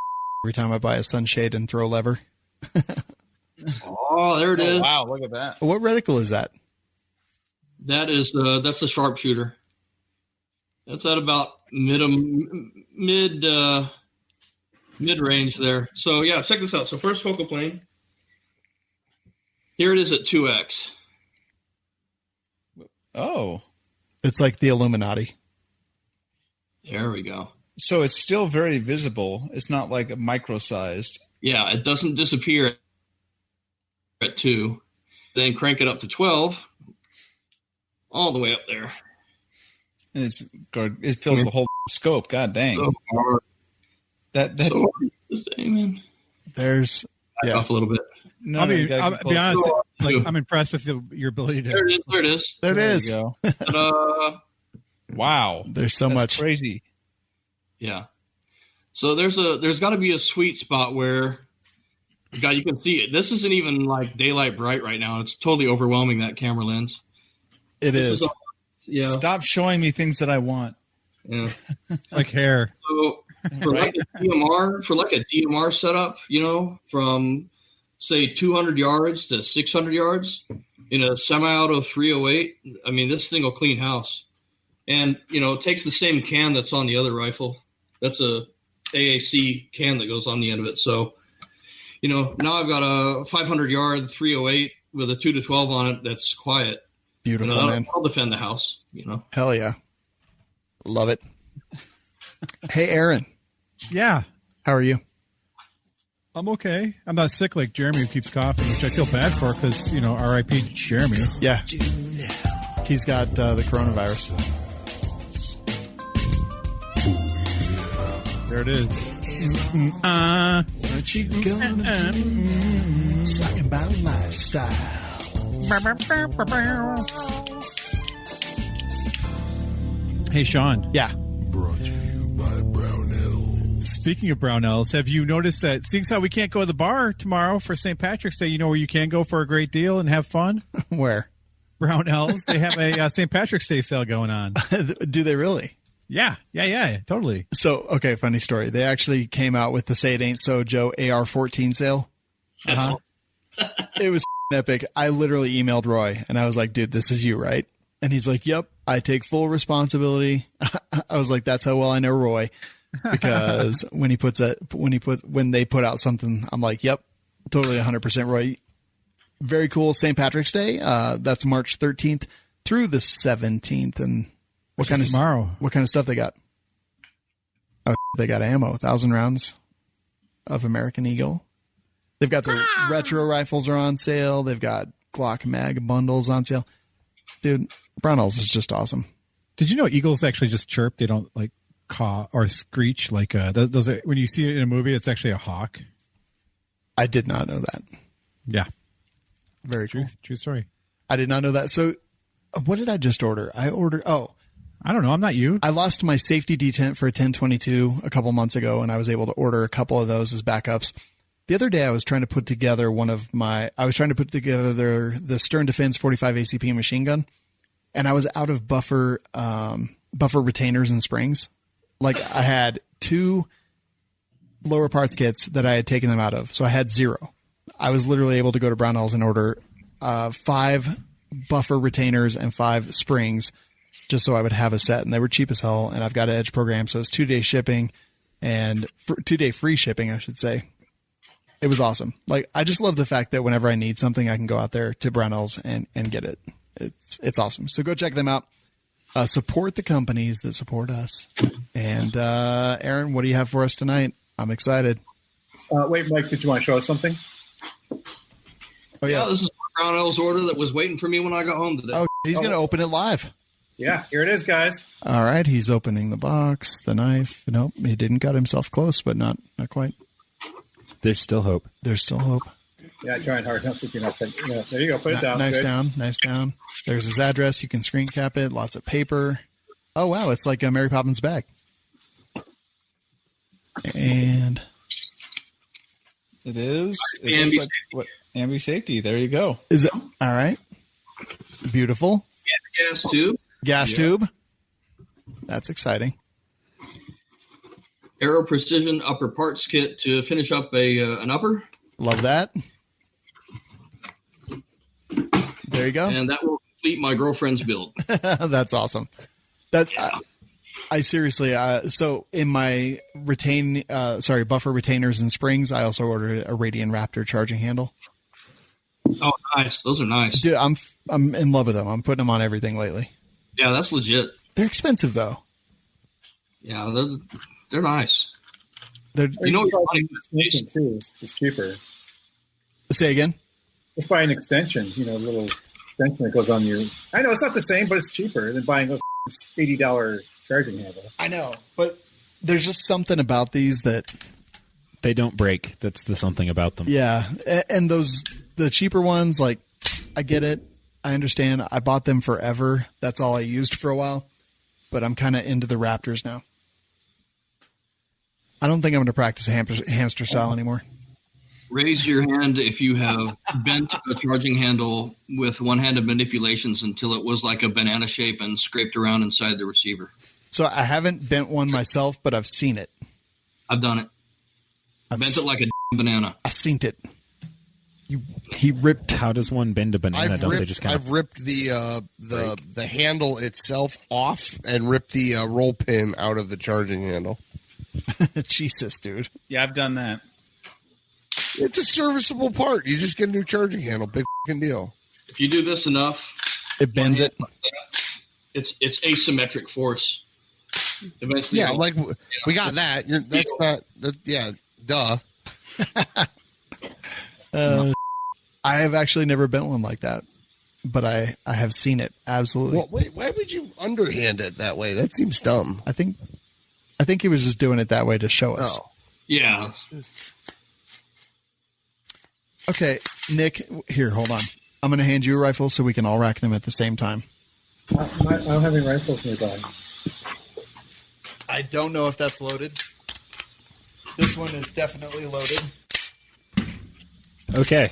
every time I buy a sunshade and throw lever. Oh, there it is. Wow, look at that. What reticle is that? That is that's the sharpshooter. That's at about mid range there. So yeah, check this out. So first focal plane. Here it is at 2x. Oh. It's like the Illuminati. There we go. So it's still very visible. It's not like micro-sized. Yeah, it doesn't disappear at 2. Then crank it up to 12, all the way up there. And it fills the whole scope. God dang. So hard. That so hard to stay, man. There's off a little bit. No, I'll be honest. Like, I'm impressed with your ability to. There it is. There it is. There it is. You go. Wow. There's so much. Crazy. Yeah. So there's got to be a sweet spot where, God, you can see it. This isn't even like daylight bright right now. It's totally overwhelming, that camera lens. It is. Yeah. Stop showing me things that I want. Yeah. Like hair. So for like a DMR setup, from say 200 yards to 600 yards in a semi-auto 308, I mean, this thing will clean house. And, it takes the same can that's on the other rifle. That's a AAC can that goes on the end of it. So, now I've got a 500-yard 308 with a 2 to 12 on it that's quiet. Beautiful, man. I'll defend the house, Hell yeah. Love it. Hey, Aaron. Yeah. How are you? I'm okay. I'm not sick like Jeremy, who keeps coughing, which I feel bad for because, R.I.P. Jeremy. Yeah. He's got the coronavirus. There it is. What you gonna do? Talking about lifestyle. Hey, Shawn. Yeah. Brought to you by Brownells. Speaking of Brownells, have you noticed that seeing how we can't go to the bar tomorrow for St. Patrick's Day, where you can go for a great deal and have fun? Where? Brownells. They have a St. Patrick's Day sale going on. Do they really? Yeah, totally. So, okay, funny story. They actually came out with the Say It Ain't So Joe AR-14 sale. It was epic. I literally emailed Roy, and I was like, dude, this is you, right? And he's like, yep, I take full responsibility. I was like, that's how well I know Roy. Because when they put out something, I'm like, yep, totally 100% Roy. very cool St. Patrick's Day. That's March 13th through the 17th. And what kind of stuff they got? Oh, they got ammo, 1,000 rounds of American Eagle. They've got their retro rifles are on sale. They've got Glock mag bundles on sale. Dude, Brownells is just awesome. Did you know eagles actually just chirp? They don't like caw or screech like those are, when you see it in a movie, it's actually a hawk. I did not know that. Yeah. Very cool. True story. I did not know that. So what did I just order? I don't know. I'm not you. I lost my safety detent for a 1022 a couple months ago, and I was able to order a couple of those as backups. The other day I was trying to put together the Stern Defense 45 ACP machine gun, and I was out of buffer retainers and springs. Like I had 2 lower parts kits that I had taken them out of. So I had 0. I was literally able to go to Brownells and order 5 buffer retainers and 5 springs just so I would have a set. And they were cheap as hell. And I've got an Edge program. So it's 2-day shipping and 2-day free shipping, I should say. It was awesome. Like, I just love the fact that whenever I need something, I can go out there to Brownells and get it. It's awesome. So go check them out. Support the companies that support us. And Aaron, what do you have for us tonight? I'm excited. Wait, Mike, did you want to show us something? Oh, yeah. This is Brownell's order that was waiting for me when I got home today. Oh, he's going to open it live. Yeah, here it is, guys. All right, he's opening the box, the knife. Nope, he didn't cut himself close, but not quite. There's still hope. There's still hope. Yeah, I'm trying hard. Not picking up. Yeah, there you go. Put it down. Nice Good. down. Nice down. There's his address. You can screen cap it. Lots of paper. Oh, wow. It's like a Mary Poppins bag. And it is. It looks like what? Ambi safety. There you go. Is it all right? Beautiful. Yeah, gas tube. Gas tube. That's exciting. Arrow Precision upper parts kit to finish up an upper. Love that. There you go. And that will complete my girlfriend's build. That's awesome. That I seriously. So in my buffer retainers and springs, I also ordered a Radian Raptor charging handle. Oh, nice. Those are nice. Dude, I'm in love with them. I'm putting them on everything lately. Yeah, that's legit. They're expensive though. Yeah, they're nice. They're, you know, extension too. It's cheaper. Say again. Just buy an extension. You know, a little extension that goes on your. I know it's not the same, but it's cheaper than buying a $80 charging handle. I know, but there's just something about these that they don't break. That's the something about them. Yeah, and the cheaper ones, like I get it, I understand. I bought them forever. That's all I used for a while, but I'm kind of into the Raptors now. I don't think I'm going to practice hamster style anymore. Raise your hand if you have bent a charging handle with one-handed manipulations until it was like a banana shape and scraped around inside the receiver. So I haven't bent one myself, but I've seen it. I've done it. I bent it like a banana. I've seen it. He ripped. How does one bend a banana? I've ripped the handle itself off and ripped the roll pin out of the charging handle. Jesus, dude. Yeah, I've done that. It's a serviceable part. You just get a new charging handle. Big fucking deal. If you do this enough, it bends it. It's asymmetric force. Eventually, yeah, like we got that. That's not. Yeah, duh. I have actually never bent one like that, but I have seen it. Absolutely. Well, wait, why would you underhand it that way? That seems dumb. I think he was just doing it that way to show us. Oh. Yeah. Okay, Nick, here, hold on. I'm going to hand you a rifle so we can all rack them at the same time. I don't have any rifles nearby. I don't know if that's loaded. This one is definitely loaded. Okay.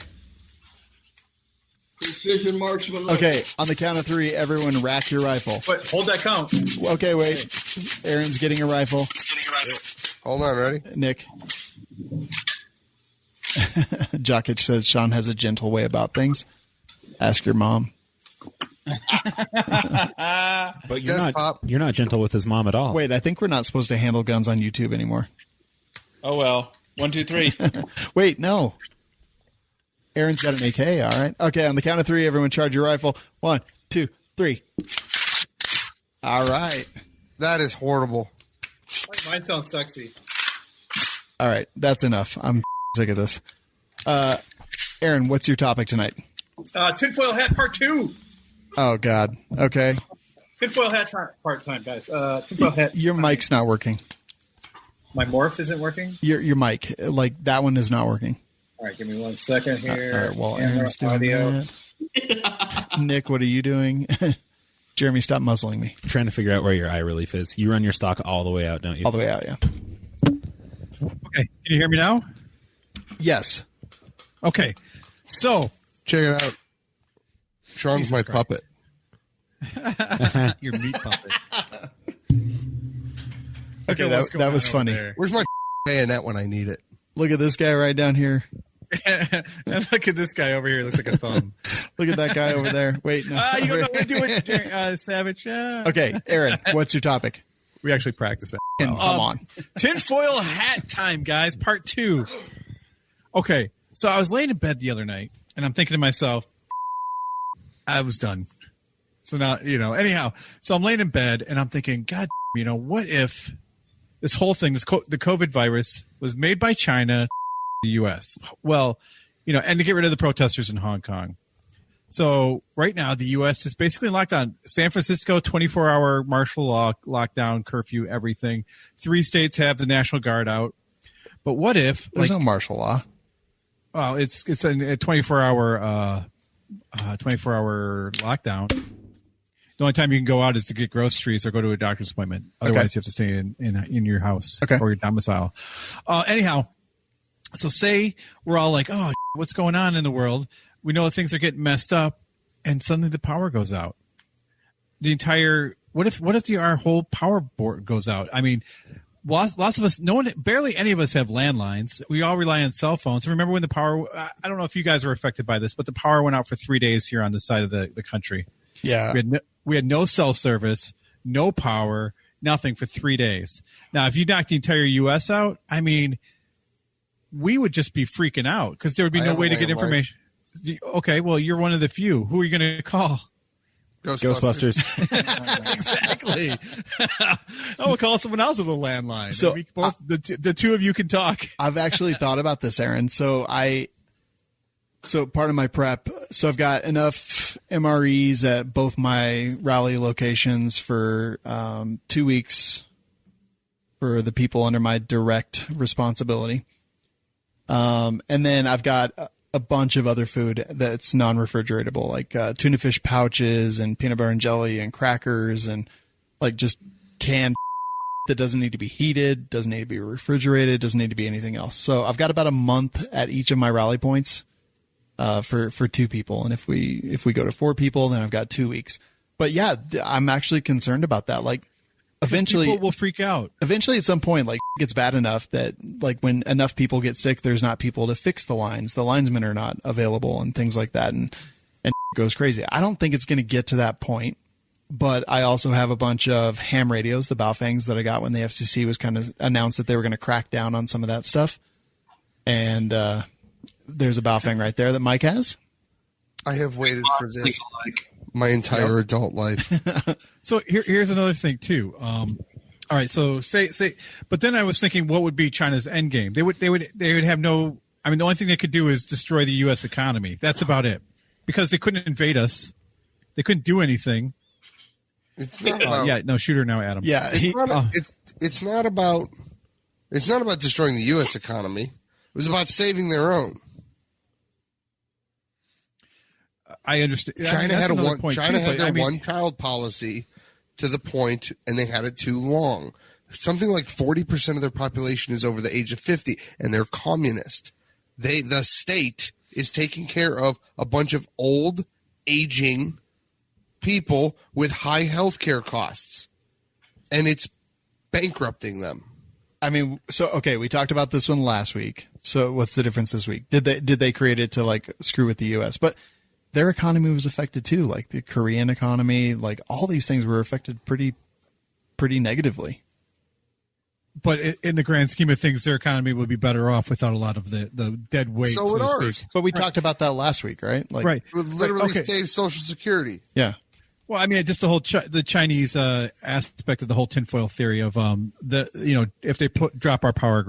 Precision marksman. Okay, on the count of 3, everyone rack your rifle. Wait, hold that count. Okay, wait. Aaron's getting a rifle. Hold on, ready? Nick. Jockich says Shawn has a gentle way about things. Ask your mom. But you're not gentle with his mom at all. Wait, I think we're not supposed to handle guns on YouTube anymore. Oh well. 1, 2, 3. Wait, no. Aaron's got an AK. All right. Okay. On the count of 3, everyone charge your rifle. 1, 2, 3. All right. That is horrible. Mine sounds sexy. All right. That's enough. I'm sick of this. Aaron, what's your topic tonight? Tinfoil hat part 2. Oh, God. Okay. Tinfoil hat part time, guys. Tinfoil hat. Your mic's not working. My morph isn't working? Your mic. Like, that one is not working. All right, give me 1 second here. All right, well, Aaron's doing that. Nick, what are you doing? Jeremy, stop muzzling me. I'm trying to figure out where your eye relief is. You run your stock all the way out, don't you? All the way out, yeah. Okay, can you hear me now? Yes. Okay, so Check it out. Shawn's my puppet. your meat puppet. Okay, that was funny. There? Where's my bayonet when I need it? Look at this guy right down here. And look at this guy over here. Looks like a thumb. Look at that guy over there. Wait, no. You don't know what to do it, Savage. Okay, Aaron, what's your topic? We actually practice it. Come on. Tinfoil hat time, guys. Part 2. Okay, so I was laying in bed the other night, and I'm thinking to myself, I was done. So now, anyhow, so I'm laying in bed, and I'm thinking, God, what if this whole thing, the COVID virus, was made by China, the U.S.? Well, and to get rid of the protesters in Hong Kong. So right now, the U.S. is basically locked down. San Francisco, 24-hour martial law, lockdown, curfew, everything. 3 states have the National Guard out. But what if... There's no martial law. Well, it's a 24-hour lockdown. The only time you can go out is to get groceries or go to a doctor's appointment. Otherwise, you have to stay in your house or your domicile. Anyhow, so say we're all like, oh, what's going on in the world? We know things are getting messed up, and suddenly the power goes out. The entire what if our whole power board goes out? I mean, lots of us, barely any of us have landlines. We all rely on cell phones. Remember when the power? I don't know if you guys were affected by this, but the power went out for 3 days here on this side of the country. Yeah, we had no cell service, no power, nothing for 3 days. Now, if you knocked the entire U.S. out, I mean, we would just be freaking out because there would be no way to get information. Okay, well, you're one of the few. Who are you going to call? Ghostbusters. Exactly. I will call someone else with a landline. So the two of you can talk. I've actually thought about this, Aaron. So part of my prep, so I've got enough MREs at both my rally locations for 2 weeks for the people under my direct responsibility. And then I've got a bunch of other food that's non-refrigeratable, like tuna fish pouches and peanut butter and jelly and crackers and like just canned that doesn't need to be heated, doesn't need to be refrigerated, doesn't need to be anything else. So I've got about a month at each of my rally points for 2 people. And if we go to 4 people, then I've got 2 weeks. But yeah, I'm actually concerned about that. Like eventually people will freak out. Eventually at some point, like it gets bad enough that like when enough people get sick, there's not people to fix the lines. The linesmen are not available and things like that. And it goes crazy. I don't think it's going to get to that point, but I also have a bunch of ham radios, the Baofangs that I got when the FCC was kind of announced that they were going to crack down on some of that stuff. And, there's a Baofeng right there that Mike has. I have waited for this my entire adult life. So here's another thing too. All right, so say, but then I was thinking, what would be China's end game? They would have no. I mean, the only thing they could do is destroy the U.S. economy. That's about it, because they couldn't invade us. They couldn't do anything. It's not about, shooter now, Adam. Yeah, it's not about destroying the U.S. economy. It was about saving their own. I understand. China had their one-child policy to the point, and they had it too long. Something like 40% of their population is over the age of 50, and they're communist. The state is taking care of a bunch of old, aging people with high health care costs, and it's bankrupting them. I mean, so okay, we talked about this one last week. So what's the difference this week? Did they create it to like screw with the U.S.? But their economy was affected too, like the Korean economy, like all these things were affected pretty negatively. But in the grand scheme of things, their economy would be better off without a lot of the dead weight. So would ours. But we talked about that last week, right? Like, right. It would literally save Social Security. Yeah. Well, I mean, just the whole the Chinese aspect of the whole tinfoil theory of if they drop our power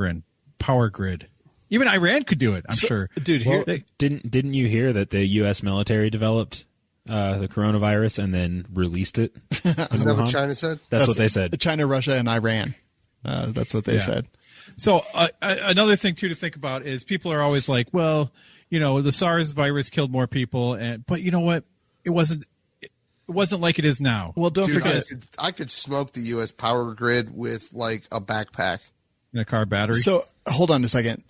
grid, even Iran could do it. I'm sure, dude. Well, didn't you hear that the U.S. military developed the coronavirus and then released it? Is that what China said? That's what they said. China, Russia, and Iran. That's what they said. So another thing too to think about is people are always like, well, the SARS virus killed more people, but you know what? It wasn't like it is now. Well, don't forget, I could smoke the U.S. power grid with like a backpack and a car battery. So hold on a second.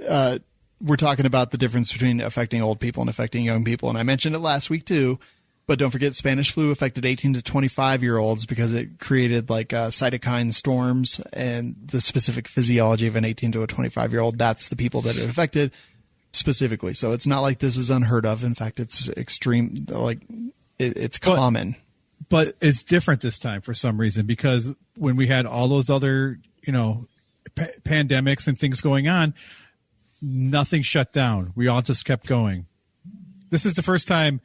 We're talking about the difference between affecting old people and affecting young people, and I mentioned it last week too. But don't forget, Spanish flu affected 18 to 25-year-olds because it created like cytokine storms, and the specific physiology of an 18 to a 25-year-old, that's the people that it affected specifically. So it's not like this is unheard of. In fact, it's extreme, like it's common. But it's different this time for some reason, because when we had all those other, pandemics and things going on, nothing shut down. We all just kept going. This is the first time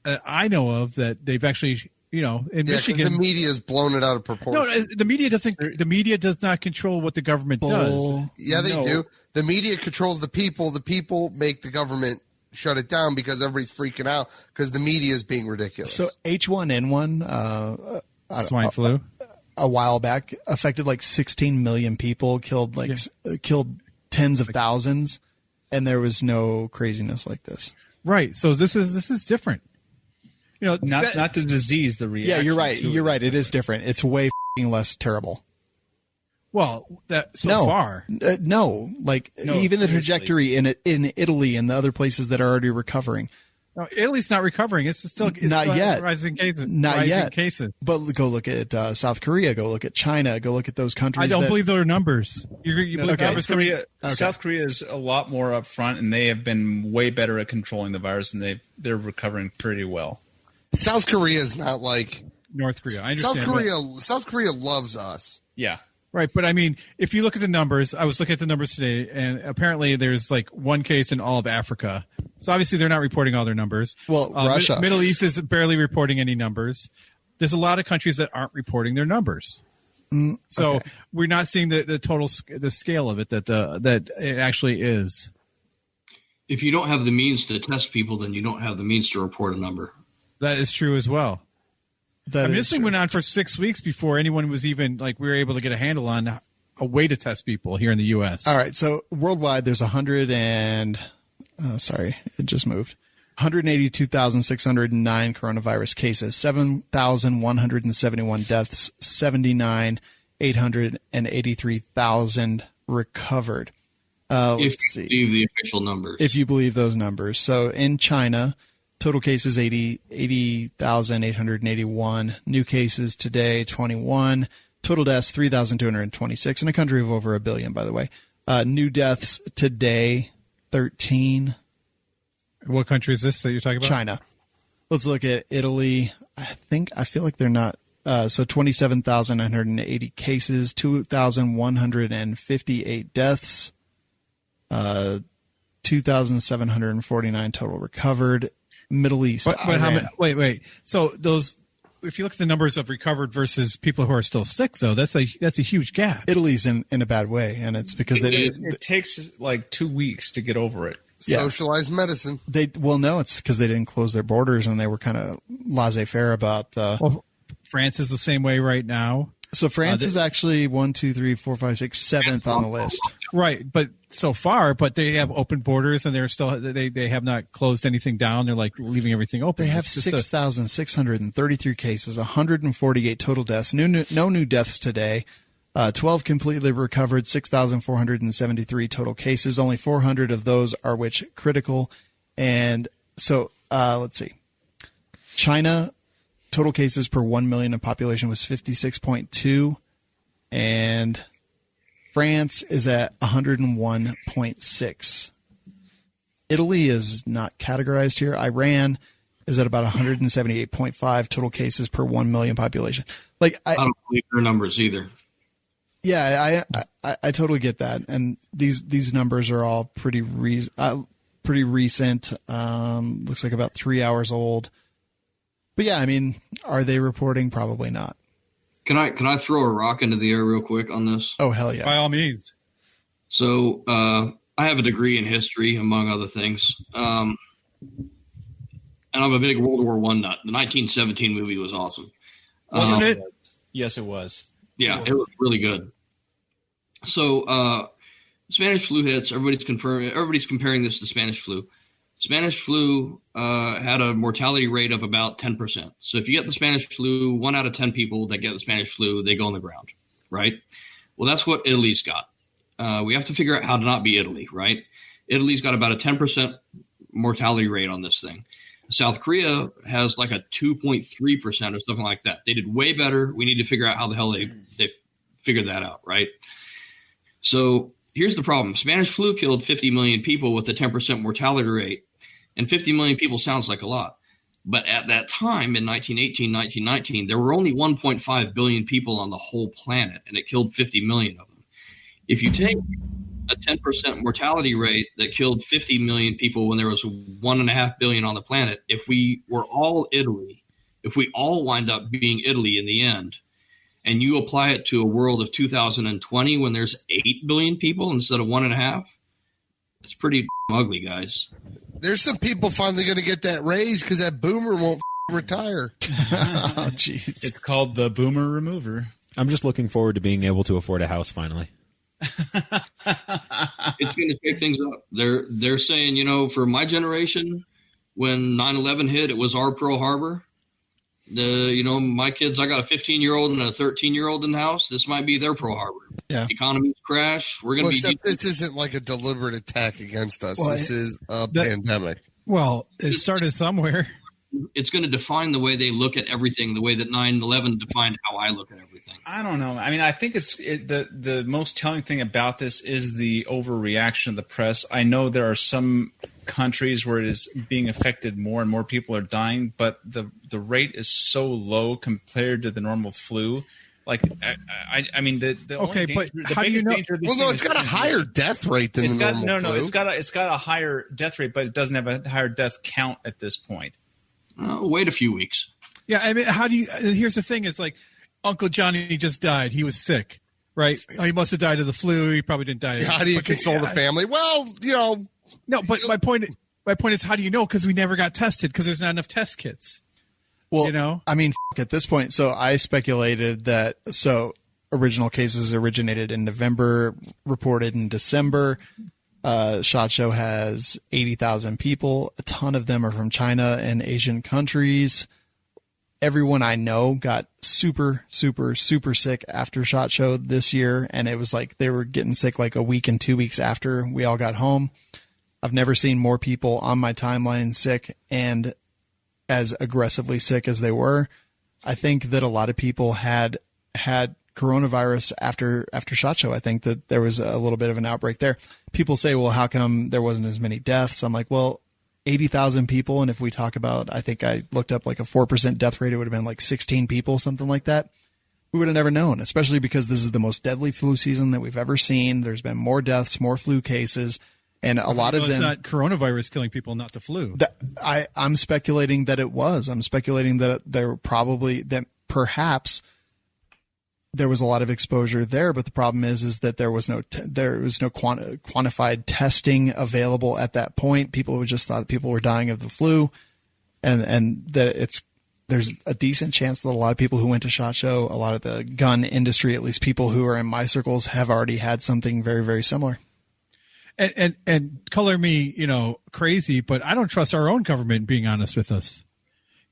I know of that they've actually, in Michigan, the media's blown it out of proportion. No, the media doesn't. The media does not control what the government does. Yeah, they do. The media controls the people. The people make the government shut it down because everybody's freaking out because the media is being ridiculous. So H1N1, swine flu, a while back affected like 16 million people, killed tens of thousands, and there was no craziness like this. Right. So this is different. Not the disease, the reaction. Yeah, you're right. You're right. It is different. It's way less terrible. Well, far. No, even the trajectory in Italy and the other places that are already recovering. No, Italy's not recovering. It's still yet. Rising cases. Not yet. Cases. But go look at South Korea. Go look at China. Go look at those countries. I don't believe those are numbers. You believe South Korea? Okay. South Korea is a lot more upfront, and they have been way better at controlling the virus, and they're recovering pretty well. South Korea is not like North Korea. I understand. South Korea loves us. Yeah. Right, but I mean, if you look at the numbers, I was looking at the numbers today, and apparently there's like one case in all of Africa. So obviously they're not reporting all their numbers. Well, Russia. Middle East is barely reporting any numbers. There's a lot of countries that aren't reporting their numbers. So we're not seeing the total scale of it that it actually is. If you don't have the means to test people, then you don't have the means to report a number. That is true as well. This thing went on for 6 weeks before anyone was even we were able to get a handle on a way to test people here in the U.S. All right. So worldwide, there's 182,609 coronavirus cases, 7,171 deaths, 883,000 recovered. If you believe the official numbers. If you believe those numbers. So in China, total cases 80,881. New cases today 21. Total deaths 3,226 in a country of over 1 billion, by the way. New deaths today 13. What country is this that you're talking about? China. Let's look at Italy. I feel like they're not. So 27,980 cases, 2,158 deaths, 2,749 total recovered. Middle East. But how many? Wait. So those, if you look at the numbers of recovered versus people who are still sick, though, that's a huge gap. Italy's in a bad way, and it's because it takes like 2 weeks to get over it. Yeah. Socialized medicine. It's because they didn't close their borders and they were kind of laissez-faire about. France is the same way right now. So France is actually 1, 2, 3, 4, 5, 6, 7th on the list. Right, but so far, they have open borders and they're still they have not closed anything down. They're leaving everything open. They have 6,633 cases, 148 total deaths. No new deaths today. 12 completely recovered, 6,473 total cases. Only 400 of those are critical. And so let's see. China, total cases per 1 million of population was 56.2, and France is at 101.6. Italy is not categorized here. Iran is at about 178.5 total cases per 1 million population. I don't believe their numbers either. Yeah, I totally get that, and these numbers are all pretty recent. Looks like about 3 hours old. But yeah, I mean, are they reporting? Probably not. Can I throw a rock into the air real quick on this? Oh hell yeah! By all means. So I have a degree in history, among other things, and I'm a big World War I nut. The 1917 movie was awesome. Wasn't it? Yes, it was. Yeah, it was really good. So Spanish flu hits. Everybody's comparing this to Spanish flu. Spanish flu had a mortality rate of about 10%. So if you get the Spanish flu, 1 out of 10 people that get the Spanish flu, they go on the ground, right? Well, that's what Italy's got. We have to figure out how to not be Italy, right? Italy's got about a 10% mortality rate on this thing. South Korea has like a 2.3% or something like that. They did way better. We need to figure out how the hell they figured that out, right? So here's the problem. Spanish flu killed 50 million people with a 10% mortality rate, and 50 million people sounds like a lot. But at that time, in 1918, 1919, there were only 1.5 billion people on the whole planet, and it killed 50 million of them. If you take a 10% mortality rate that killed 50 million people when there was 1.5 billion on the planet, if we were all Italy, if we all wind up being Italy in the end, and you apply it to a world of 2020 when there's 8 billion people instead of 1.5, it's pretty ugly, guys. There's some people finally going to get that raise because that boomer won't retire. Oh, jeez. It's called the boomer remover. I'm just looking forward to being able to afford a house finally. It's going to shake things up. They're saying, for my generation, when 9/11 hit, it was our Pearl Harbor. My kids, I got a 15-year-old and a 13-year-old in the house. This might be their Pearl Harbor. Yeah. Economies crash. We're going to be. This isn't like a deliberate attack against us. Well, this is a pandemic. Well, it started somewhere. It's going to define the way they look at everything, the way that 9/11 defined how I look at everything. I don't know. I mean, I think the most telling thing about this is the overreaction of the press. I know there are some countries where it is being affected more and more people are dying, but the rate is so low compared to the normal flu. Like, I mean, the okay, only but danger, how do you know? Well, no, it's got a higher death rate than the normal flu. It's got a higher death rate, but it doesn't have a higher death count at this point. Wait a few weeks. Yeah, I mean, how do you? Here's the thing: it's like Uncle Johnny just died. He was sick, right? He must have died of the flu. He probably didn't die. How do you console the family? Well, No, but my point is, how do you know? Because we never got tested because there's not enough test kits. Well, I mean, at this point, so I speculated that original cases originated in November, reported in December. SHOT Show has 80,000 people. A ton of them are from China and Asian countries. Everyone I know got super, super, super sick after SHOT Show this year, and it was like they were getting sick like a week and 2 weeks after we all got home. I've never seen more people on my timeline sick and as aggressively sick as they were. I think that a lot of people had coronavirus after SHOT Show. I think that there was a little bit of an outbreak there. People say, well, how come there wasn't as many deaths? I'm like, well, 80,000 people. And if we talk about, I think I looked up like a 4% death rate, it would have been like 16 people, something like that. We would have never known, especially because this is the most deadly flu season that we've ever seen. There's been more deaths, more flu cases. And a lot of them. It's not coronavirus killing people, not the flu. I'm speculating that it was. I'm speculating that perhaps there was a lot of exposure there, but the problem is that there was no quantified testing available at that point. People just thought people were dying of the flu, and that there's a decent chance that a lot of people who went to SHOT Show, a lot of the gun industry, at least people who are in my circles, have already had something very, very similar. And color me, crazy, but I don't trust our own government being honest with us.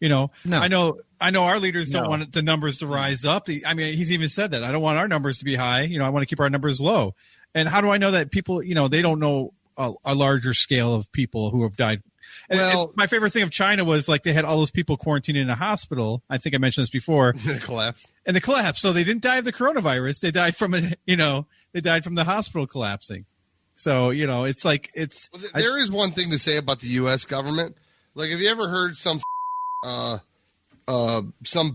No. I know our leaders don't want the numbers to rise up. I mean, he's even said that. I don't want our numbers to be high. I want to keep our numbers low. And how do I know that people, they don't know a larger scale of people who have died? And my favorite thing of China was like they had all those people quarantined in a hospital. I think I mentioned this before. The collapse. And the collapse. So they didn't die of the coronavirus. They died from it. They died from the hospital collapsing. So, it's like there is one thing to say about the U.S. government. Like, have you ever heard some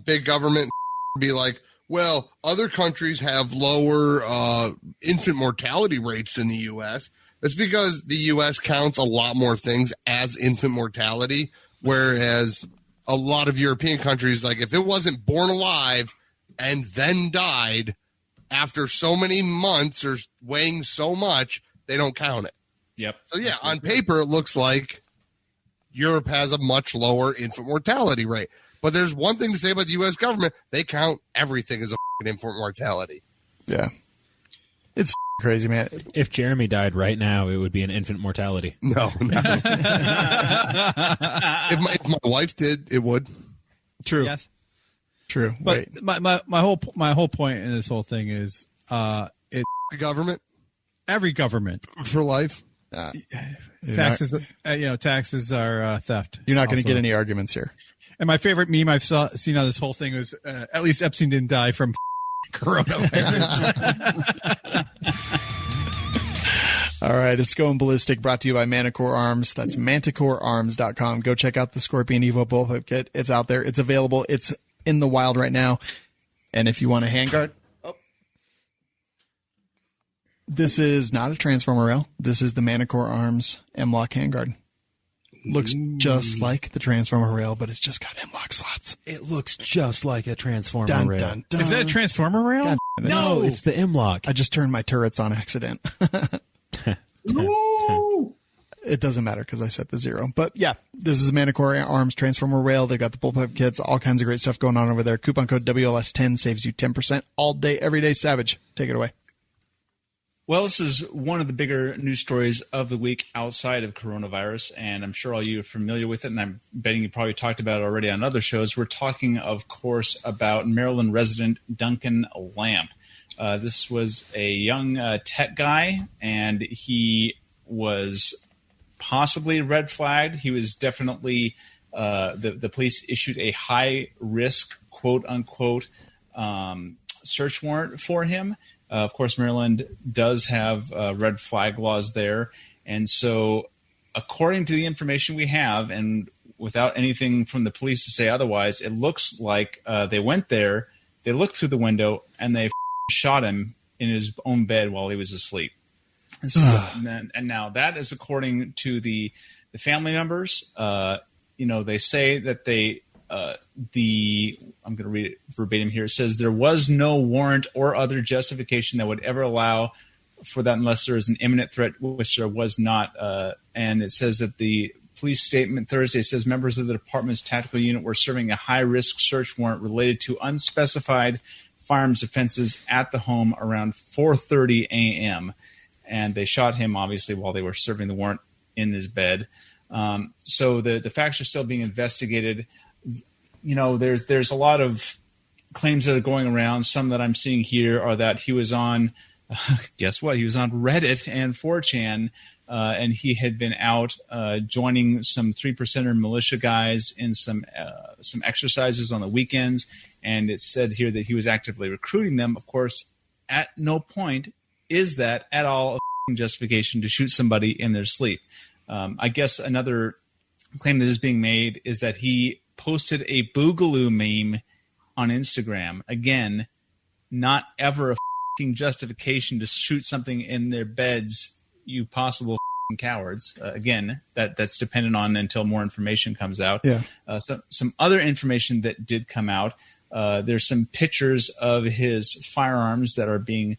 big government be like, Well, other countries have lower infant mortality rates than the U.S. It's because the U.S. counts a lot more things as infant mortality, whereas a lot of European countries, like if it wasn't born alive and then died after so many months or weighing so much, they don't count it. Yep. So, yeah, on paper, it looks like Europe has a much lower infant mortality rate. But there's one thing to say about the U.S. government. They count everything as a infant mortality. Yeah. It's crazy, man. If Jerambe died right now, it would be an infant mortality. No. If my wife did, it would. True. Yes. True. But my whole point in this whole thing is The government every government for life. taxes taxes are theft. You're not going to also. get any arguments here. And my favorite meme I've seen on this whole thing was at least Epstein didn't die from coronavirus. All right, it's Going Ballistic, brought to you by Manticore Arms. That's manticorearms.com. Go check out the Scorpion Evo bullpup kit. It's out there. It's available. It's in the wild right now. And if you want a handguard, this is not a Transformer rail. This is the Manticore Arms M-Lock handguard. Looks just like the Transformer rail, but it's just got M-Lock slots. It looks just like a Transformer rail. Dun, dun. Is that a Transformer rail? God, No, it's the M-Lock. I just turned my turrets on accident. It doesn't matter because I set the 0. But yeah, this is Manticore Arms Transformer rail. They've got the bullpup kits, all kinds of great stuff going on over there. Coupon code WLS10 saves you 10% all day, every day. Savage, take it away. Well, this is one of the bigger news stories of the week outside of coronavirus, and I'm sure all you are familiar with it, and I'm betting you probably talked about it already on other shows. We're talking, of course, about Maryland resident Duncan Lamp. This was a young tech guy, and he was possibly red flagged. He was definitely the police issued a high risk, quote unquote, search warrant for him. Of course, Maryland does have red flag laws there. And so according to the information we have, and without anything from the police to say otherwise, it looks like they went there, they looked through the window, and they shot him in his own bed while he was asleep. And now that is according to the family members. They say that I'm going to read it verbatim here. It says there was no warrant or other justification that would ever allow for that unless there is an imminent threat, which there was not. And it says that the police statement Thursday says members of the department's tactical unit were serving a high-risk search warrant related to unspecified firearms offenses at the home around 4:30 a.m. And they shot him, obviously, while they were serving the warrant in his bed. So the facts are still being investigated. There's a lot of claims that are going around. Some that I'm seeing here are that he was on, guess what? He was on Reddit and 4chan, and he had been out joining some 3%er militia guys in some exercises on the weekends. And it said here that he was actively recruiting them. Of course, at no point is that at all a justification to shoot somebody in their sleep. I guess another claim that is being made is that he posted a boogaloo meme on Instagram. Again, not ever a justification to shoot something in their beds, you possible cowards. Again, that's dependent on until more information comes out. Yeah. Some other information that did come out. There's some pictures of his firearms that are being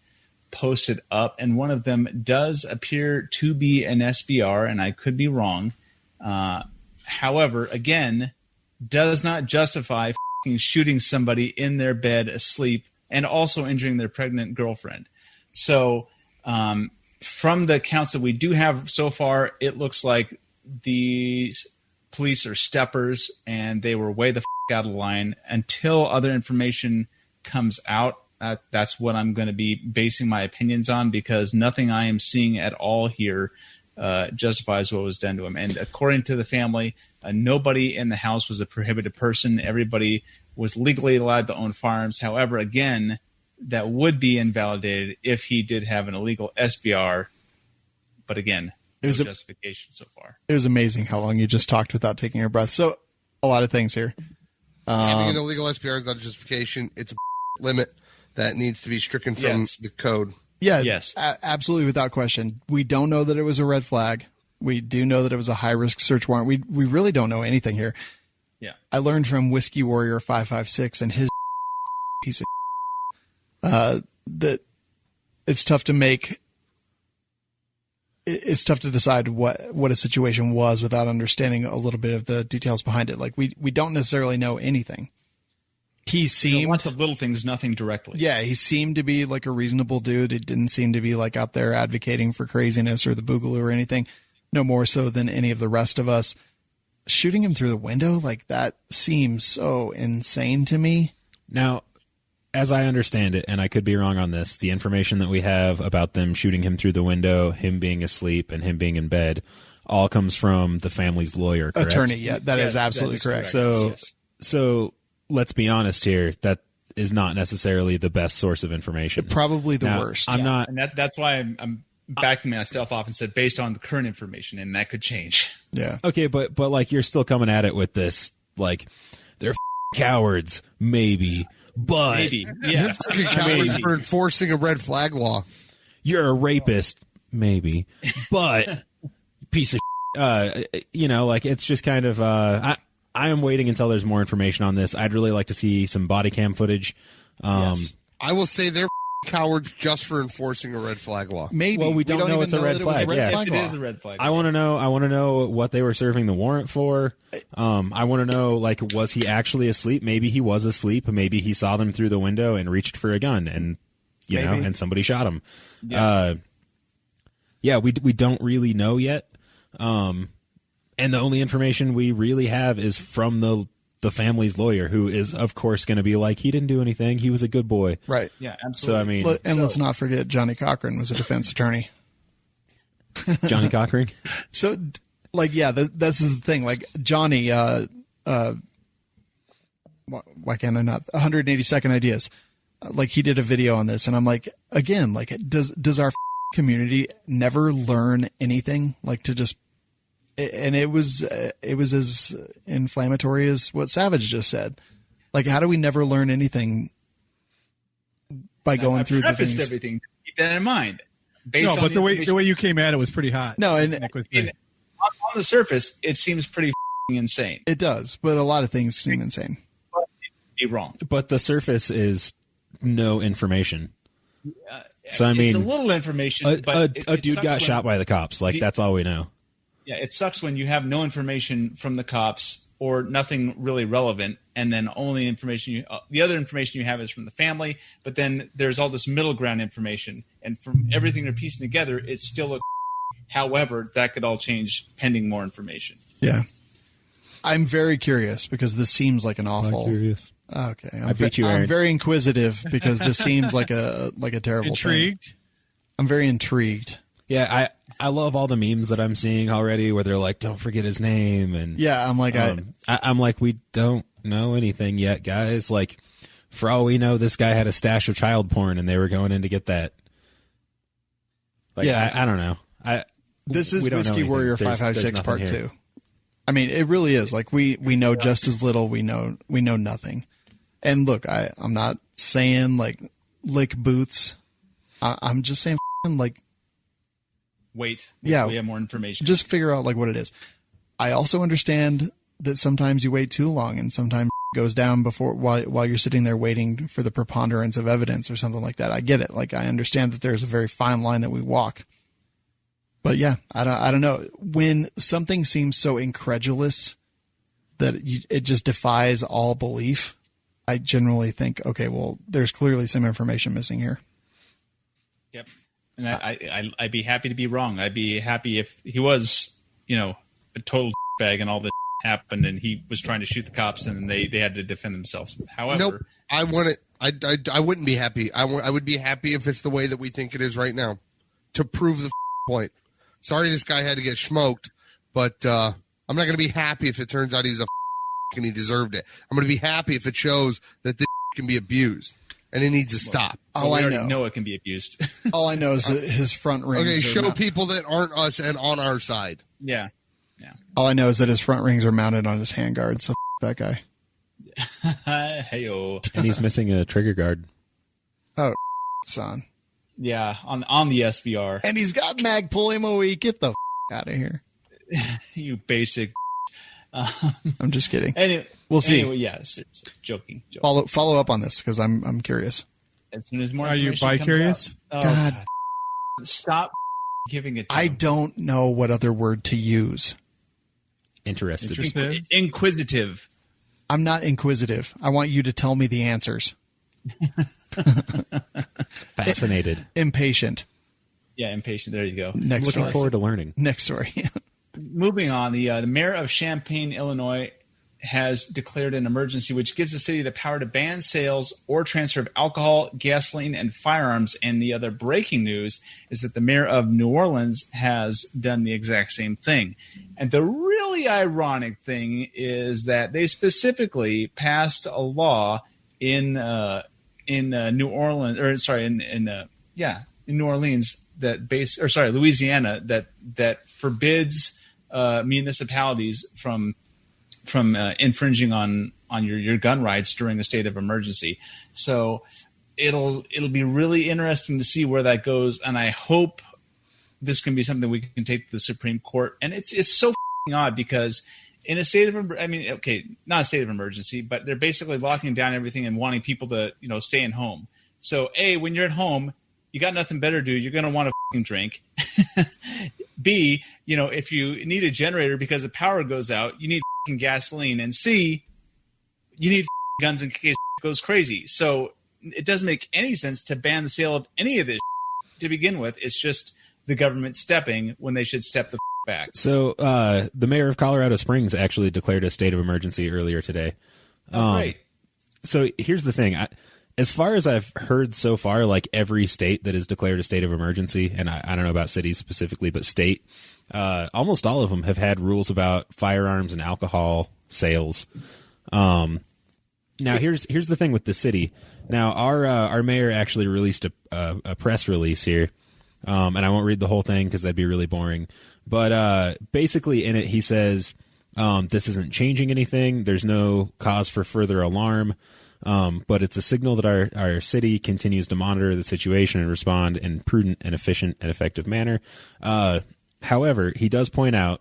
posted up, and one of them does appear to be an SBR, and I could be wrong. However, again, does not justify shooting somebody in their bed asleep and also injuring their pregnant girlfriend. So from the accounts that we do have so far, it looks like these police are steppers and they were way the out of line until other information comes out. That's what I'm going to be basing my opinions on, because nothing I am seeing at all here justifies what was done to him. And according to the family, nobody in the house was a prohibited person. Everybody was legally allowed to own firearms. However, again, that would be invalidated if he did have an illegal SBR. But again, no justification so far. It was amazing how long you just talked without taking your breath. So a lot of things here. Having an illegal SBR is not a justification. It's a limit. that needs to be stricken from the code. Yeah, yes, absolutely, without question. We don't know that it was a red flag. We do know that it was a high-risk search warrant. We really don't know anything here. Yeah. I learned from Whiskey Warrior 556 and his piece of that it's tough to make. It's tough to decide what a situation was without understanding a little bit of the details behind it. Like we don't necessarily know anything. He seemed lots of little things, nothing directly. Yeah, he seemed to be like a reasonable dude. He didn't seem to be like out there advocating for craziness or the boogaloo or anything. No more so than any of the rest of us. Shooting him through the window, like that seems so insane to me. Now, as I understand it, and I could be wrong on this, the information that we have about them shooting him through the window, him being asleep, and him being in bed, all comes from the family's lawyer, correct? Attorney, yeah, that is absolutely correct. So let's be honest here. That is not necessarily the best source of information. Probably the worst. I'm not, and that's why I'm backing myself off and said based on the current information, and that could change. Yeah. Okay, but like you're still coming at it with this, like they're cowards, maybe, but maybe, yeah, cowards for enforcing a red flag law. You're a rapist, maybe, but piece of like it's just kind of I am waiting until there's more information on this. I'd really like to see some body cam footage. Yes. I will say they're cowards just for enforcing a red flag law. Maybe. Well, we don't know it's a red flag. It is a red flag. I want to know what they were serving the warrant for. I want to know, like, was he actually asleep? Maybe he was asleep. Maybe he saw them through the window and reached for a gun, and and somebody shot him. Yeah. We don't really know yet. And the only information we really have is from the family's lawyer, who is, of course, going to be like, he didn't do anything. He was a good boy. Right. Yeah, absolutely. So, I mean... let's not forget Johnny Cochran was a defense attorney. Johnny Cochran? So, like, yeah, that's the thing. Like, Johnny, why can't I not? 182nd Ideas. Like, he did a video on this, and I'm like, again, like, does our community never learn anything? Like, to just... And it was as inflammatory as what Savage just said. Like, how do we never learn anything by going through the things? Everything. Keep that in mind. No, but the way you came at it was pretty hot. No, and on the surface, it seems pretty insane. It does, but a lot of things seem insane. But be wrong. But the surface is no information. So I mean, it's a little information. But a dude got shot by the cops. Like, that's all we know. Yeah, it sucks when you have no information from the cops or nothing really relevant, and then only information the other information you have is from the family, but then there's all this middle ground information, and from everything they're piecing together, it's still a... However, that could all change pending more information. Yeah. I'm very curious because this seems like an awful... I'm curious. Okay. I beat you, Aaron. I'm very inquisitive because this seems like a terrible Intrigued? thing. I'm very intrigued. Yeah, I love all the memes that I'm seeing already where they're like, don't forget his name. And yeah, I'm like, I'm like, we don't know anything yet, guys. Like, for all we know, this guy had a stash of child porn and they were going in to get that. Like, yeah, I don't know. This is Whiskey Warrior 556 Part 2. I mean, it really is. Like, we know just as little. We know nothing. And look, I'm not saying like lick boots. I'm just saying like. Wait. Yeah. We have more information. Just figure out like what it is. I also understand that sometimes you wait too long and sometimes it goes down while you're sitting there waiting for the preponderance of evidence or something like that. I get it. Like, I understand that there's a very fine line that we walk. But yeah, I don't know. When something seems so incredulous that it just defies all belief, I generally think, okay, well, there's clearly some information missing here. Yep. And I'd be happy to be wrong. I'd be happy if he was, a total bag and all this happened and he was trying to shoot the cops and they had to defend themselves. However, nope. I wouldn't be happy. I would be happy if it's the way that we think it is right now, to prove the point. Sorry, this guy had to get smoked, but I'm not going to be happy if it turns out he was a and he deserved it. I'm going to be happy if it shows that this can be abused. And it needs to stop. All I know it can be abused. All I know is that his front rings. Okay, show people that aren't us and on our side. Yeah. All I know is that his front rings are mounted on his handguard. So that guy. Heyo. And he's missing a trigger guard. Oh, son. Yeah, on the SBR. And he's got Magpul MOE. Get the out of here. You basic. I'm just kidding. Anyway, we'll see. Anyway, yeah, seriously, joking. Follow up on this because I'm curious. As soon as more Are you bi-curious? God. Stop giving it to I him. don't know what other word to use. Interested. Inquisitive. I'm not inquisitive. I want you to tell me the answers. Fascinated. Impatient. Yeah, impatient. There you go. Looking forward to learning. Next story. Moving on, the mayor of Champaign, Illinois, has declared an emergency, which gives the city the power to ban sales or transfer of alcohol, gasoline, and firearms. And the other breaking news is that the mayor of New Orleans has done the exact same thing. And the really ironic thing is that they specifically passed a law in New Orleans, or sorry, in New Orleans Louisiana that forbids municipalities from infringing on your gun rights during a state of emergency. So it'll be really interesting to see where that goes, and I hope this can be something we can take to the Supreme Court. And it's so odd because in a state of not a state of emergency, but they're basically locking down everything and wanting people to stay in home. So A, when you're at home, you got nothing better to do. You're going to want to drink. B, if you need a generator because the power goes out, you need gasoline. And C, you need guns in case it goes crazy. So it doesn't make any sense to ban the sale of any of this to begin with. It's just the government stepping when they should step the back. So the mayor of Colorado Springs actually declared a state of emergency earlier today. Great. So here's the thing. As far as I've heard so far, like every state that has declared a state of emergency, and I don't know about cities specifically, but state, almost all of them have had rules about firearms and alcohol sales. Now, here's the thing with the city. Now, our mayor actually released a press release here, and I won't read the whole thing because that'd be really boring. But basically in it, he says this isn't changing anything. There's no cause for further alarm. But it's a signal that our city continues to monitor the situation and respond in prudent and efficient and effective manner. However, he does point out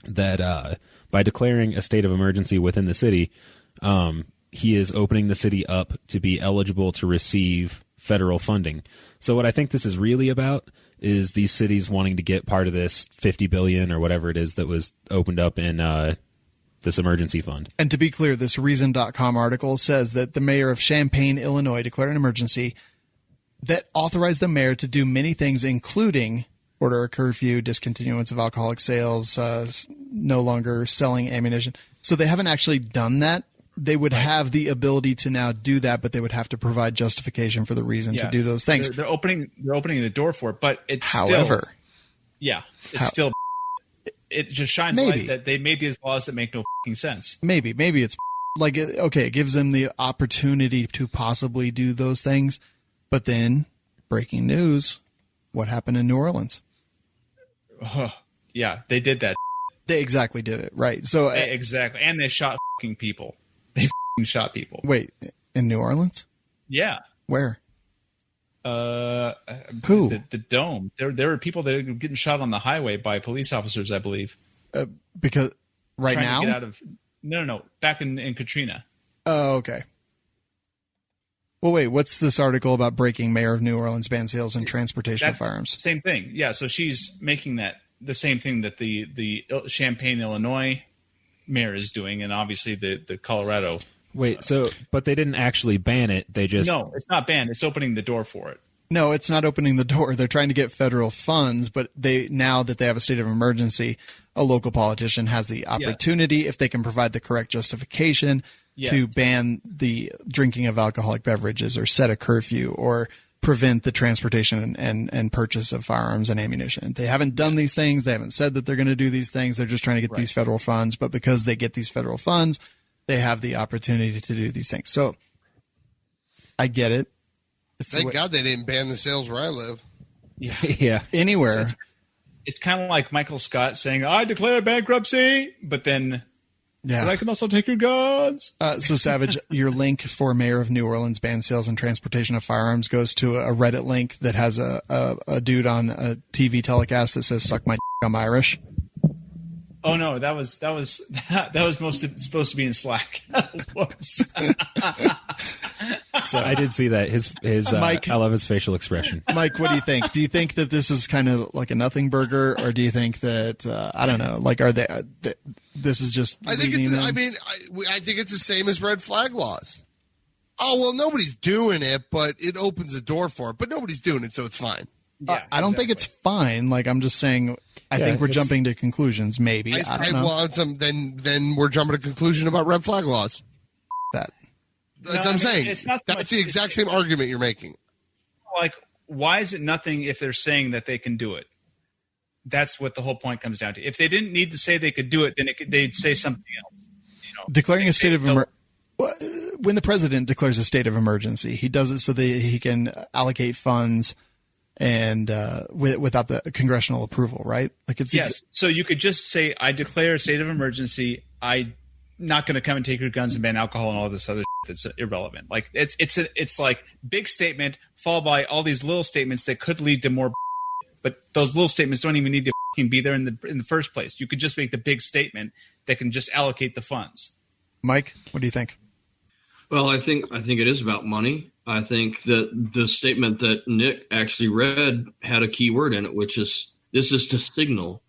that by declaring a state of emergency within the city, he is opening the city up to be eligible to receive federal funding. So what I think this is really about is these cities wanting to get part of this $50 billion or whatever it is that was opened up in this emergency fund. And to be clear, this Reason.com article says that the mayor of Champaign, Illinois, declared an emergency that authorized the mayor to do many things, including order a curfew, discontinuance of alcoholic sales, no longer selling ammunition. So they haven't actually done that. They would have the ability to now do that, but they would have to provide justification for the reason to do those things. They're opening the door for it, but it's however, still it just shines light that they made these laws that make no sense. Maybe it's like, okay, it gives them the opportunity to possibly do those things, but then breaking news, what happened in New Orleans? Yeah, they did that. They exactly did it, right? So exactly, and they shot people. They shot people. Wait, in New Orleans? Yeah. Where? Who? The Dome. There were people that were getting shot on the highway by police officers, I believe. Because right now? To get out of, no. Back in Katrina. Oh, okay. Well, wait, what's this article about breaking mayor of New Orleans ban sales and transportation of firearms? Same thing. Yeah, so she's making that the same thing that the Champaign, Illinois mayor is doing, and obviously the Colorado. Wait, but they didn't actually ban it. They just... No, it's not banned. It's opening the door for it. No, it's not opening the door. They're trying to get federal funds, but now that they have a state of emergency, a local politician has the opportunity, if they can provide the correct justification, to ban the drinking of alcoholic beverages or set a curfew or prevent the transportation and purchase of firearms and ammunition. They haven't done these things. They haven't said that they're going to do these things. They're just trying to get these federal funds. But because they get these federal funds, they have the opportunity to do these things. So I get it. Thank God they didn't ban the sales where I live. Yeah. Anywhere. It's kind of like Michael Scott saying, I declare bankruptcy, but then Yeah. But I can also take your guns. So, Savage, your link for Mayor of New Orleans ban sales and transportation of firearms goes to a Reddit link that has a dude on a TV telecast that says, "Suck my dick, I'm Irish." Oh no, that was most supposed to be in Slack. Whoops. So I did see that. His Mike, I love his facial expression. Mike, what do you think? Do you think that this is kind of like a nothing burger, or do you think that I don't know? Like, are they? This is just. I think it's the same as red flag laws. Oh well, nobody's doing it, but it opens the door for it. But nobody's doing it, so it's fine. Yeah, I don't think it's fine. Like, I'm just saying. I think we're jumping to conclusions. Maybe I don't know. Well, then we're jumping to conclusion about red flag laws. That. That's what I'm saying. It's not so That's much, the exact same argument you're making. Like, why is it nothing if they're saying that they can do it? That's what the whole point comes down to. If they didn't need to say they could do it, then they'd say something else. Declaring a state of when the president declares a state of emergency, he does it so that he can allocate funds and without the congressional approval, right? Like it's yes. So you could just say, "I declare a state of emergency. I'm not going to come and take your guns and ban alcohol and all this other shit that's irrelevant." Like it's like big statement followed by all these little statements that could lead to more, but those little statements don't even need to be there in the first place. You could just make the big statement that can just allocate the funds. Mike, what do you think? Well, I think it is about money. I think that the statement that Nick actually read had a key word in it, which is this is to signal.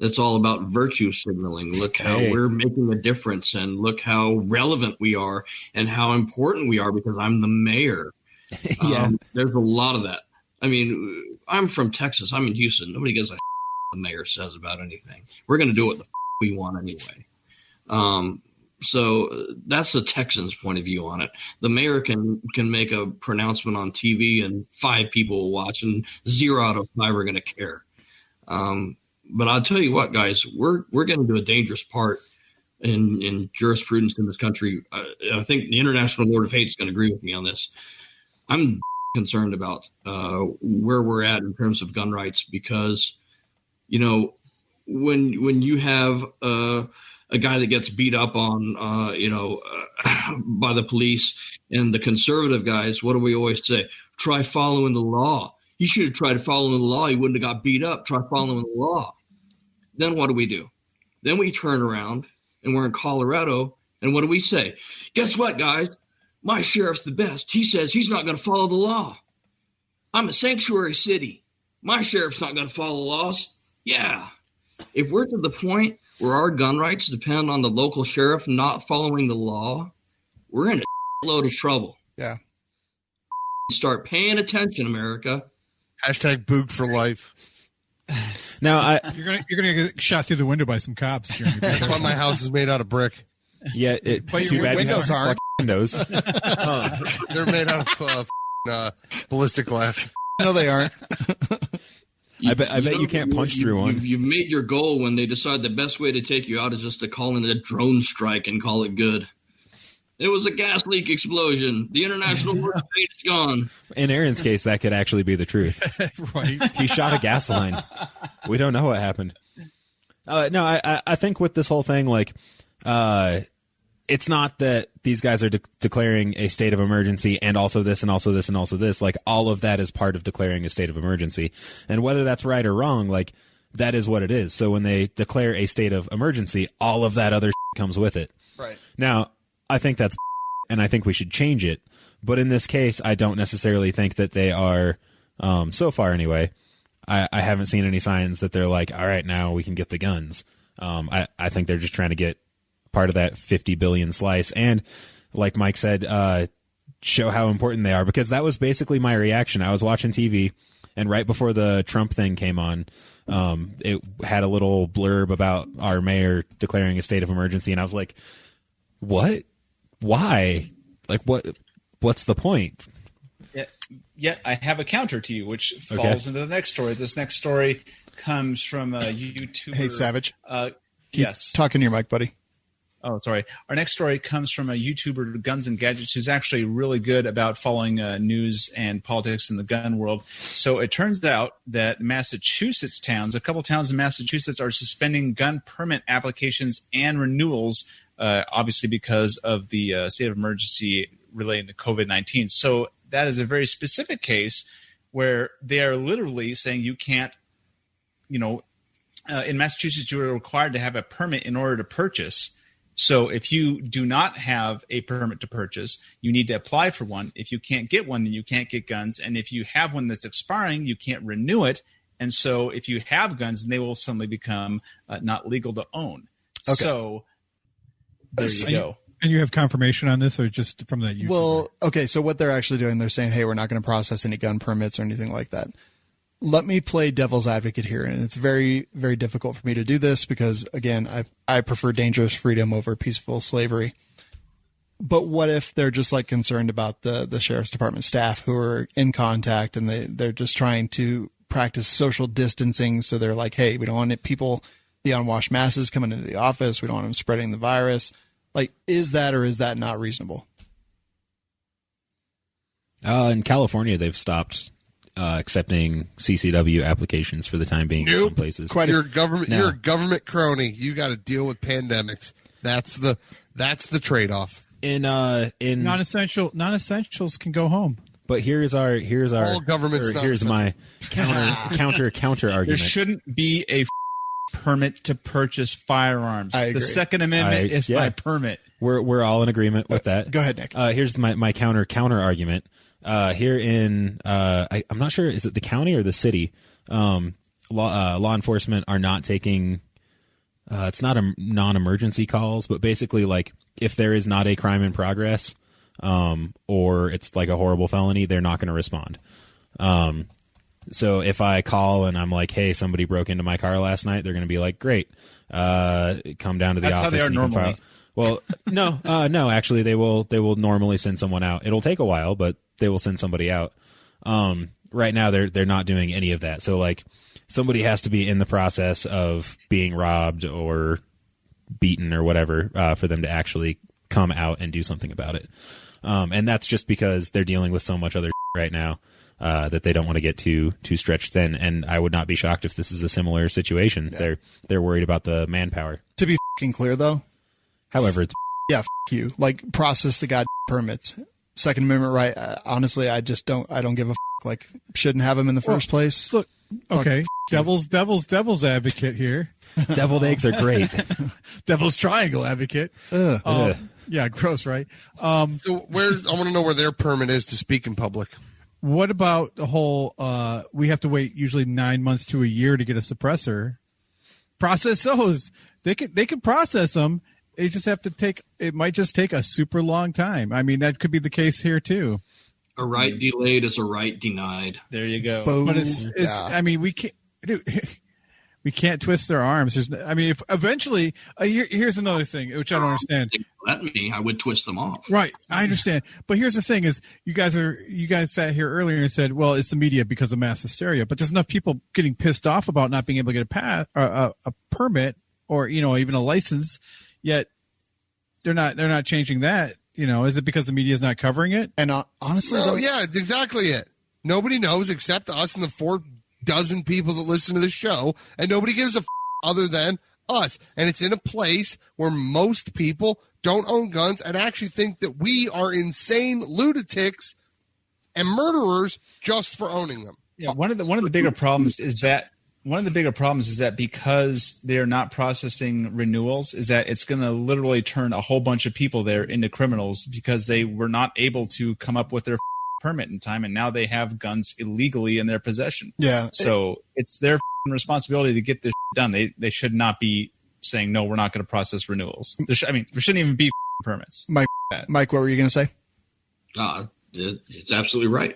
It's all about virtue signaling. Look how we're making a difference, and look how relevant we are, and how important we are because I'm the mayor. There's a lot of that. I mean, I'm from Texas. I'm in Houston. Nobody gives a the mayor says about anything. We're going to do what the we want anyway. So that's the Texans' point of view on it. The mayor can make a pronouncement on TV and 5 people will watch, and 0 out of 5 are going to care. But I'll tell you what, guys, we're getting to a dangerous part in jurisprudence in this country. I think the International Board of Hate is going to agree with me on this. I'm concerned about where we're at in terms of gun rights because, you know, when you have a guy that gets beat up on, by the police and the conservative guys, what do we always say? Try following the law. He should have tried following the law. He wouldn't have got beat up. Try following the law. Then what do? Then we turn around and we're in Colorado. And what do we say? Guess what, guys? My sheriff's the best. He says he's not going to follow the law. I'm a sanctuary city. My sheriff's not going to follow the laws. Yeah. If we're to the point where our gun rights depend on the local sheriff not following the law, we're in a load of trouble. Yeah. Start paying attention, America. Hashtag boog for life. Now you're gonna get shot through the window by some cops. That's why my house is made out of brick. Yeah, but too your bad windows aren't. Windows. They're made out of ballistic glass. No, they aren't. I bet you can't punch through one. You've made your goal when they decide the best way to take you out is just to call in a drone strike and call it good. It was a gas leak explosion. The International Board of Hate is gone. In Aaron's case, that could actually be the truth. Right. He shot a gas line. We don't know what happened. No, I think with this whole thing, like, it's not that these guys are declaring a state of emergency and also this and also this and also this. Like, all of that is part of declaring a state of emergency. And whether that's right or wrong, like, that is what it is. So when they declare a state of emergency, all of that other comes with it. Right. Now, I think that's and I think we should change it. But in this case, I don't necessarily think that they are, so far anyway, I haven't seen any signs that they're like, all right, now we can get the guns. I think they're just trying to get part of that 50 billion slice. And like Mike said, show how important they are, because that was basically my reaction. I was watching TV, and right before the Trump thing came on, it had a little blurb about our mayor declaring a state of emergency. And I was like, what? Why? Like, what's the point? Yet I have a counter to you, which falls into the next story. This next story comes from a YouTuber. Hey, Savage. Yes. Talking to your mic, buddy. Oh, sorry. Our next story comes from a YouTuber, Guns and Gadgets, who's actually really good about following news and politics in the gun world. So it turns out that a couple towns in Massachusetts are suspending gun permit applications and renewals obviously because of the state of emergency relating to COVID-19. So that is a very specific case where they are literally saying you can't, in Massachusetts, you are required to have a permit in order to purchase. So if you do not have a permit to purchase, you need to apply for one. If you can't get one, then you can't get guns. And if you have one that's expiring, you can't renew it. And so if you have guns, then they will suddenly become not legal to own. Okay. So there you go. And you have confirmation on this, or just from that YouTuber? Well, okay, so what they're actually doing, they're saying, hey, we're not going to process any gun permits or anything like that. Let me play devil's advocate here, and it's very, very difficult for me to do this because, again, I prefer dangerous freedom over peaceful slavery. But what if they're just like concerned about the sheriff's department staff who are in contact and they're just trying to practice social distancing? So they're like, hey, we don't want people, the unwashed masses coming into the office. We don't want them spreading the virus. Like, is that or is that not reasonable? In California, they've stopped accepting CCW applications for the time being in some places. You're a government crony. You got to deal with pandemics. That's the trade-off. In non-essentials can go home. But here's all government's here's my counter argument. There shouldn't be a permit to purchase firearms. I agree. The Second Amendment is by permit. We're all in agreement with that. Go ahead, Nick. Here's my counter argument. Here in I'm not sure, is it the county or the city? Law enforcement are not taking. It's not a non-emergency calls, but basically, like, if there is not a crime in progress, or it's like a horrible felony, they're not going to respond. So if I call and I'm like, hey, somebody broke into my car last night, they're going to be like, great, come down to the office. That's how they are normally. Well, no, actually they will normally send someone out. It'll take a while, but they will send somebody out. Right now they're not doing any of that. So, like, somebody has to be in the process of being robbed or beaten or whatever, for them to actually come out and do something about it. And that's just because they're dealing with so much other right now, that they don't want to get too stretched thin. And I would not be shocked if this is a similar situation. Yeah. They're worried about the manpower. To be fucking clear, though. However, it's you. Like, process the goddamn permits. Second Amendment right. Honestly, I don't give a like, shouldn't have them in the first place. Look, okay. Devil's advocate here. Deviled eggs are great. Devil's triangle advocate. Yeah, gross, right? So I want to know where their permit is to speak in public. What about the whole, we have to wait usually 9 months to a year to get a suppressor? Process those. They can process them. They just have to it might just take a super long time. I mean, that could be the case here too. A right delayed is a right denied. There you go. But it's I mean, we can't twist their arms. If eventually, here's another thing, which I don't understand. Let me, I would twist them off. Right. I understand. But here's the thing is, you guys sat here earlier and said, well, it's the media because of mass hysteria, but there's enough people getting pissed off about not being able to get a permit or, even a license, yet they're not changing that. Is it because the media is not covering it? And honestly, yeah, it's exactly it. Nobody knows except us and the 4 dozen people that listen to the show, and nobody gives a other than us. And it's in a place where most people don't own guns and actually think that we are insane lunatics and murderers just for owning them. Yeah, one of the bigger problems is that because they're not processing renewals, is that it's going to literally turn a whole bunch of people there into criminals because they were not able to come up with their permit in time, and now they have guns illegally in their possession. Yeah. So it's their responsibility to get this done. They should not be saying, no, we're not going to process renewals. There shouldn't even be permits. Mike, what were you going to say? It's absolutely right.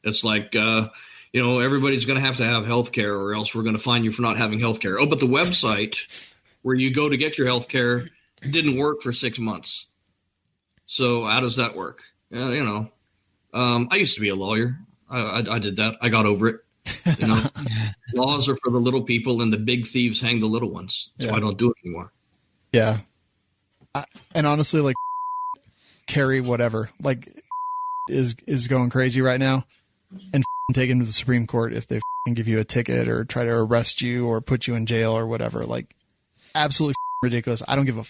It's like, everybody's going to have health care, or else we're going to fine you for not having health care. Oh, but the website where you go to get your health care didn't work for 6 months. So how does that work? I used to be a lawyer. I did that. I got over it. Laws are for the little people, and the big thieves hang the little ones. So I don't do it anymore. Yeah. And honestly, like, Kerry, whatever, like, is going crazy right now, and take him to the Supreme Court if they give you a ticket or try to arrest you or put you in jail or whatever. Like, absolutely ridiculous. I don't give a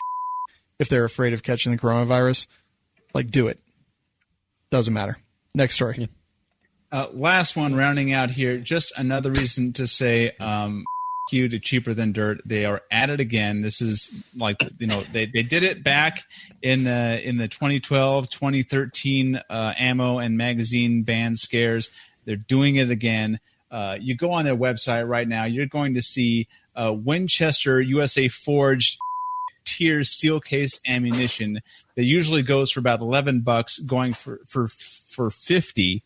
if they're afraid of catching the coronavirus, like do it. Doesn't matter. Next story. Last one, rounding out here. Just another reason to say you to Cheaper Than Dirt. They are at it again. This is like, they did it back in the 2012, 2013 ammo and magazine ban scares. They're doing it again. You go on their website right now, you're going to see Winchester USA forged tier steel case ammunition that usually goes for about $11, going for 50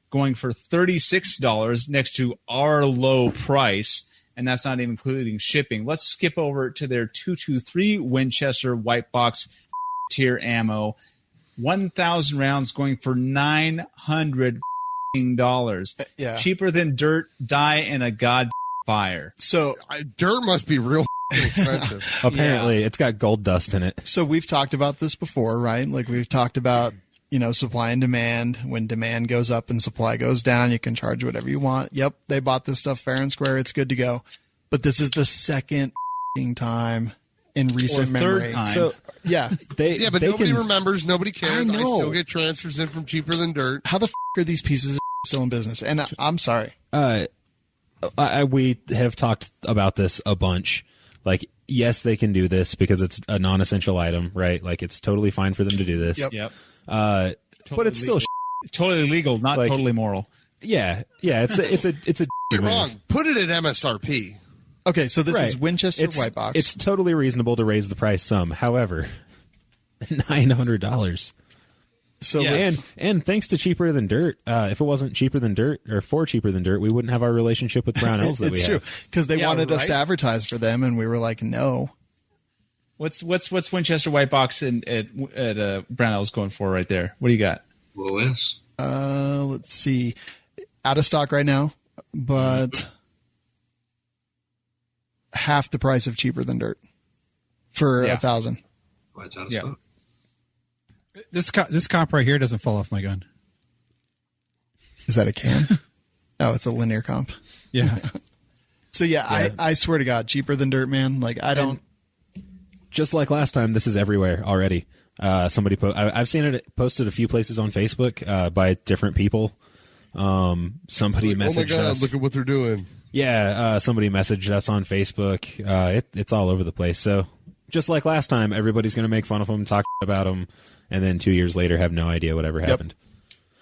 going for $36 next to our low price, and that's not even including shipping. Let's skip over to their 223 Winchester white box tier ammo, 1,000 rounds going for $900. Yeah, cheaper than dirt, die in a god fire. So dirt must be real expensive. Apparently, it's got gold dust in it. So we've talked about this before, right? Like we've talked about, supply and demand. When demand goes up and supply goes down, you can charge whatever you want. Yep, they bought this stuff fair and square. It's good to go. But this is the second time in recent memory. Third time. So yeah, but nobody remembers. Nobody cares. I still get transfers in from Cheaper Than Dirt. How the are these pieces of still in business? And I'm sorry. We have talked about this a bunch. Like, yes, they can do this because it's a non-essential item, right? Like, it's totally fine for them to do this. Yep. But it's still totally legal, not totally moral. Yeah. It's a You're wrong. Put it at MSRP. Okay, so this is Winchester white box. It's totally reasonable to raise the price some. However, $900. So and thanks to Cheaper Than Dirt, if it wasn't Cheaper Than Dirt or for Cheaper Than Dirt, we wouldn't have our relationship with Brownells that we have. It's true, because they wanted us to advertise for them, and we were like, no. What's Winchester white box at Brownells going for right there? What do you got? WLS. Let's see, out of stock right now, but half the price of Cheaper Than Dirt for 1,000. Why it's out of stock? This comp right here doesn't fall off my gun. Is that a can? No, it's a linear comp. Yeah. So I swear to God, Cheaper Than Dirt, man. Like just like last time, this is everywhere already. Somebody I've seen it posted a few places on Facebook by different people. Somebody messaged us. Oh my God, look at what they're doing. Yeah, somebody messaged us on Facebook. It's all over the place. So just like last time, everybody's going to make fun of them, talk about them, and then 2 years later have no idea whatever happened.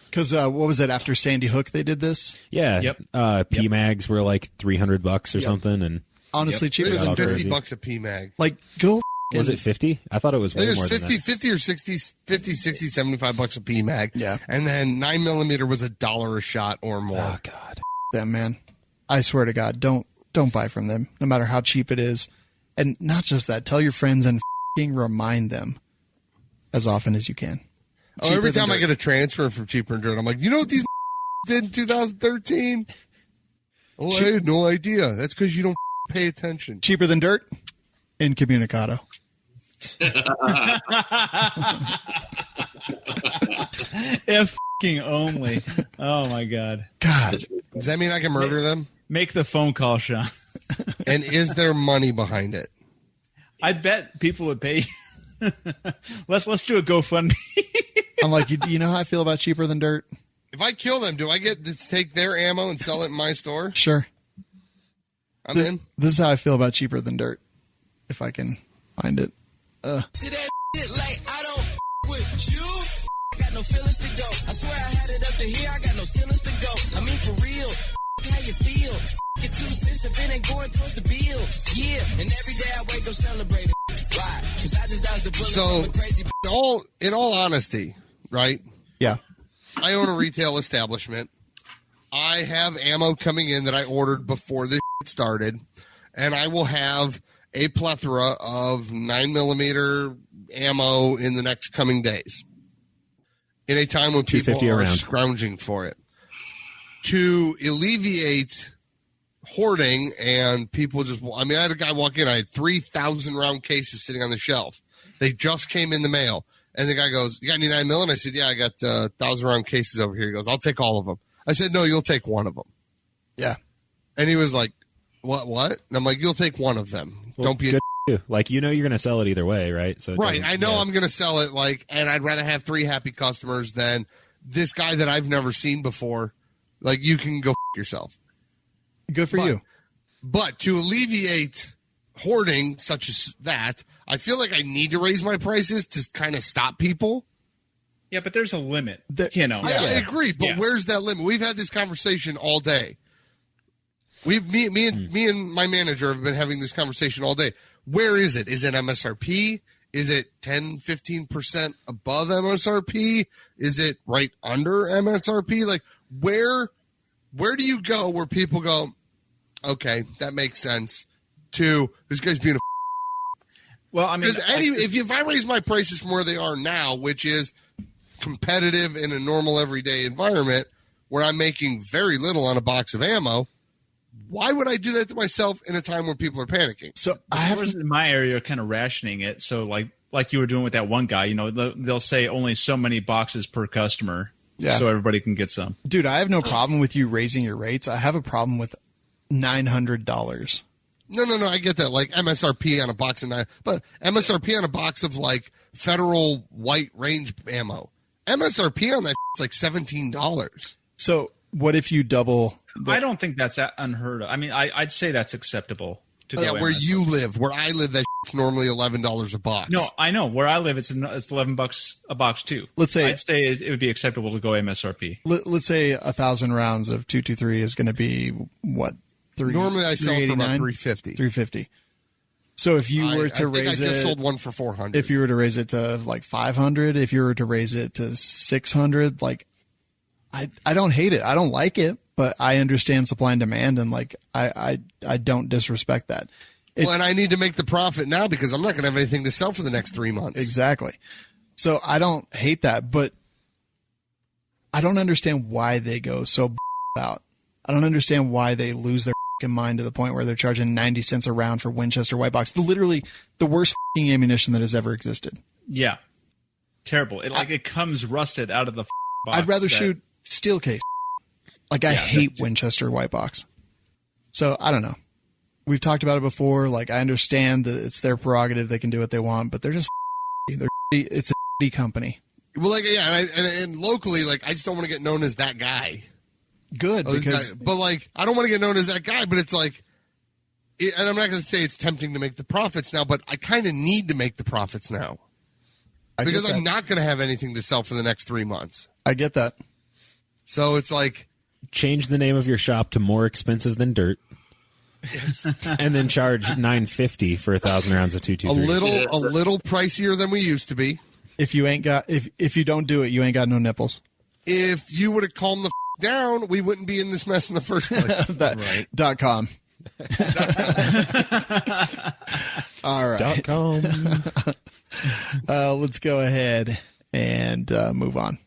Because what was it, after Sandy Hook they did this? Yeah. Yep. PMags were like $300 or something, and honestly, cheaper than $50 a PMag. Like, go. Was it 50? I thought it was way more 50, than that. 50 or 60, 60, $75 a PMag. Yeah. And then 9mm was $1 a shot or more. Oh God. Them, man. I swear to God, don't buy from them, no matter how cheap it is. And not just that, tell your friends and remind them as often as you can. Every time I get a transfer from Cheaper Than Dirt, I'm like, you know what these did in 2013? Oh, I had no idea. That's because you don't pay attention. Cheaper Than Dirt? Incommunicado. If only. Oh my God. God. Does that mean I can murder them? Make the phone call, Shawn. And is there money behind it? I bet people would pay. Let's do a GoFundMe. I'm like, you know how I feel about Cheaper Than Dirt? If I kill them, do I get to take their ammo and sell it in my store? Sure. I'm in. This is how I feel about Cheaper Than Dirt. If I can find it. See that shit like I don't with you. I got no feelings to go. I swear I had it up to here. I got no ceilings to go. I mean, for real. How you feel? Get 2 cents if it ain't going towards the bill. Yeah, and every day I wake up celebrating. Why? Because I just dodged the bullet from a crazy. In all honesty, right? Yeah. I own a retail establishment. I have ammo coming in that I ordered before this started, and I will have a plethora of 9mm ammo in the next coming days. In a time when people are scrounging for it. To alleviate hoarding and people I had a guy walk in, I had 3,000 round cases sitting on the shelf. They just came in the mail. And the guy goes, you got any 9mm? And I said, yeah, I got 1,000 round cases over here. He goes, I'll take all of them. I said, no, you'll take one of them. Yeah. And he was like, what? And I'm like, you'll take one of them. Well, Don't be a you. Like, you're going to sell it either way, right? So right. I know I'm going to sell it, and I'd rather have 3 happy customers than this guy that I've never seen before. Like, you can go yourself. Good for you. But to alleviate hoarding such as that, I feel like I need to raise my prices to kind of stop people. Yeah, but there's a limit. I agree, but where's that limit? We've had this conversation all day. Me and my manager have been having this conversation all day. Where is it? Is it MSRP? Is it 10, 15% above MSRP? Is it right under MSRP? Like, where do you go where people go, okay, that makes sense, to this guy's being a well, I mean, if I raise my prices from where they are now, which is competitive in a normal everyday environment where I'm making very little on a box of ammo, why would I do that to myself in a time where people are panicking? So I have in my area kind of rationing it. So like you were doing with that one guy, they'll say only so many boxes per customer, so everybody can get some. Dude, I have no problem with you raising your rates. I have a problem with $900. No, I get that. Like MSRP on a box of but MSRP on a box of like federal white range ammo. MSRP on that is like $17. So what if you double? I don't think that's unheard of. I mean, I'd say that's acceptable. Where you live. Where I live, that's normally $11 a box. No, I know. Where I live, it's $11 a box too. Let's say I'd say it would be acceptable to go MSRP. Let's say 1,000 rounds of 223 is going to be what? Normally I sell it for about $350. So if you were to raise it, I just sold one for $400. If you were to raise it to like $500, if you were to raise it to $600, like I don't hate it. I don't like it, but I understand supply and demand, and like I don't disrespect that. And I need to make the profit now because I'm not going to have anything to sell for the next 3 months. Exactly. So I don't hate that, but I don't understand why they go so out. I don't understand why they lose their mind to the point where they're charging 90 cents a round for Winchester white box. Literally the worst ammunition that has ever existed. Yeah. Terrible. It comes rusted out of the box. I'd rather shoot steel case. Like I hate Winchester white box. So I don't know. We've talked about it before. Like I understand that it's their prerogative. They can do what they want, but they're just it's a company. Well, like, yeah. And locally, like, I just don't want to get known as that guy. Good, but like I don't want to get known as that guy, but it's like, and I'm not going to say it's tempting to make the profits now, but I kind of need to make the profits now because I'm not going to have anything to sell for the next 3 months. I get that. So it's like, change the name of your shop to More Expensive Than Dirt, and then charge $950 for 1,000 rounds of 223. A little pricier than we used to be. If you ain't got, if you don't do it, you ain't got no nipples. If you would have calmed the down, we wouldn't be in this mess in the first place. .com. All right. .com. Let's go ahead and move on.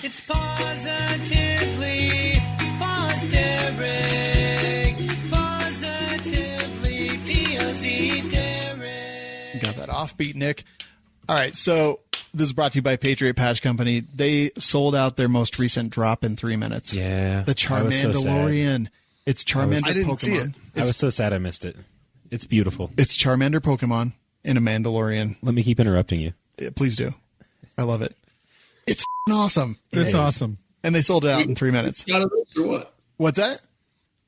It's positively Derek. Got that offbeat, Nick. All right, so this is brought to you by Patriot Patch Company. They sold out their most recent drop in 3 minutes. Yeah. The Charmandalorian. It's Charmander I didn't Pokemon. see it. I was so sad I missed it. It's beautiful. It's Charmander Pokemon in a Mandalorian. Let me keep interrupting you. Please do. I love it. It's awesome. It's awesome. And they sold it out in 3 minutes. Screenshot of this or what? What's that?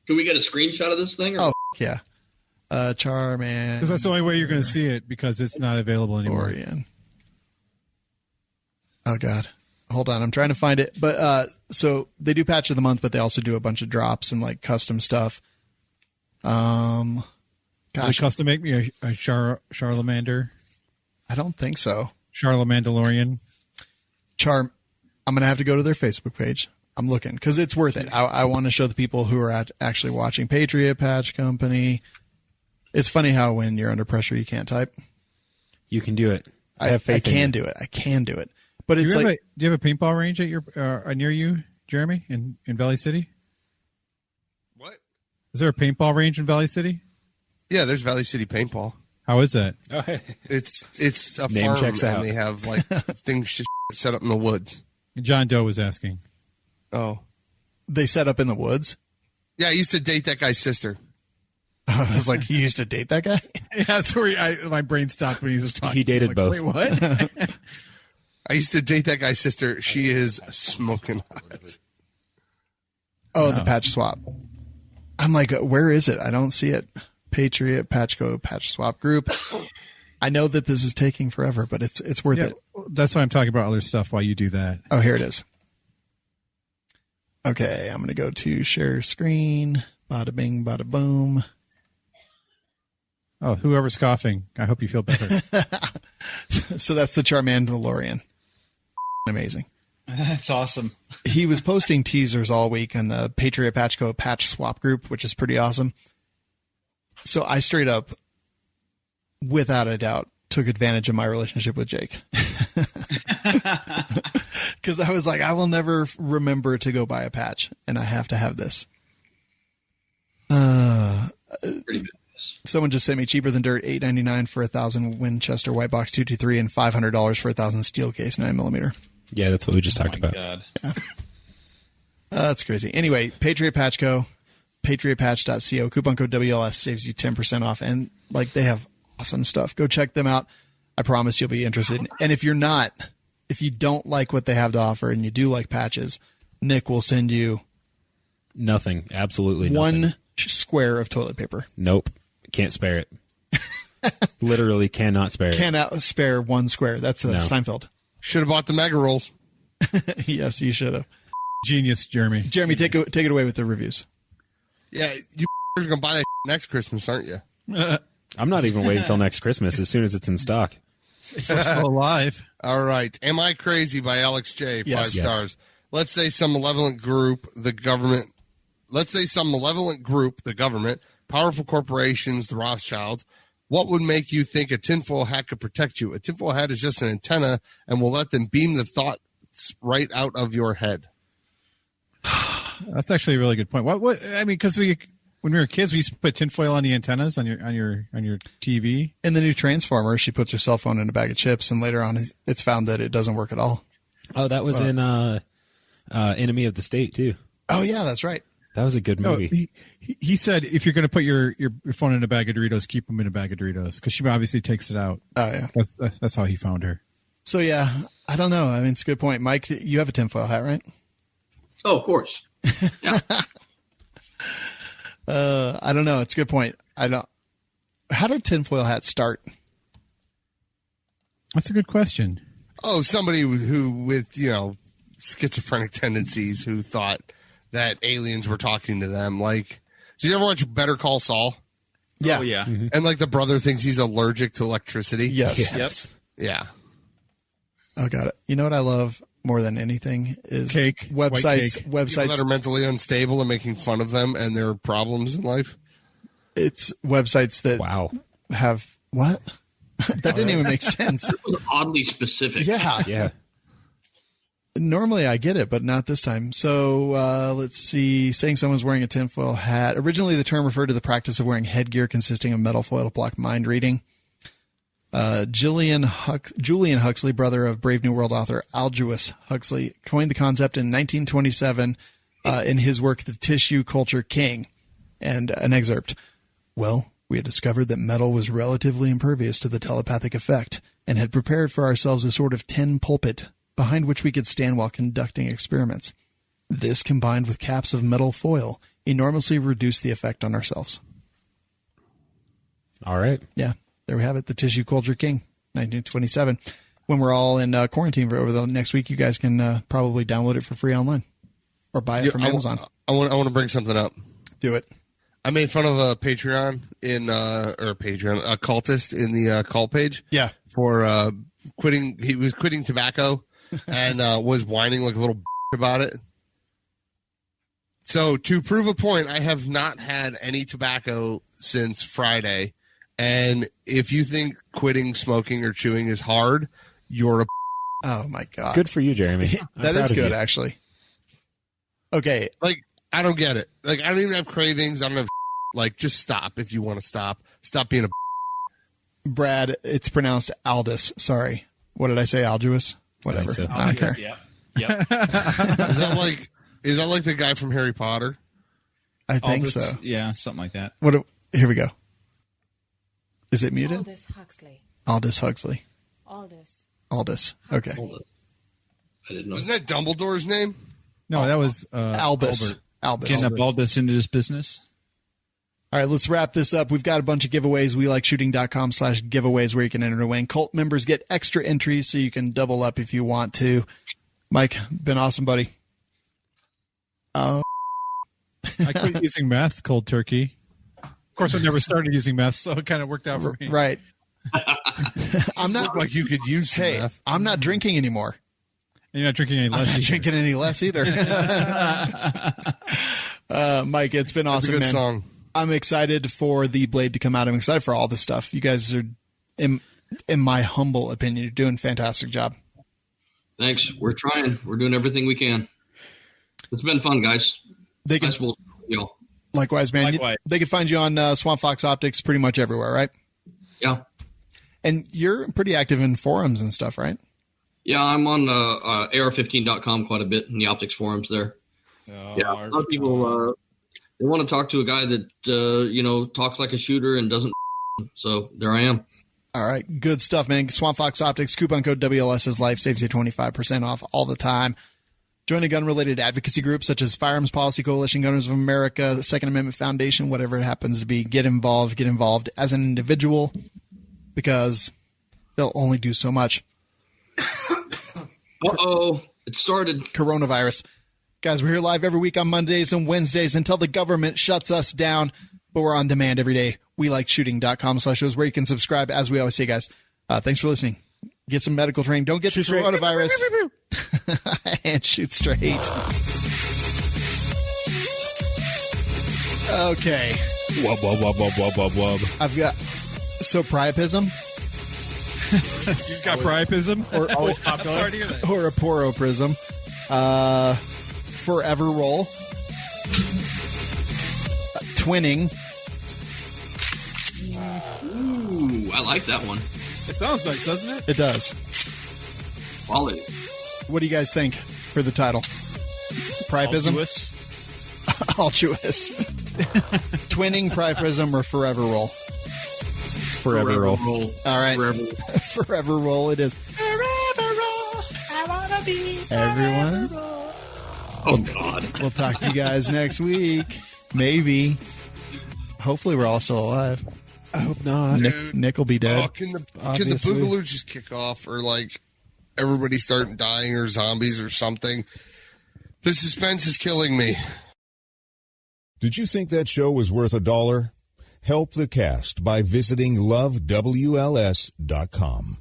Can we get a screenshot of this thing? Or Yeah. Charmander. Because that's the only way you're going to see it because it's not available anymore. Oh, God. Hold on. I'm trying to find it. But so they do patch of the month, but they also do a bunch of drops and like custom stuff. Will they custom make me a Charlamander? I don't think so. Charlamandalorian? I'm going to have to go to their Facebook page. I'm looking because it's worth it. I want to show the people who are actually watching Patriot Patch Company. It's funny how when you're under pressure, you can't type. You can do it. I have faith. I can do it. But it's do you have a paintball range at your near you, Jeremy, in Valley City? What? Is there a paintball range in Valley City? Yeah, there's Valley City Paintball. How is that? It's a Name farm, checks out. and they have like things just set up in the woods. John Doe was asking. Oh, they set up in the woods? Yeah, I used to date that guy's sister. I was like, he used to date that guy? Yeah, that's where my brain stopped when he was talking. He dated both. Wait, what? I used to date that guy's sister. She is smoking hot. Oh, the patch swap. I'm like, where is it? I don't see it. Patriot, Patchco, patch swap group. I know that this is taking forever, but it's worth it. That's why I'm talking about other stuff while you do that. Oh, here it is. Okay, I'm going to go to share screen. Bada bing, bada boom. Oh, whoever's coughing, I hope you feel better. So that's the Charmandalorian. Amazing. That's awesome. He was posting teasers all week on the Patriot Patchco patch swap group, which is pretty awesome. So I straight up, without a doubt, took advantage of my relationship with Jake. Because I was like, I will never remember to go buy a patch, and I have to have this. Someone just sent me cheaper than dirt, $8.99 for 1,000 Winchester White Box 223 and $500 for 1,000 steel case 9mm. Yeah, that's what we just talked about. God. Yeah. That's crazy. Anyway, Patriot Patchco, patriotpatch.co, coupon code WLS saves you 10% off, and like they have awesome stuff. Go check them out. I promise you'll be interested. And if you're not, if you don't like what they have to offer and you do like patches, Nick will send you nothing. Absolutely nothing. One square of toilet paper. Nope. Can't spare it. Literally cannot spare it. Cannot spare one square. That's Seinfeld. Should have bought the mega rolls. Yes, you should have. Genius, Jeremy. Jeremy, take it away with the reviews. Yeah, you are going to buy that next Christmas, aren't you? I'm not even waiting until next Christmas as soon as it's in stock. If we're still alive. All right. Am I Crazy by Alex J. 5 stars. Let's say some malevolent group, the government. Powerful corporations, the Rothschilds. What would make you think a tinfoil hat could protect you? A tinfoil hat is just an antenna and will let them beam the thoughts right out of your head. That's actually a really good point. What I mean, because when we were kids, we used to put tinfoil on the antennas on your TV. In the new Transformer, she puts her cell phone in a bag of chips, and later on, it's found that it doesn't work at all. Oh, that was in Enemy of the State too. Oh yeah, that's right. That was a good movie. He said if you're going to put your phone in a bag of Doritos, keep them in a bag of Doritos because she obviously takes it out. Oh yeah, that's how he found her. So yeah, I don't know. I mean, it's a good point. Mike, you have a tinfoil hat, right? Oh, of course. Yeah. I don't know. It's a good point. How did tinfoil hats start? That's a good question. Oh, somebody who with schizophrenic tendencies who thought that aliens were talking to them. Like, did you ever watch Better Call Saul? Yeah. Oh, yeah. Mm-hmm. And like the brother thinks he's allergic to electricity. Yes. Yep. Yeah. Oh, got it. You know what I love more than anything is cake. Websites People that are mentally unstable and making fun of them and their problems in life. It's websites that have what? That didn't even make sense. It was oddly specific. Yeah. Normally I get it, but not this time. So let's see. Saying someone's wearing a tinfoil hat. Originally, the term referred to the practice of wearing headgear consisting of metal foil to block mind reading. Julian Huxley, brother of Brave New World author Aldous Huxley, coined the concept in 1927 in his work The Tissue Culture King. And an excerpt. Well, we had discovered that metal was relatively impervious to the telepathic effect and had prepared for ourselves a sort of tin pulpit behind which we could stand while conducting experiments. This, combined with caps of metal foil, enormously reduced the effect on ourselves. All right. Yeah, there we have it. The Tissue Culture King, 1927. When we're all in quarantine for over the next week, you guys can probably download it for free online or buy it from Amazon. I want to bring something up. Do it. I made fun of a Patreon a cultist in the cult page. Yeah. For quitting. He was quitting tobacco and was whining like a little about it. So to prove a point, I have not had any tobacco since Friday. And if you think quitting smoking or chewing is hard, you're a Oh my God. Good for you, Jeremy. That is good, actually. Okay. Like, I don't get it. Like, I don't even have cravings. I don't have like, just stop if you want to stop. Stop being a Brad, it's pronounced Aldous. Sorry. What did I say? Aldous? Whatever. So. I don't care. Yeah. Is that like the guy from Harry Potter? I think so. Yeah, something like that. What Here we go. Is it muted? Aldous Huxley. Aldous Huxley. Aldous. Okay. I didn't know. Wasn't that Dumbledore's name? No, that was Albus. Albus. Getting up Aldous into this business. All right, let's wrap this up. We've got a bunch of giveaways. WeLikeShooting.com/giveaways where you can enter to win. Cult members get extra entries so you can double up if you want to. Mike, been awesome, buddy. I quit using meth, cold turkey. Of course, I never started using meth, so it kind of worked out for me. Right. I'm not like you could use. Hey, I'm not drinking anymore. And you're not drinking any less. I'm not drinking any less either. Mike, it's been awesome, That's a good man. song. I'm excited for the Blade to come out. I'm excited for all this stuff. You guys are, in my humble opinion, you're doing a fantastic job. Thanks. We're trying. We're doing everything we can. It's been fun, guys. Y'all. Likewise, man. Likewise. They can find you on Swamp Fox Optics pretty much everywhere, right? Yeah. And you're pretty active in forums and stuff, right? Yeah, I'm on AR15.com quite a bit in the optics forums there. A lot of people they want to talk to a guy that talks like a shooter and doesn't. So there I am. All right, good stuff, man. Swamp Fox Optics, coupon code WLS is life, saves you 25% off all the time. Join a gun-related advocacy group such as Firearms Policy Coalition, Gunners of America, the Second Amendment Foundation, whatever it happens to be. Get involved as an individual because they'll only do so much. Uh-oh, it started. Coronavirus. Guys, we're here live every week on Mondays and Wednesdays until the government shuts us down, but we're on demand every day. WeLikeShooting.com/shows where you can subscribe. As we always say, guys, thanks for listening. Get some medical training. Don't get the coronavirus. And shoot straight. Okay. Wub. I've got priapism. You've got priapism? Or always popular. Or a poroprism. Forever roll. Twinning. Ooh, I like that one. It sounds nice, doesn't it? It does. Quality. What do you guys think for the title? Priapism? Altruist. Twinning, priapism, or forever roll? Forever roll. All right. Forever roll it is. Forever roll. I want to be Everyone? roll. Oh, God. We'll talk to you guys next week. Maybe. Hopefully we're all still alive. I hope not. Nick will be dead. Can the Boogaloo just kick off, or like everybody start dying, or zombies, or something? The suspense is killing me. Did you think that show was worth $1? Help the cast by visiting lovewls.com.